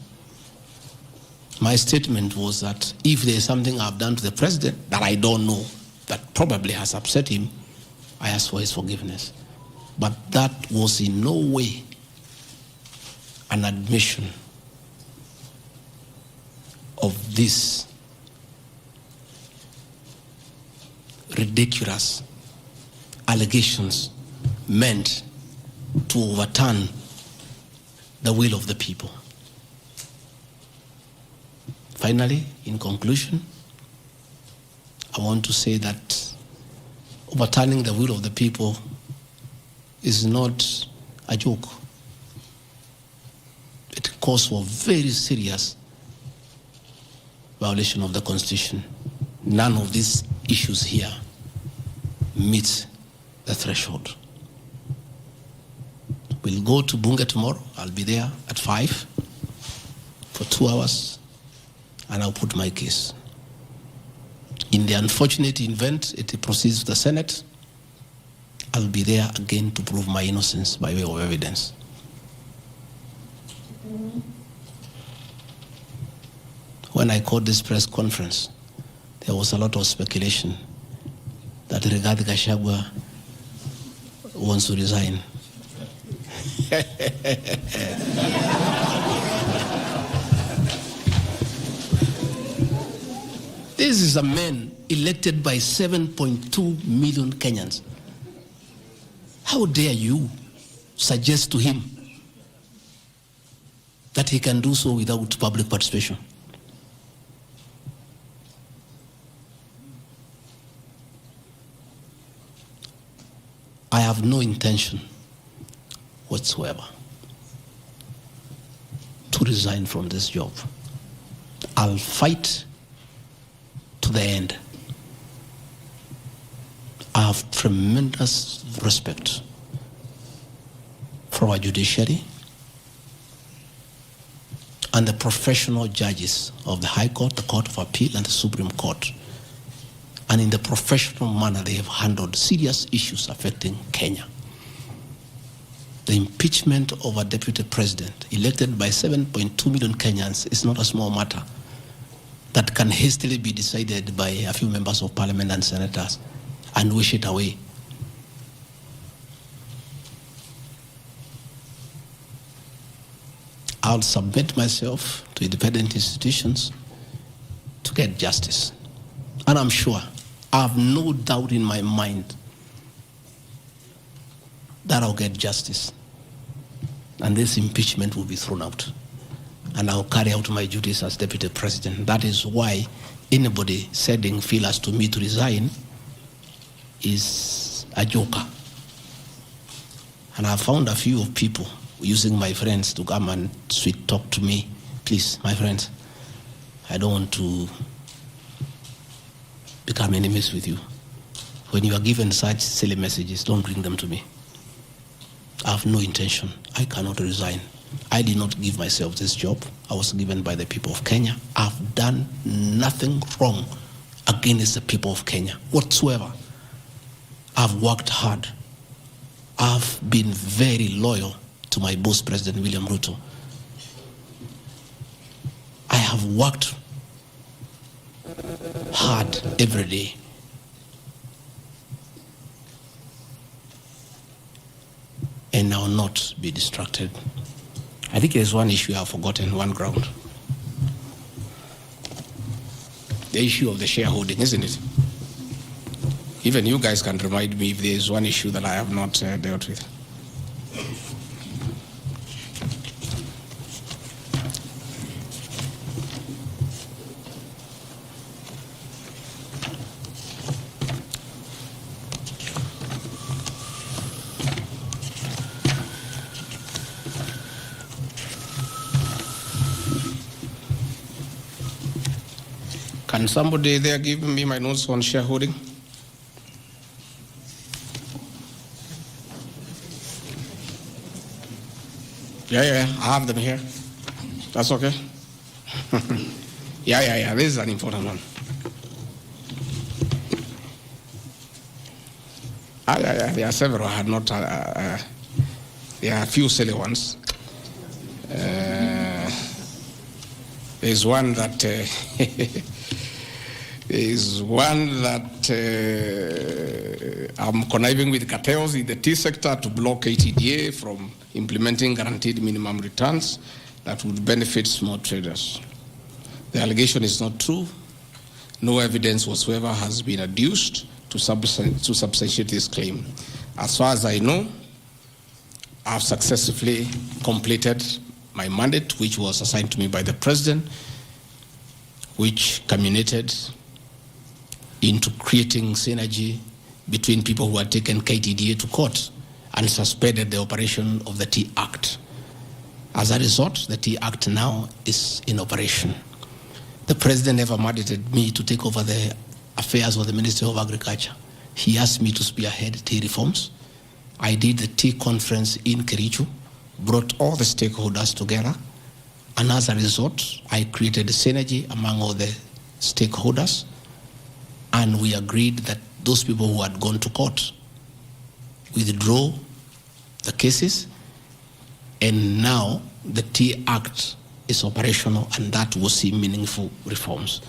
My statement was that if there's something I've done to the president that I don't know, that probably has upset him, I ask for his forgiveness. But that was in no way an admission of this ridiculous allegations meant to overturn the will of the people. Finally, in conclusion, I want to say that overturning the will of the people is not a joke. It calls for very serious violation of the Constitution. None of these issues here meet the threshold. We'll go to Bunge tomorrow. I'll be there at 5 for 2 hours, and I'll put my case. In the unfortunate event it proceeds to the Senate, I'll be there again to prove my innocence by way of evidence. When I called this press conference, there was a lot of speculation that Rigathi Gachagua wants to resign. This is a man elected by 7.2 million Kenyans. How dare you suggest to him that he can do so without public participation? I have no intention whatsoever to resign from this job. I'll fight to the end. I have tremendous respect for our judiciary and the professional judges of the High Court, the Court of Appeal, and the Supreme Court. And in the professional manner, they have handled serious issues affecting Kenya. The impeachment of a deputy president elected by 7.2 million Kenyans is not a small matter that can hastily be decided by a few members of parliament and senators and wish it away. I'll submit myself to independent institutions to get justice. And I'm sure, I have no doubt in my mind that I'll get justice. And this impeachment will be thrown out. And I'll carry out my duties as deputy president. That is why anybody sending feelers to me to resign is a joker. And I found a few of people using my friends to come and sweet talk to me. Please, my friends, I don't want to become enemies with you. When you are given such silly messages, don't bring them to me. I have no intention. I cannot resign. I did not give myself this job. I was given by the people of Kenya. I've done nothing wrong against the people of Kenya whatsoever. I've worked hard. I've been very loyal to my boss, President William Ruto. I have worked hard every day. And I will not be distracted. I think there's one issue I've forgotten, one ground. The issue of the shareholding, isn't it? Even you guys can remind me if there's one issue that I have not dealt with. Can somebody there give me my notes on shareholding? Yeah, I have them here. That's okay. Yeah, this is an important one. Yeah, there are several. I had not, there are a few silly ones. There's one that I'm conniving with cartels in the tea sector to block ATDA from implementing guaranteed minimum returns that would benefit small traders. The allegation is not true. No evidence whatsoever has been adduced to substantiate this claim. As far as I know, I've successfully completed my mandate, which was assigned to me by the President, which culminated into creating synergy between people who had taken KTDA to court and suspended the operation of the Tea Act. As a result, the Tea Act now is in operation. The President never mandated me to take over the affairs of the Ministry of Agriculture. He asked me to spearhead tea reforms. I did the tea conference in Kericho, brought all the stakeholders together, and as a result, I created a synergy among all the stakeholders, and we agreed that those people who had gone to court withdraw the cases, and now the Tea Act is operational, and that will see meaningful reforms.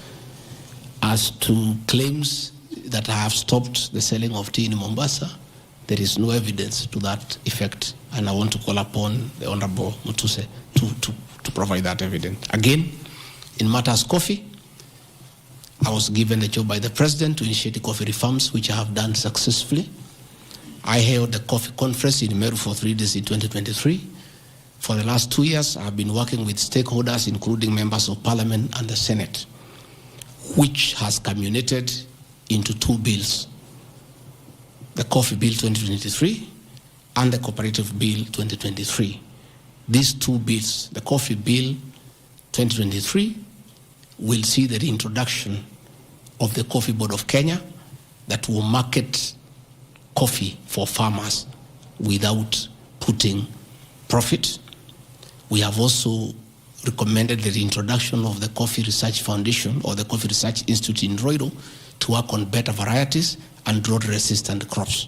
As to claims that I have stopped the selling of tea in Mombasa, there is no evidence to that effect, and I want to call upon the Honorable Mutuse to provide that evidence. Again, in matters coffee, I was given a job by the President to initiate the coffee reforms, which I have done successfully. I held the coffee conference in Meru for 3 days in 2023. For the last 2 years, I have been working with stakeholders, including members of Parliament and the Senate, which has culminated into 2 bills, the Coffee Bill 2023 and the Cooperative Bill 2023. These 2 bills, the Coffee Bill 2023 will see the reintroduction of the Coffee Board of Kenya that will market coffee for farmers without putting profit. We have also recommended the reintroduction of the Coffee Research Foundation or the Coffee Research Institute in Roiro to work on better varieties and drought-resistant crops.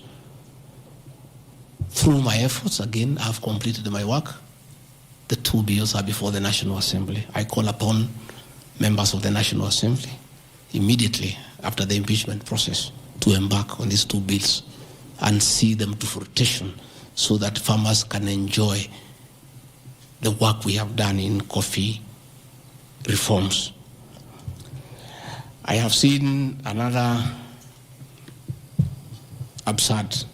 Through my efforts, again, I've completed my work. The 2 bills are before the National Assembly. I call upon members of the National Assembly immediately after the impeachment process to embark on these 2 bills and see them to fruition so that farmers can enjoy the work we have done in coffee reforms. I have seen another absurd,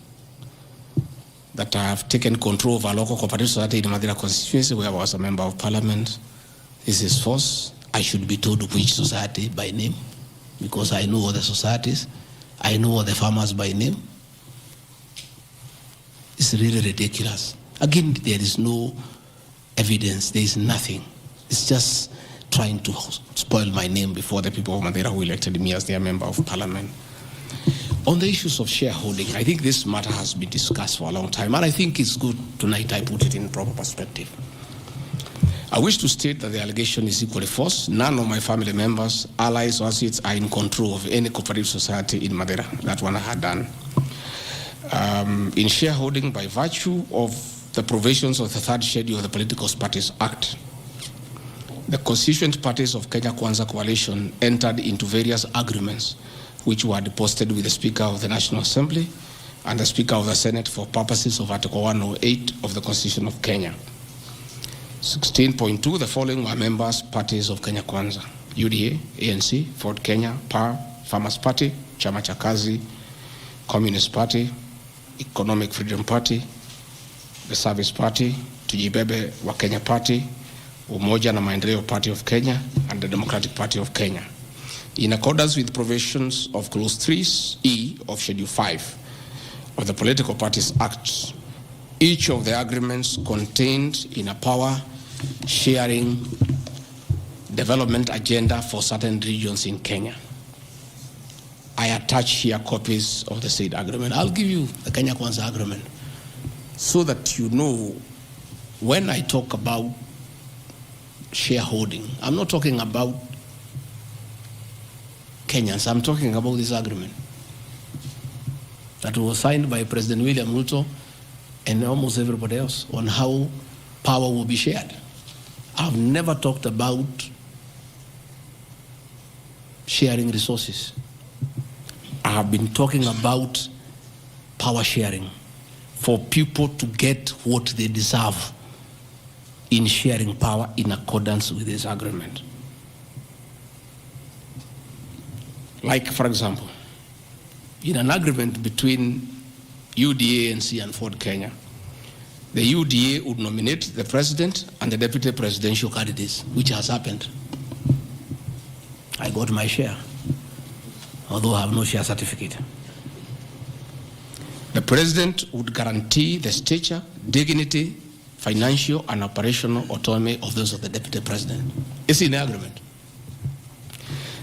that I have taken control of a local cooperative society in Madira constituency where I was a member of Parliament. This is false. I should be told which society by name, because I know all the societies. I know all the farmers by name. It's really ridiculous. Again, there is no evidence. There is nothing. It's just trying to spoil my name before the people of Madeira who elected me as their member of Parliament. On the issues of shareholding, I think this matter has been discussed for a long time, and I think it's good tonight I put it in proper perspective. I wish to state that the allegation is equally false. None of my family members, allies, or associates are in control of any cooperative society in Madeira. That one I had done. In shareholding by virtue of the provisions of the 3rd schedule of the Political Parties Act, the constituent parties of Kenya Kwanza Coalition entered into various agreements which were deposited with the Speaker of the National Assembly and the Speaker of the Senate for purposes of Article 108 of the Constitution of Kenya. 16.2, the following were members parties of Kenya Kwanza: UDA, ANC, Ford Kenya, PAR, Farmers Party, Chama cha Kazi, Communist Party, Economic Freedom Party, the Service Party, Tujibebe wa Kenya Party, Umoja na Maendeleo Party of Kenya, and the Democratic Party of Kenya. In accordance with provisions of Clause 3E of Schedule 5 of the Political Parties Act, each of the agreements contained in a power-sharing development agenda for certain regions in Kenya. I attach here copies of the said agreement. I'll give you the Kenya Kwanza agreement so that you know when I talk about shareholding, I'm not talking about Kenyans, I'm talking about this agreement that was signed by President William Ruto and almost everybody else on how power will be shared. I've never talked about sharing resources. I have been talking about power sharing for people to get what they deserve in sharing power in accordance with this agreement. Like, for example, in an agreement between UDA, ANC, and Ford Kenya, the UDA would nominate the president and the deputy presidential candidates, which has happened. I got my share, although I have no share certificate. The president would guarantee the stature, dignity, financial and operational autonomy of those of the deputy president. It's in the agreement.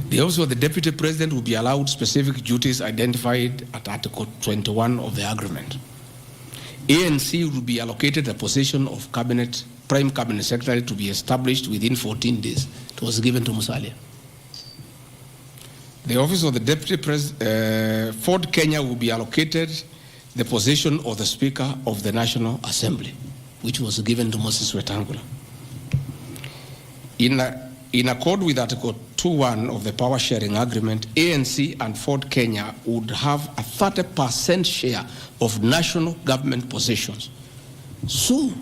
The office of the deputy president will be allowed specific duties identified at Article 21 of the agreement. ANC will be allocated a position of prime cabinet secretary to be established within 14 days. It was given to Musalia. The office of the deputy president, Ford Kenya will be allocated the position of the Speaker of the National Assembly, which was given to Moses Wetangula. In accord with Article 2.1 of the Power Sharing Agreement, ANC and Ford Kenya would have a 30% share of national government positions. So,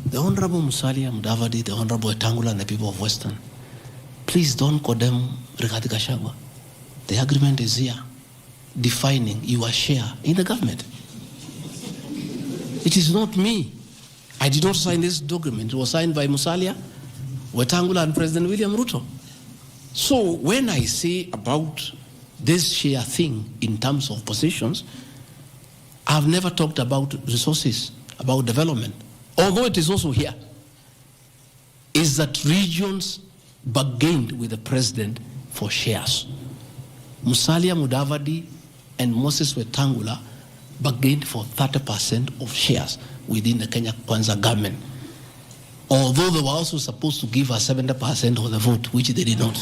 the Honorable Musalia Mudavadi, the Honorable Wetangula, and the people of Western, please don't condemn Rigathi Gachagua. The agreement is here, defining your share in the government. It is not me. I did not sign this document. It was signed by Musalia, Wetangula, and President William Ruto. So when I say about this share thing in terms of positions, I've never talked about resources, about development, although it is also here, is that regions bargained with the president for shares. Musalia Mudavadi and Moses Wetangula bargained for 30% of shares within the Kenya Kwanza government, although they were also supposed to give us 70% of the vote, which they did not.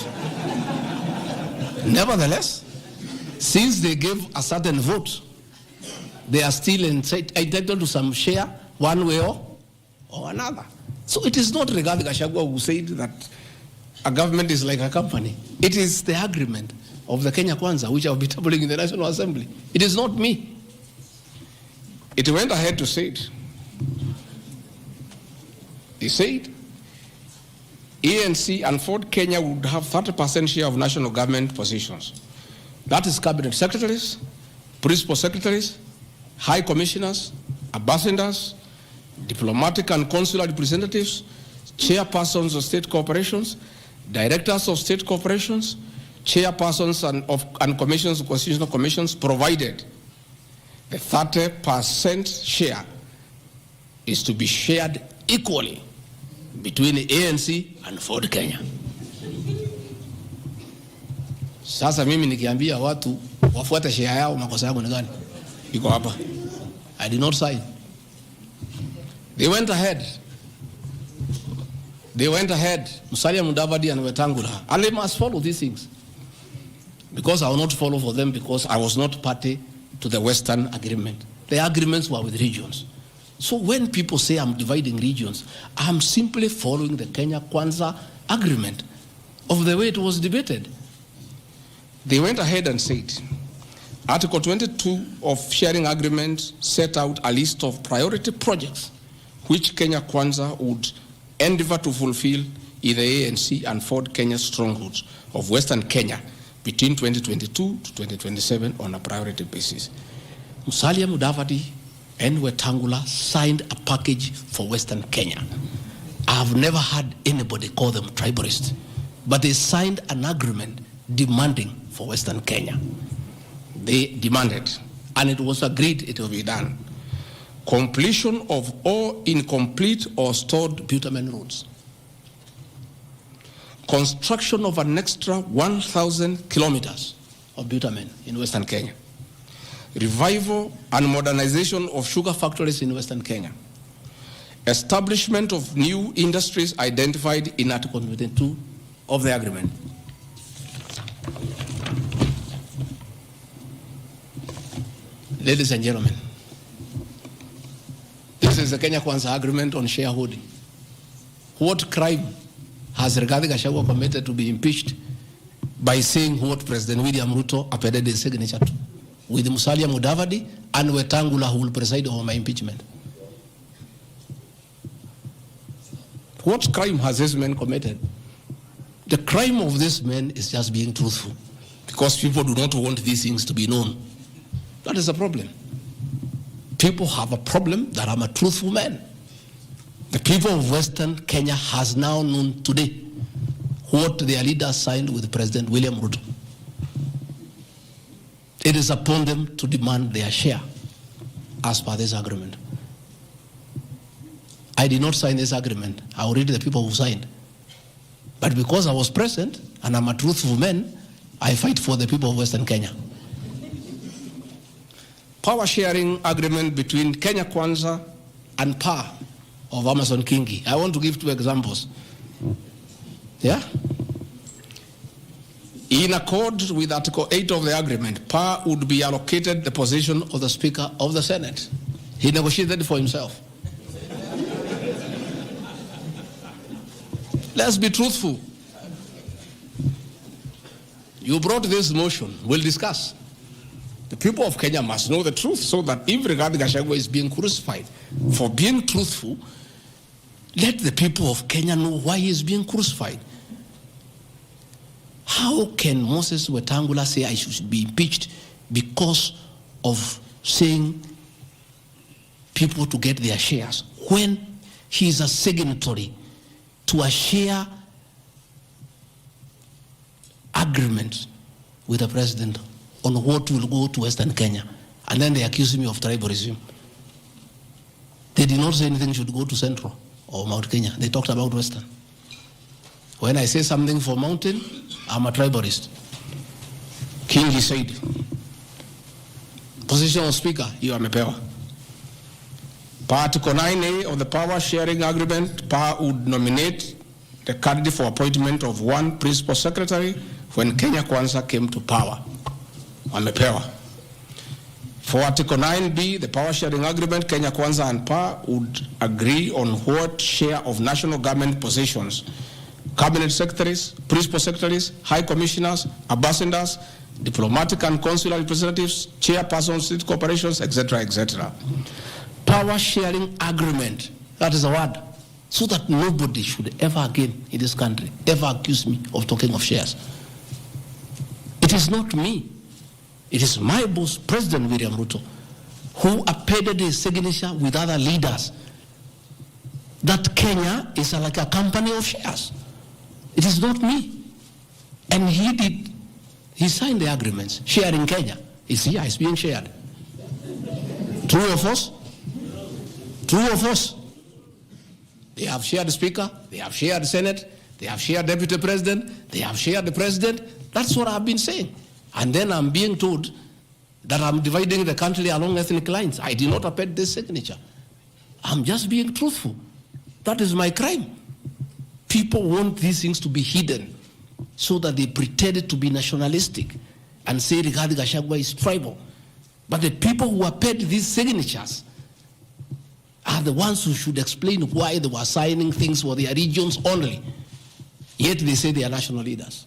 Nevertheless, since they gave a certain vote, they are still entitled to some share one way or another. So it is not Rigathi Gachagua who said that a government is like a company. It is the agreement of the Kenya Kwanza, which I'll be tabling in the National Assembly. It is not me. It went ahead to say it. He said, ANC and Ford Kenya would have 30% share of national government positions. That is cabinet secretaries, principal secretaries, high commissioners, ambassadors, diplomatic and consular representatives, chairpersons of state corporations, directors of state corporations, chairpersons and commissions, constitutional commissions, provided the 30% share is to be shared equally between the ANC and Ford Kenya. Sasa mimi nikiambia watu wafuate share yao, makosa yangu ni gani? Iko hapa. I did not sign. They went ahead, Musalia Mudavadi and Wetangula, and they must follow these things. Because I will not follow for them, because I was not party to the Western Agreement. The agreements were with regions. So when people say I'm dividing regions, I'm simply following the Kenya Kwanza Agreement of the way it was debated. They went ahead and said, Article 22 of Sharing Agreement set out a list of priority projects which Kenya Kwanza would endeavor to fulfill in the ANC and Ford Kenya strongholds of Western Kenya between 2022 to 2027 on a priority basis. Musalia Mudavadi and Wetangula signed a package for Western Kenya. I've never had anybody call them tribalists, but they signed an agreement demanding for Western Kenya. They demanded, and it was agreed it will be done, completion of all incomplete or stored bitumen roads, construction of an extra 1,000 kilometers of bitumen in Western Kenya, revival and modernization of sugar factories in Western Kenya, establishment of new industries identified in Article 22 of the agreement. Ladies and gentlemen, this is the Kenya Kwanza Agreement on shareholding. What crime has Rigathi Gachagua committed to be impeached by saying what President William Ruto appended his signature to, with Musalia Mudavadi and Wetangula, who will preside over my impeachment? What crime has this man committed? The crime of this man is just being truthful, because people do not want these things to be known. That is a problem. People have a problem that I'm a truthful man. The people of Western Kenya has now known today what their leaders signed with President William Ruto. It is upon them to demand their share as per this agreement. I did not sign this agreement. I will read the people who signed. But because I was present and I'm a truthful man, I fight for the people of Western Kenya. Power sharing agreement between Kenya Kwanza and PAR of Amason Kingi. I want to give 2 examples. Yeah? In accord with Article 8 of the agreement, PAR would be allocated the position of the Speaker of the Senate. He negotiated for himself. Let's be truthful. You brought this motion. We'll discuss. The people of Kenya must know the truth, so that if Rigathi Gachagua is being crucified for being truthful, let the people of Kenya know why he is being crucified. How can Moses Wetangula say I should be impeached because of saying people to get their shares, when he is a signatory to a share agreement with the president on what will go to Western Kenya? And then they accuse me of tribalism. They did not say anything should go to Central or Mount Kenya. They talked about Western. When I say something for Mountain, I'm a tribalist. King, he said, position of Speaker, you are Mepewa. Article 9A of the Power Sharing Agreement, PAR would nominate the candidate for appointment of 1 principal secretary when Kenya Kwanza came to power. Amepewa. For Article 9B, the Power Sharing Agreement, Kenya Kwanza and PAR would agree on what share of national government positions, cabinet secretaries, principal secretaries, high commissioners, ambassadors, diplomatic and consular representatives, chairpersons, state corporations, etc., etc. Power sharing agreement, that is a word, so that nobody should ever again in this country ever accuse me of talking of shares. It is not me. It is my boss, President William Ruto, who appended his signature with other leaders that Kenya is like a company of shares. It is not me. And he signed the agreements. Sharing Kenya is here, it's being shared. True or false? True or false? They have shared the Speaker, they have shared the Senate, they have shared Deputy President, they have shared the President. That's what I've been saying. And then I'm being told that I'm dividing the country along ethnic lines. I did not append this signature. I'm just being truthful. That is my crime. People want these things to be hidden so that they pretend to be nationalistic and say Rigathi Gachagua is tribal. But the people who append these signatures are the ones who should explain why they were signing things for their regions only. Yet they say they are national leaders.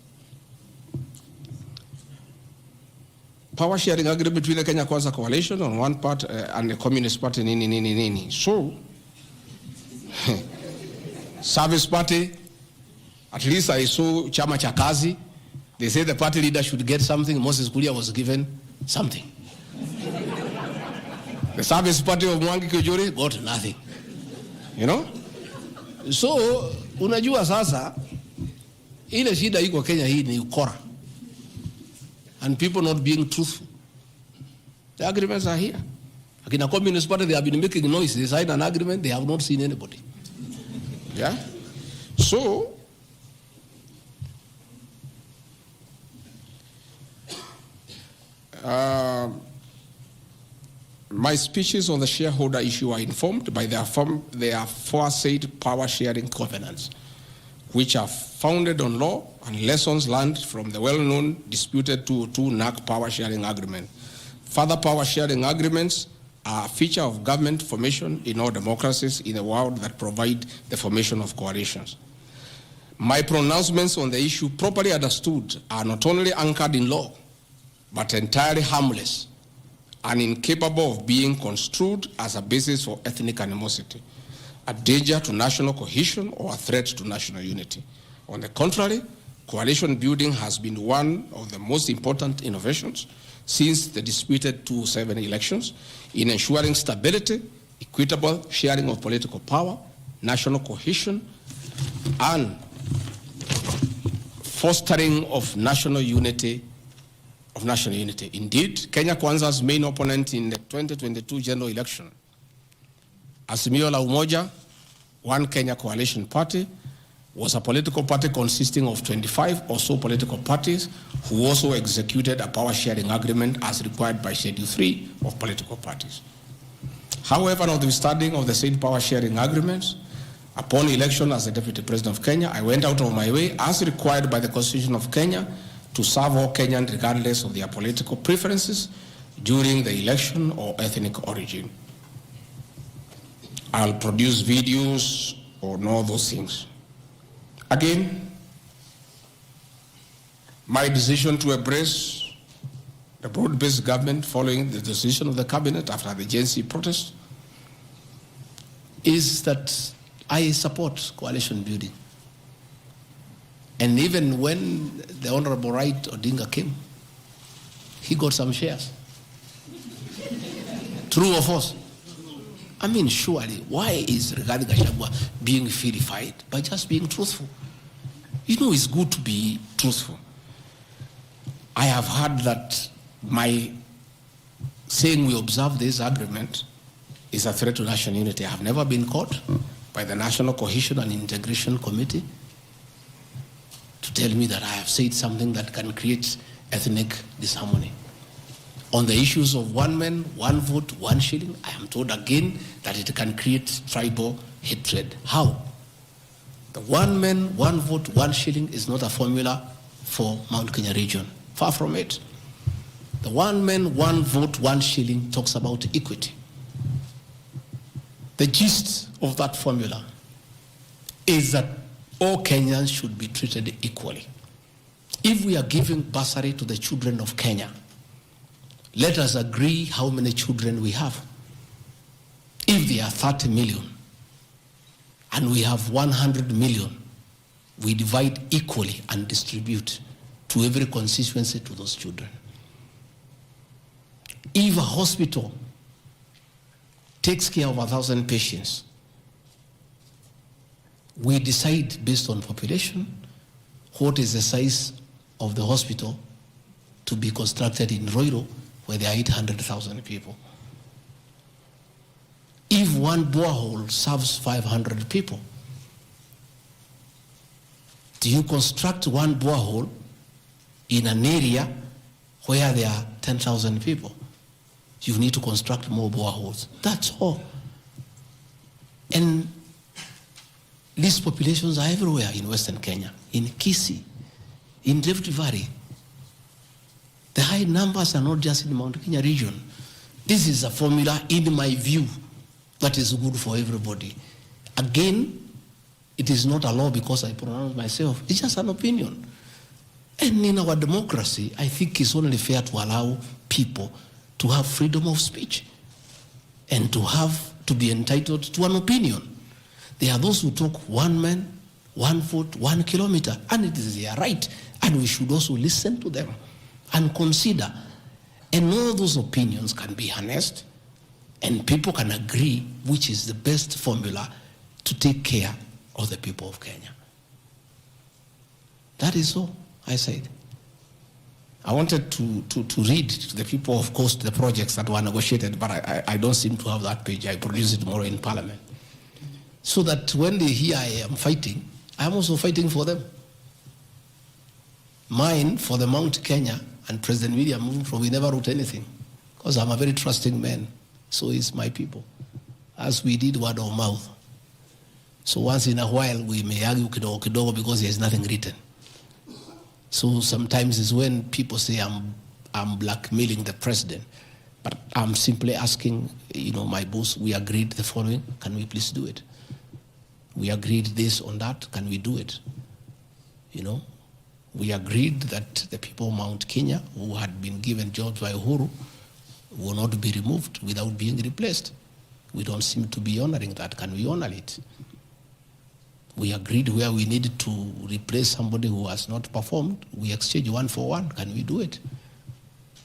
Power sharing agreement between the Kenya Kwanza coalition on one part and the Communist Party, nini. So, Service Party, at least I saw Chama cha Kazi, they say the party leader should get something. Moses Kuria was given something. The Service Party of Mwangi Kijori got nothing. You know? So, unajua sasa, ile shida iko Kenya hii ni ukora. And people not being truthful. The agreements are here. Like in a Communist Party, they have been making noise. They signed an agreement, they have not seen anybody. Yeah? So, My speeches on the shareholder issue are informed by their aforesaid power sharing covenants, which are founded on law and lessons learned from the well-known disputed 202 NAC power sharing agreement. Further power sharing agreements are a feature of government formation in all democracies in the world that provide the formation of coalitions. My pronouncements on the issue, properly understood, are not only anchored in law, but entirely harmless and incapable of being construed as a basis for ethnic animosity, a danger to national cohesion, or a threat to national unity. On the contrary, coalition building has been one of the most important innovations since the disputed 2007 elections in ensuring stability, equitable sharing of political power, national cohesion, and fostering of national unity. Indeed, Kenya Kwanza's main opponent in the 2022 general election, Azimio la Umoja, One Kenya Coalition Party, was a political party consisting of 25 or so political parties who also executed a power sharing agreement as required by Schedule 3 of political parties. However, notwithstanding of the said power sharing agreements, upon election as the Deputy President of Kenya, I went out of my way, as required by the Constitution of Kenya, to serve all Kenyans regardless of their political preferences during the election or ethnic origin. I'll produce videos on all those things. Again, my decision to embrace the broad-based government following the decision of the cabinet after the Gen Z protest is that I support coalition building. And even when the Honorable Right Odinga came, he got some shares. True or false? I mean, surely, why is Rigathi Gachagua being vilified? By just being truthful. You know, it's good to be truthful. I have heard that my saying we observe this agreement is a threat to national unity. I have never been caught by the National Cohesion and Integration Committee to tell me that I have said something that can create ethnic disharmony. On the issues of one man, one vote, one shilling, I am told again that it can create tribal hatred. How? The one man, one vote, one shilling is not a formula for Mount Kenya region. Far from it. The one man, one vote, one shilling talks about equity. The gist of that formula is that all Kenyans should be treated equally. If we are giving bursary to the children of Kenya, let us agree how many children we have. If there are 30 million and we have 100 million, we divide equally and distribute to every constituency to those children. If a hospital takes care of 1,000 patients, we decide based on population what is the size of the hospital to be constructed in Roiro, where there are 800,000 people. If one borehole serves 500 people, do you construct one borehole in an area where there are 10,000 people? You need to construct more boreholes. That's all. And these populations are everywhere in Western Kenya, in Kisii, in Rift Valley. The high numbers are not just in the Mount Kenya region. This is a formula, in my view, that is good for everybody. Again, it is not a law because I pronounce myself. It's just an opinion. And in our democracy, I think it's only fair to allow people to have freedom of speech and to be entitled to an opinion. There are those who talk one man, one vote, 1 kilometer, and it is their right. And we should also listen to them and consider. And all those opinions can be harnessed, and people can agree which is the best formula to take care of the people of Kenya. That is all I said. I wanted to read to the people, of course, the projects that were negotiated, but I don't seem to have that page. I produce it tomorrow in Parliament. So that when they hear I am fighting, I am also fighting for them. Mine, for the Mount Kenya and President William Ruto, we never wrote anything, because I'm a very trusting man. So it's my people. As we did word of mouth. So once in a while we may argue kidogo kidogo because there's nothing written. So sometimes it's when people say I'm blackmailing the president, but I'm simply asking, my boss, we agreed the following, can we please do it? We agreed this on that, can we do it? We agreed that the people of Mount Kenya who had been given jobs by Uhuru will not be removed without being replaced. We don't seem to be honoring that. Can we honor it? We agreed where we needed to replace somebody who has not performed, we exchange 1 for 1. Can we do it?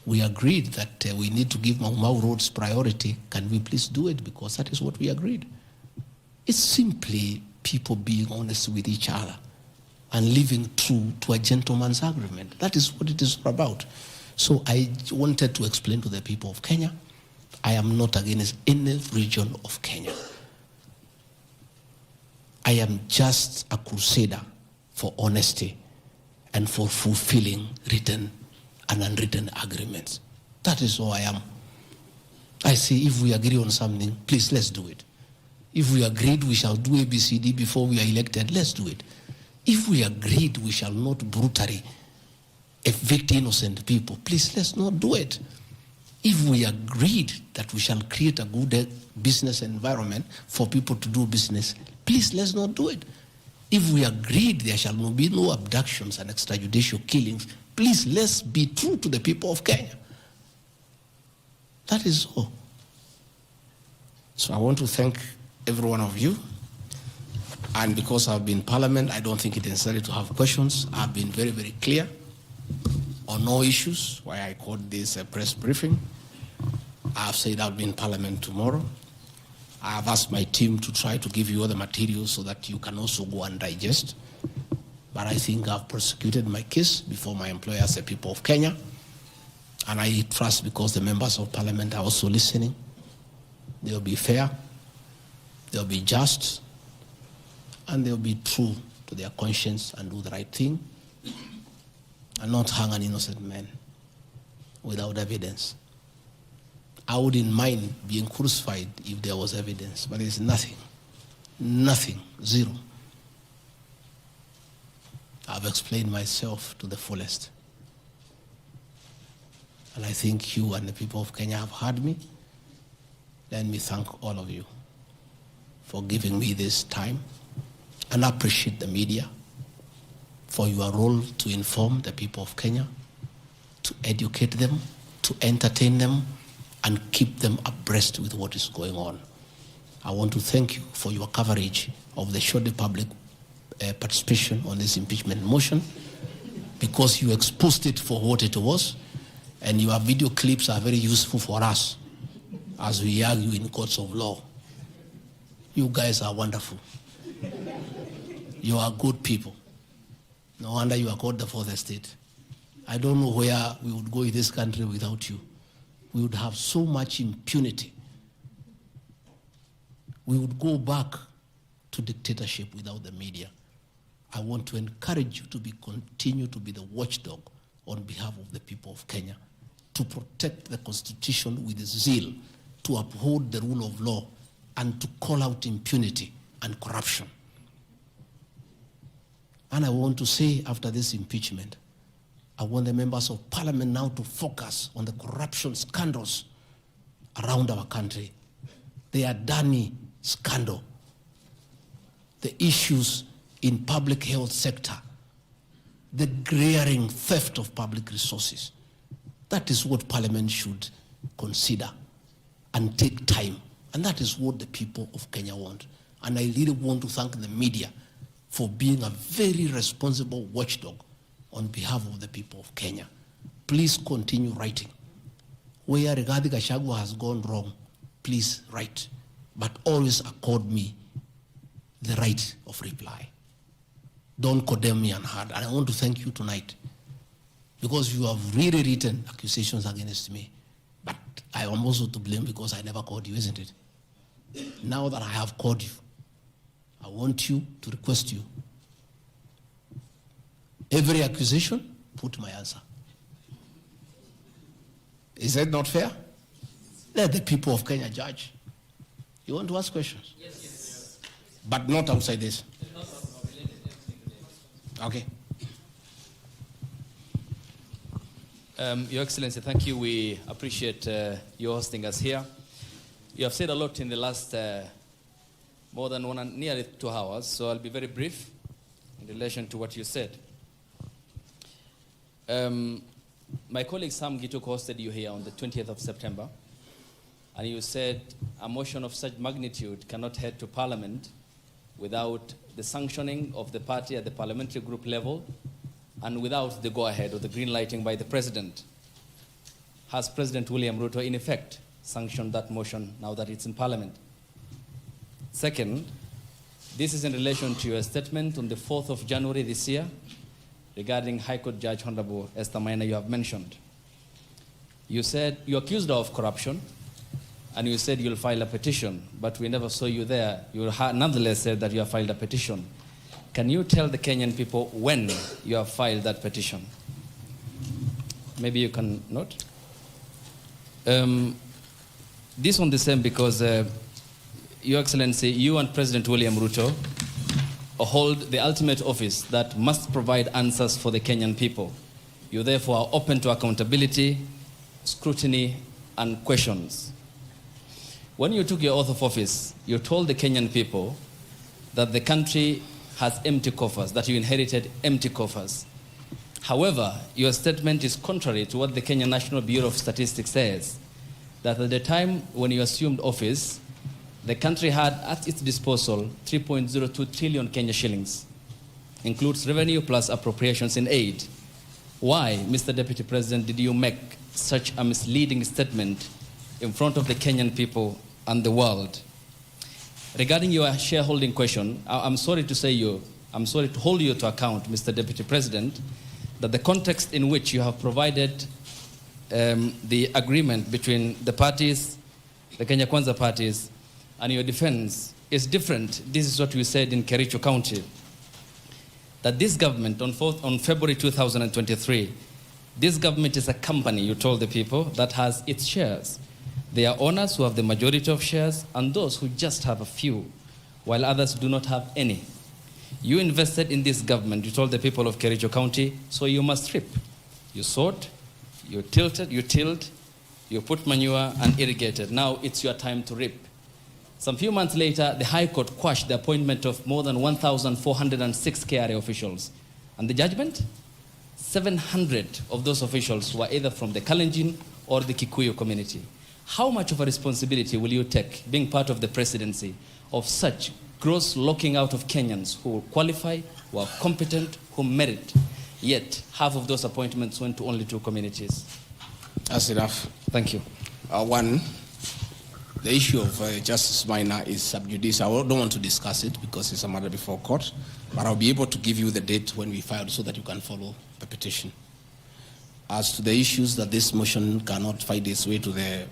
We agreed that we need to give Mau Mau roads priority. Can we please do it? Because that is what we agreed. It's simply people being honest with each other and living true to a gentleman's agreement. That is what it is about. So I wanted to explain to the people of Kenya, I am not against any region of Kenya. I am just a crusader for honesty and for fulfilling written and unwritten agreements. That is all I am. I say if we agree on something, please let's do it. If we agreed we shall do ABCD before we are elected, let's do it. If we agreed we shall not brutally evict innocent people, please let's not do it. If we agreed that we shall create a good business environment for people to do business, please let's not do it. If we agreed there shall be no abductions and extrajudicial killings, please let's be true to the people of Kenya. That is all. So I want to thank every one of you. And because I've been in Parliament, I don't think it is necessary to have questions. I've been very, very clear on no issues, why I called this a press briefing. I've said I'll be in Parliament tomorrow. I've asked my team to try to give you all the materials so that you can also go and digest. But I think I've prosecuted my case before my employers, the people of Kenya. And I trust because the members of Parliament are also listening. They'll be fair, they'll be just, and they'll be true to their conscience and do the right thing, and not hang an innocent man without evidence. I wouldn't mind being crucified if there was evidence, but there's nothing, zero. I've explained myself to the fullest. And I think you and the people of Kenya have heard me. Let me thank all of you for giving me this time, and I appreciate the media for your role to inform the people of Kenya, to educate them, to entertain them, and keep them abreast with what is going on. I want to thank you for your coverage of the short public participation on this impeachment motion, because you exposed it for what it was, and your video clips are very useful for us as we argue in courts of law. You guys are wonderful. You are good people. No wonder you are called the fourth estate. I don't know where we would go in this country without you. We would have so much impunity. We would go back to dictatorship without the media. I want to encourage you to continue to be the watchdog on behalf of the people of Kenya, to protect the Constitution with zeal, to uphold the rule of law, and to call out impunity and corruption. And I want to say, after this impeachment, I want the members of Parliament now to focus on the corruption scandals around our country. The Adani scandal, the issues in public health sector, the glaring theft of public resources. That is what Parliament should consider and take time. And that is what the people of Kenya want. And I really want to thank the media for being a very responsible watchdog on behalf of the people of Kenya. Please continue writing. Where Rigathi Gachagua has gone wrong, please write. But always accord me the right of reply. Don't condemn me unheard. And I want to thank you tonight, because you have really written accusations against me. But I am also to blame because I never called you, isn't it? Now that I have called you, I want you to request you. Every accusation, put my answer. Is that not fair? Let the people of Kenya judge. You want to ask questions? Yes. But not outside this. Okay. Your Excellency, thank you. We appreciate you hosting us here. You have said a lot in the last more than nearly 2 hours, so I'll be very brief in relation to what you said. My colleague Sam Gituk hosted you here on the 20th of September, and you said a motion of such magnitude cannot head to Parliament without the sanctioning of the party at the parliamentary group level and without the go-ahead or the green lighting by the President. Has President William Ruto in effect sanctioned that motion now that it's in Parliament? Second, this is in relation to your statement on the 4th of January this year regarding High Court Judge Honorable Esther Maina you have mentioned. You said you accused her of corruption and you said you'll file a petition, but we never saw you there. You nonetheless said that you have filed a petition. Can you tell the Kenyan people when you have filed that petition? Maybe you can note. This one the same because, Your Excellency, you and President William Ruto hold the ultimate office that must provide answers for the Kenyan people. You therefore are open to accountability, scrutiny, and questions. When you took your oath of office, you told the Kenyan people that the country has empty coffers, that you inherited empty coffers. However, your statement is contrary to what the Kenya National Bureau of Statistics says, that at the time when you assumed office, the country had at its disposal 3.02 trillion Kenya shillings, includes revenue plus appropriations in aid. Why, Mr. Deputy President, did you make such a misleading statement in front of the Kenyan people and the world? Regarding your shareholding question, I'm sorry to hold you to account, Mr. Deputy President, that the context in which you have provided the agreement between the parties, the Kenya Kwanza parties, and your defense is different. This is what we said in Kericho County, that this government on February 2023, this government is a company, you told the people, that has its shares. There are owners who have the majority of shares and those who just have a few, while others do not have any. You invested in this government, you told the people of Kericho County, so you must reap. You sowed, you tilted, you tilled, you put manure and irrigated. Now it's your time to reap. Some few months later, the High Court quashed the appointment of more than 1,406 KRA officials. And the judgment? 700 of those officials were either from the Kalenjin or the Kikuyu community. How much of a responsibility will you take, being part of the presidency, of such gross locking out of Kenyans who qualify, who are competent, who merit, yet half of those appointments went to only 2 communities? That's enough. Thank you. One, the issue of Justice Minor is sub judice. I don't want to discuss it because it's a matter before court, but I'll be able to give you the date when we filed so that you can follow the petition. As to the issues that this motion cannot find its way to the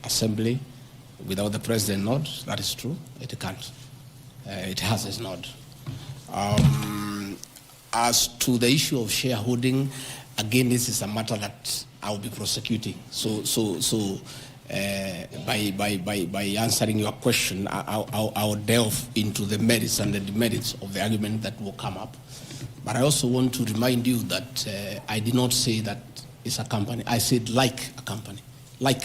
Assembly without the President nod, that is true. It can't. It has its nod. As to the issue of shareholding, again, this is a matter that I will be prosecuting. By answering your question, I'll delve into the merits and the demerits of the argument that will come up. But I also want to remind you that I did not say that it's a company. I said like a company. Like.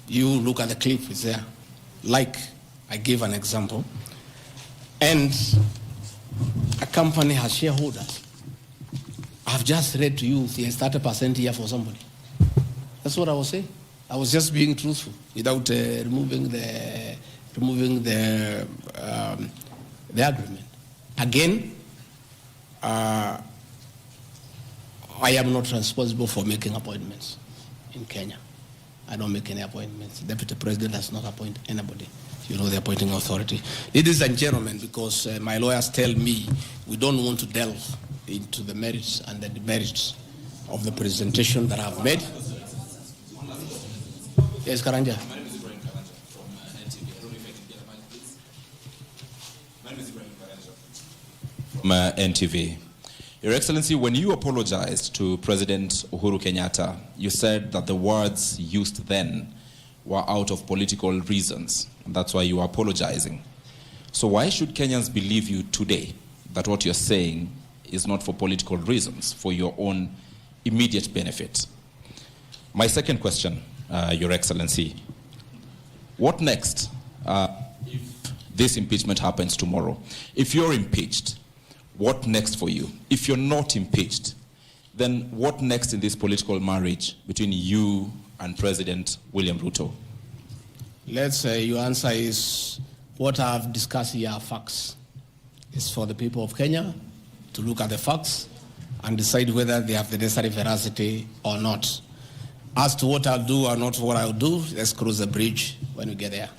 You look at the clip, it's there. Like, I gave an example. And a company has shareholders. I've just read to you, there's 30% here for somebody. That's what I was saying. I was just being truthful without removing the agreement. Again, I am not responsible for making appointments in Kenya. I don't make any appointments. The Deputy President does not appoint anybody. You know, the appointing authority. Ladies and gentlemen, because my lawyers tell me we don't want to delve into the merits and the demerits of the presentation that I've made. Yes, Karanja. From NTV. Your Excellency, when you apologized to President Uhuru Kenyatta, you said that the words used then were out of political reasons. And that's why you are apologizing. So why should Kenyans believe you today that what you're saying is not for political reasons, for your own immediate benefit? My second question, Your Excellency, what next if this impeachment happens tomorrow? If you're impeached, what next for you? If you're not impeached, then what next in this political marriage between you and President William Ruto? Let's say your answer is what I've discussed here are facts. It's for the people of Kenya to look at the facts and decide whether they have the necessary veracity or not. As to what I'll do or not what I'll do, let's cross the bridge when we get there.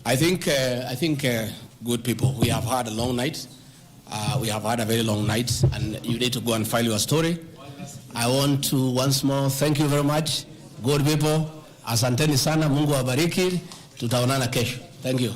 I think, good people, we have had a long night. We have had a very long night, and you need to go and file your story. I want to once more thank you very much. Good people, asanteni sana, Mungu awabariki. Tutaonana kesho. Thank you.